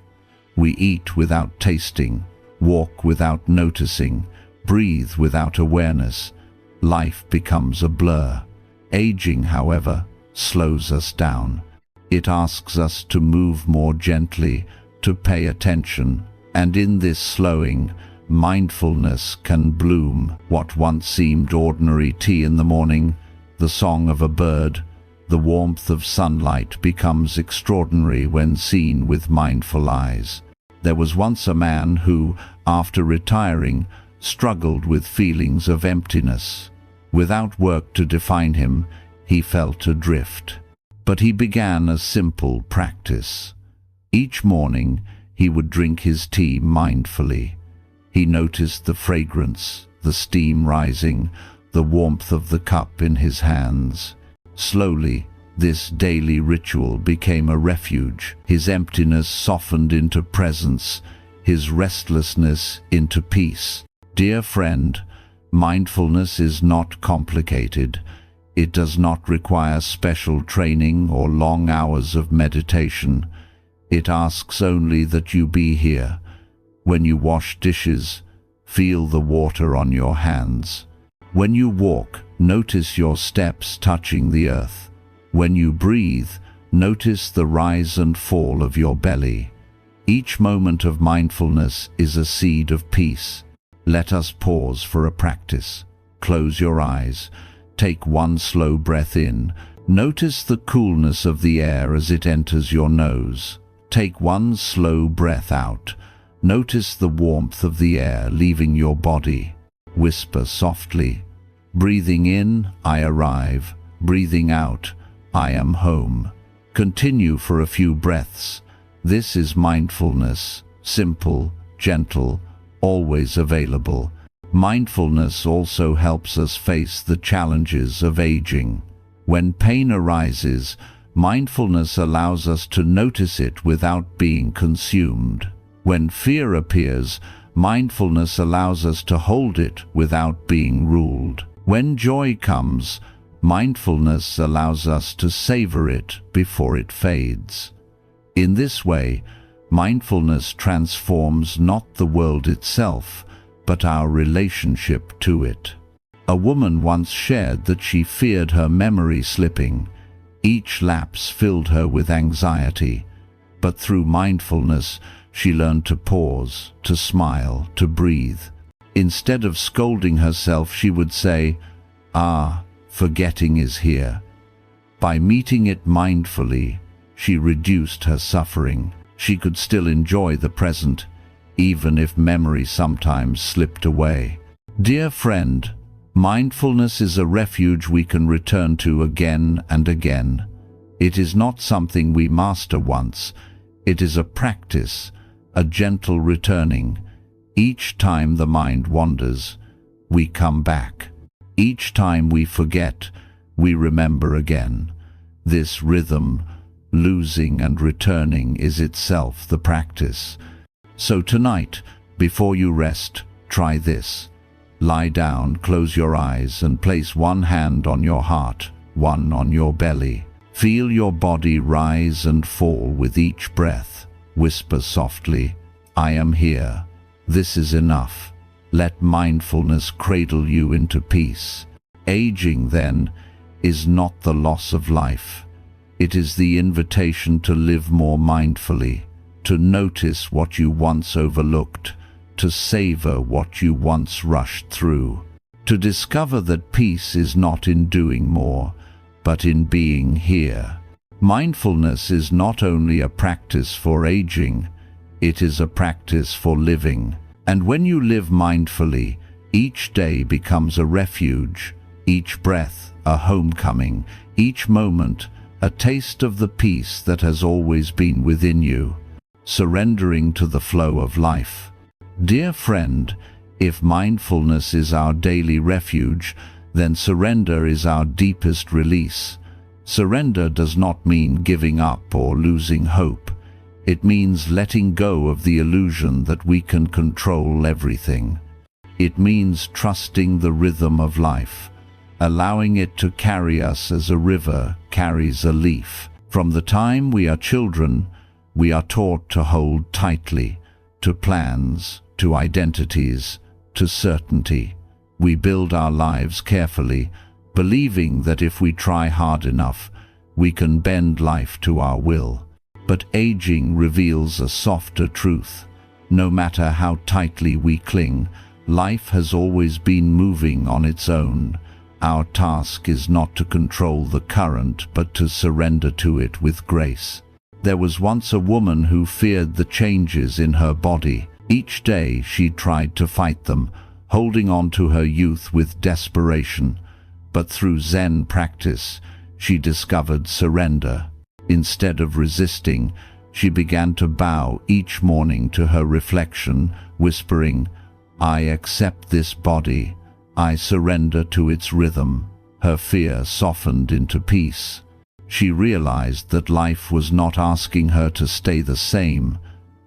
S1: We eat without tasting, walk without noticing, breathe without awareness. Life becomes a blur. Aging, however, slows us down. It asks us to move more gently, to pay attention, and in this slowing, mindfulness can bloom. What once seemed ordinary tea in the morning, the song of a bird, the warmth of sunlight becomes extraordinary when seen with mindful eyes. There was once a man who, after retiring, struggled with feelings of emptiness. Without work to define him, he felt adrift. But he began a simple practice. Each morning, he would drink his tea mindfully. He noticed the fragrance, the steam rising, the warmth of the cup in his hands. Slowly, this daily ritual became a refuge. His emptiness softened into presence, his restlessness into peace. Dear friend, mindfulness is not complicated. It does not require special training or long hours of meditation. It asks only that you be here. When you wash dishes, feel the water on your hands. When you walk, notice your steps touching the earth. When you breathe, Notice the rise and fall of your belly. Each moment of mindfulness is a seed of peace. Let us pause for a practice. Close your eyes. Take one slow breath in. Notice the coolness of the air as it enters your nose. Take one slow breath out. Notice the warmth of the air leaving your body. Whisper softly. Breathing in, I arrive. Breathing out, I am home. Continue for a few breaths. This is mindfulness, simple, gentle, always available. Mindfulness also helps us face the challenges of aging. When pain arises, mindfulness allows us to notice it without being consumed. When fear appears, mindfulness allows us to hold it without being ruled. When joy comes, mindfulness allows us to savor it before it fades. In this way, mindfulness transforms not the world itself, but our relationship to it. A woman once shared that she feared her memory slipping. Each lapse filled her with anxiety, but through mindfulness, she learned to pause, to smile, to breathe. Instead of scolding herself, she would say, "Ah, forgetting is here." By meeting it mindfully, she reduced her suffering. She could still enjoy the present, even if memory sometimes slipped away. Dear friend, mindfulness is a refuge we can return to again and again. It is not something we master once. It is a practice, a gentle returning. Each time the mind wanders, we come back. Each time we forget, we remember again. This rhythm, losing and returning, is itself the practice. So tonight, before you rest, try this. Lie down, close your eyes, and place one hand on your heart, one on your belly. Feel your body rise and fall with each breath. Whisper softly, "I am here. This is enough." Let mindfulness cradle you into peace. Aging, then, is not the loss of life. It is the invitation to live more mindfully, to notice what you once overlooked, to savor what you once rushed through, to discover that peace is not in doing more, but in being here. Mindfulness is not only a practice for aging, it is a practice for living. And when you live mindfully, each day becomes a refuge, each breath a homecoming, each moment a taste of the peace that has always been within you, surrendering to the flow of life. Dear friend, if mindfulness is our daily refuge, then surrender is our deepest release. Surrender does not mean giving up or losing hope. It means letting go of the illusion that we can control everything. It means trusting the rhythm of life, allowing it to carry us as a river carries a leaf. From the time we are children, we are taught to hold tightly to plans, to identities, to certainty. We build our lives carefully, believing that if we try hard enough, we can bend life to our will. But aging reveals a softer truth. No matter how tightly we cling, life has always been moving on its own. Our task is not to control the current, but to surrender to it with grace. There was once a woman who feared the changes in her body. Each day she tried to fight them, holding on to her youth with desperation. But through Zen practice, she discovered surrender. Instead of resisting, she began to bow each morning to her reflection, whispering, "I accept this body. I surrender to its rhythm." Her fear softened into peace. She realized that life was not asking her to stay the same,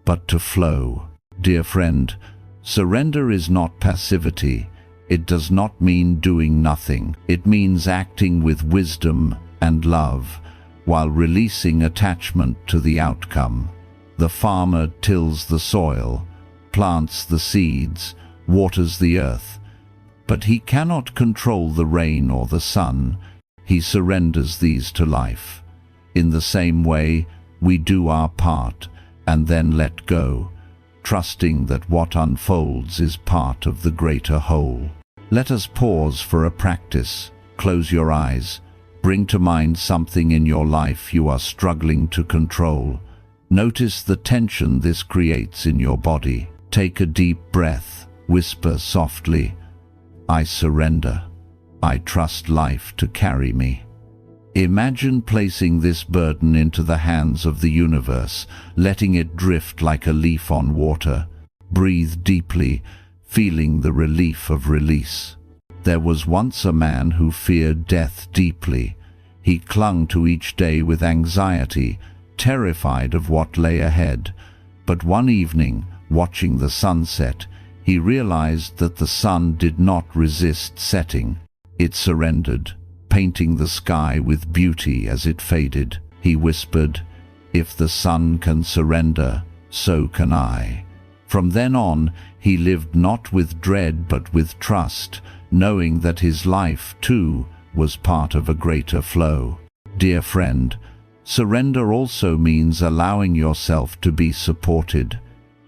S1: but to flow. Dear friend, surrender is not passivity. It does not mean doing nothing. It means acting with wisdom and love, while releasing attachment to the outcome. The farmer tills the soil, plants the seeds, waters the earth, but he cannot control the rain or the sun. He surrenders these to life. In the same way, we do our part and then let go, trusting that what unfolds is part of the greater whole. Let us pause for a practice. Close your eyes. Bring to mind something in your life you are struggling to control. Notice the tension this creates in your body. Take a deep breath. Whisper softly, "I surrender. I trust life to carry me." Imagine placing this burden into the hands of the universe, letting it drift like a leaf on water. Breathe deeply, feeling the relief of release. There was once a man who feared death deeply. He clung to each day with anxiety, terrified of what lay ahead. But one evening, watching the sunset, he realized that the sun did not resist setting. It surrendered, painting the sky with beauty as it faded. He whispered, "If the sun can surrender, so can I." From then on, he lived not with dread but with trust, knowing that his life, too, was part of a greater flow. Dear friend, surrender also means allowing yourself to be supported.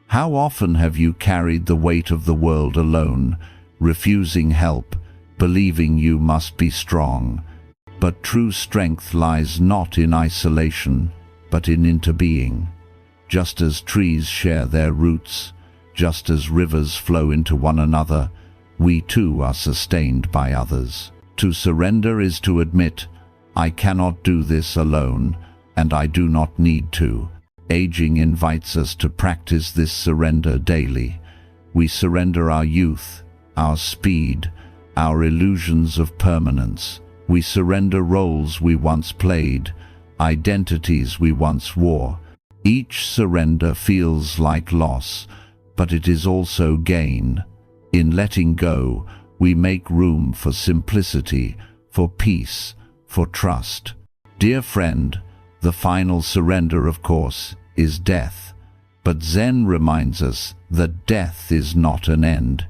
S1: How often have you carried the weight of the world alone, refusing help, believing you must be strong? But true strength lies not in isolation, but in interbeing. Just as trees share their roots, just as rivers flow into one another, we too are sustained by others. To surrender is to admit, "I cannot do this alone, and I do not need to." Aging invites us to practice this surrender daily. We surrender our youth, our speed, our illusions of permanence. We surrender roles we once played, identities we once wore. Each surrender feels like loss, but it is also gain. In letting go, we make room for simplicity, for peace, for trust. Dear friend, the final surrender, of course, is death. But Zen reminds us that death is not an end,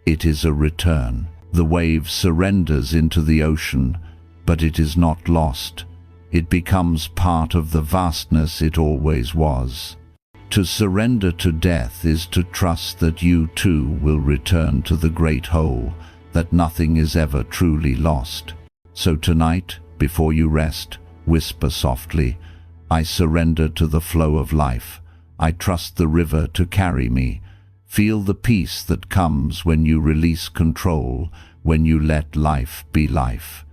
S1: it is a return. The wave surrenders into the ocean, but it is not lost. It becomes part of the vastness it always was. To surrender to death is to trust that you too will return to the great whole, that nothing is ever truly lost. So tonight, before you rest, whisper softly, "I surrender to the flow of life. I trust the river to carry me." Feel the peace that comes when you release control, when you let life be life.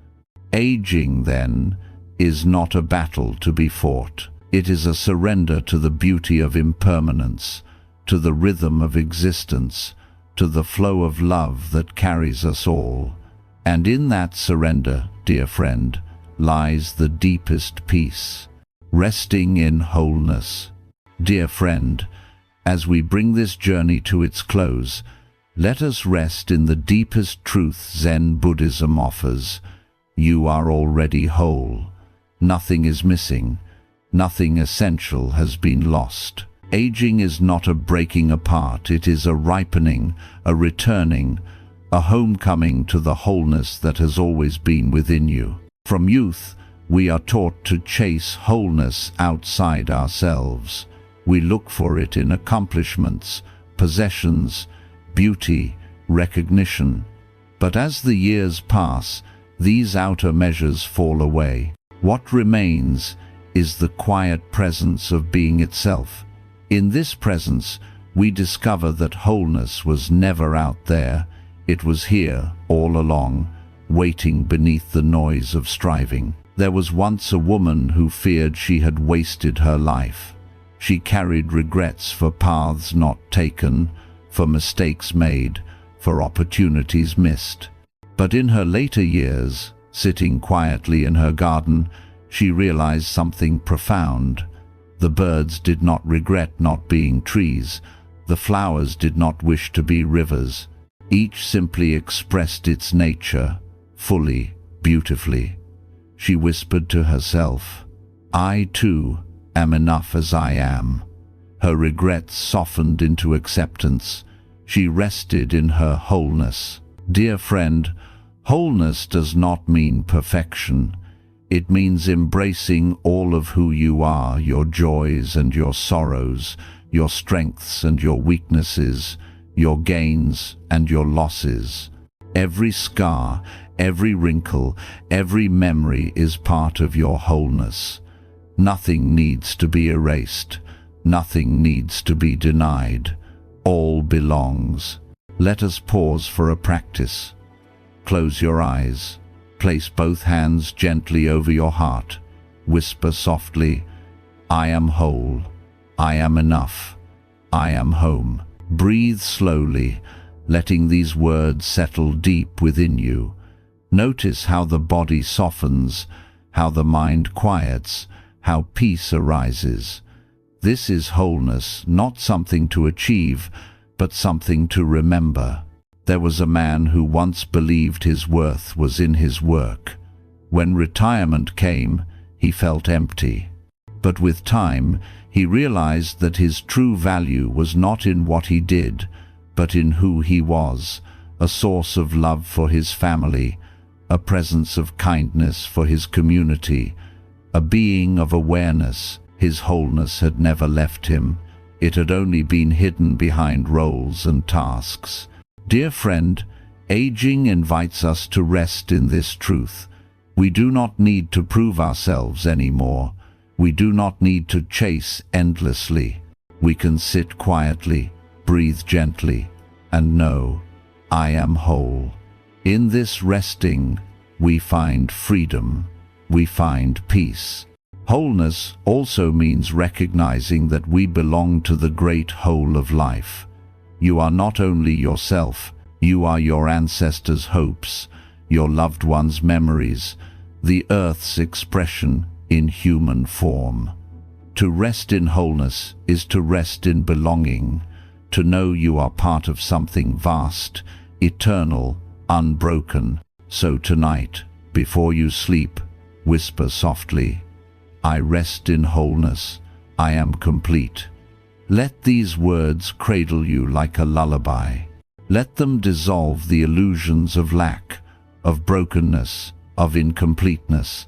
S1: Aging, then, is not a battle to be fought. It is a surrender to the beauty of impermanence, to the rhythm of existence, to the flow of love that carries us all. And in that surrender, dear friend, lies the deepest peace, resting in wholeness. Dear friend, as we bring this journey to its close, let us rest in the deepest truth Zen Buddhism offers. You are already whole. Nothing is missing. Nothing essential has been lost. Aging is not a breaking apart, it is a ripening, a returning, a homecoming to the wholeness that has always been within you. From youth, we are taught to chase wholeness outside ourselves. We look for it in accomplishments, possessions, beauty, recognition. But as the years pass, these outer measures fall away. What remains is the quiet presence of being itself. In this presence, we discover that wholeness was never out there. It was here, all along, waiting beneath the noise of striving. There was once a woman who feared she had wasted her life. She carried regrets for paths not taken, for mistakes made, for opportunities missed. But in her later years, sitting quietly in her garden, she realized something profound. The birds did not regret not being trees. The flowers did not wish to be rivers. Each simply expressed its nature, fully, beautifully. She whispered to herself, "I too am enough as I am." Her regrets softened into acceptance. She rested in her wholeness. Dear friend, wholeness does not mean perfection. It means embracing all of who you are, your joys and your sorrows, your strengths and your weaknesses, your gains and your losses. Every scar, every wrinkle, every memory is part of your wholeness. Nothing needs to be erased. Nothing needs to be denied. All belongs. Let us pause for a practice. Close your eyes. Place both hands gently over your heart. Whisper softly, I am whole. I am enough. I am home. Breathe slowly, letting these words settle deep within you. Notice how the body softens, how the mind quiets, how peace arises. This is wholeness, not something to achieve, but something to remember. There was a man who once believed his worth was in his work. When retirement came, he felt empty. But with time, he realized that his true value was not in what he did, but in who he was, a source of love for his family, a presence of kindness for his community, a being of awareness. His wholeness had never left him. It had only been hidden behind roles and tasks. Dear friend, aging invites us to rest in this truth. We do not need to prove ourselves anymore. We do not need to chase endlessly. We can sit quietly, breathe gently, and know, I am whole. In this resting, we find freedom. We find peace. Wholeness also means recognizing that we belong to the great whole of life. You are not only yourself, you are your ancestors' hopes, your loved ones' memories, the earth's expression in human form. To rest in wholeness is to rest in belonging, to know you are part of something vast, eternal, unbroken. So tonight, before you sleep, whisper softly, I rest in wholeness, I am complete. Let these words cradle you like a lullaby. Let them dissolve the illusions of lack, of brokenness, of incompleteness.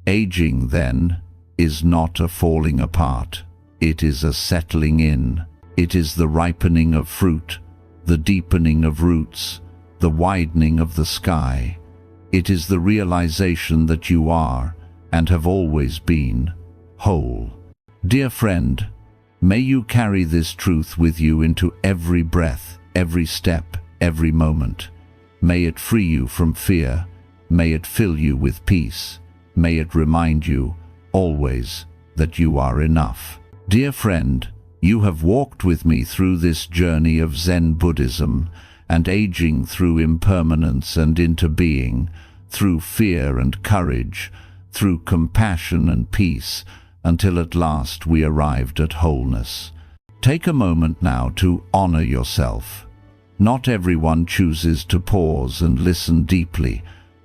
S1: Aging, then, is not a falling apart. It is a settling in. It is the ripening of fruit, the deepening of roots, the widening of the sky. It is the realization that you are, and have always been, whole. Dear friend, may you carry this truth with you into every breath, every step, every moment. May it free you from fear. May it fill you with peace. May it remind you, always, that you are enough. Dear friend, you have walked with me through this journey of Zen Buddhism, and aging through impermanence and into being, through fear and courage, through compassion and peace, until at last we arrived at wholeness. Take a moment now to honor yourself. Not everyone chooses to pause and listen deeply.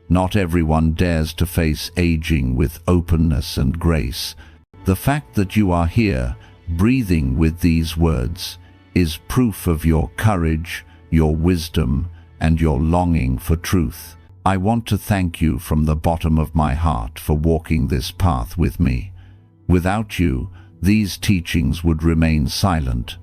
S1: Not everyone dares to face aging with openness and grace. The fact that you are here, breathing with these words, is proof of your courage, your wisdom, and your longing for truth. I want to thank you from the bottom of my heart for walking this path with me. Without you, these teachings would remain silent.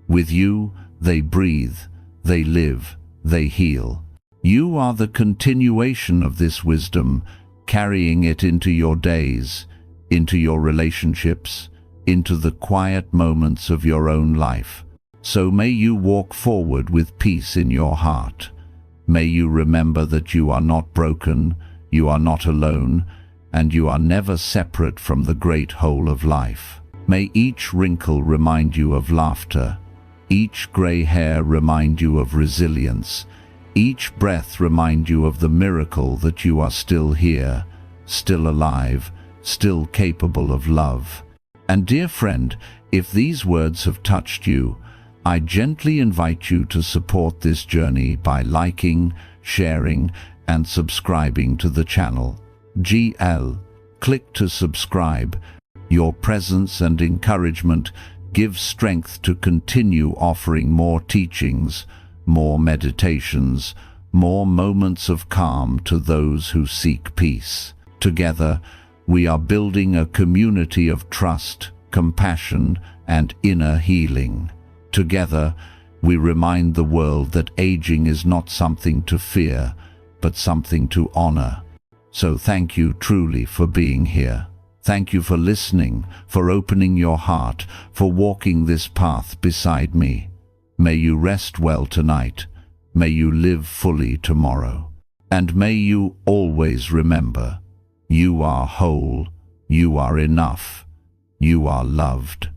S1: With you, they breathe, they live, they heal. You are the continuation of this wisdom, carrying it into your days, into your relationships, into the quiet moments of your own life. So may you walk forward with peace in your heart. May you remember that you are not broken, you are not alone, and you are never separate from the great whole of life. May each wrinkle remind you of laughter, each gray hair remind you of resilience, each breath remind you of the miracle that you are still here, still alive, still capable of love. And dear friend, if these words have touched you, I gently invite you to support this journey by liking, sharing, and subscribing to the channel. Click to subscribe. Your presence and encouragement give strength to continue offering more teachings, more meditations, more moments of calm to those who seek peace. Together, We are building a community of trust, compassion, and inner healing. Together, we remind the world that aging is not something to fear, but something to honor. So thank you truly for being here. Thank you for listening, for opening your heart, for walking this path beside me. May you rest well tonight. May you live fully tomorrow. And may you always remember, you are whole, you are enough, you are loved.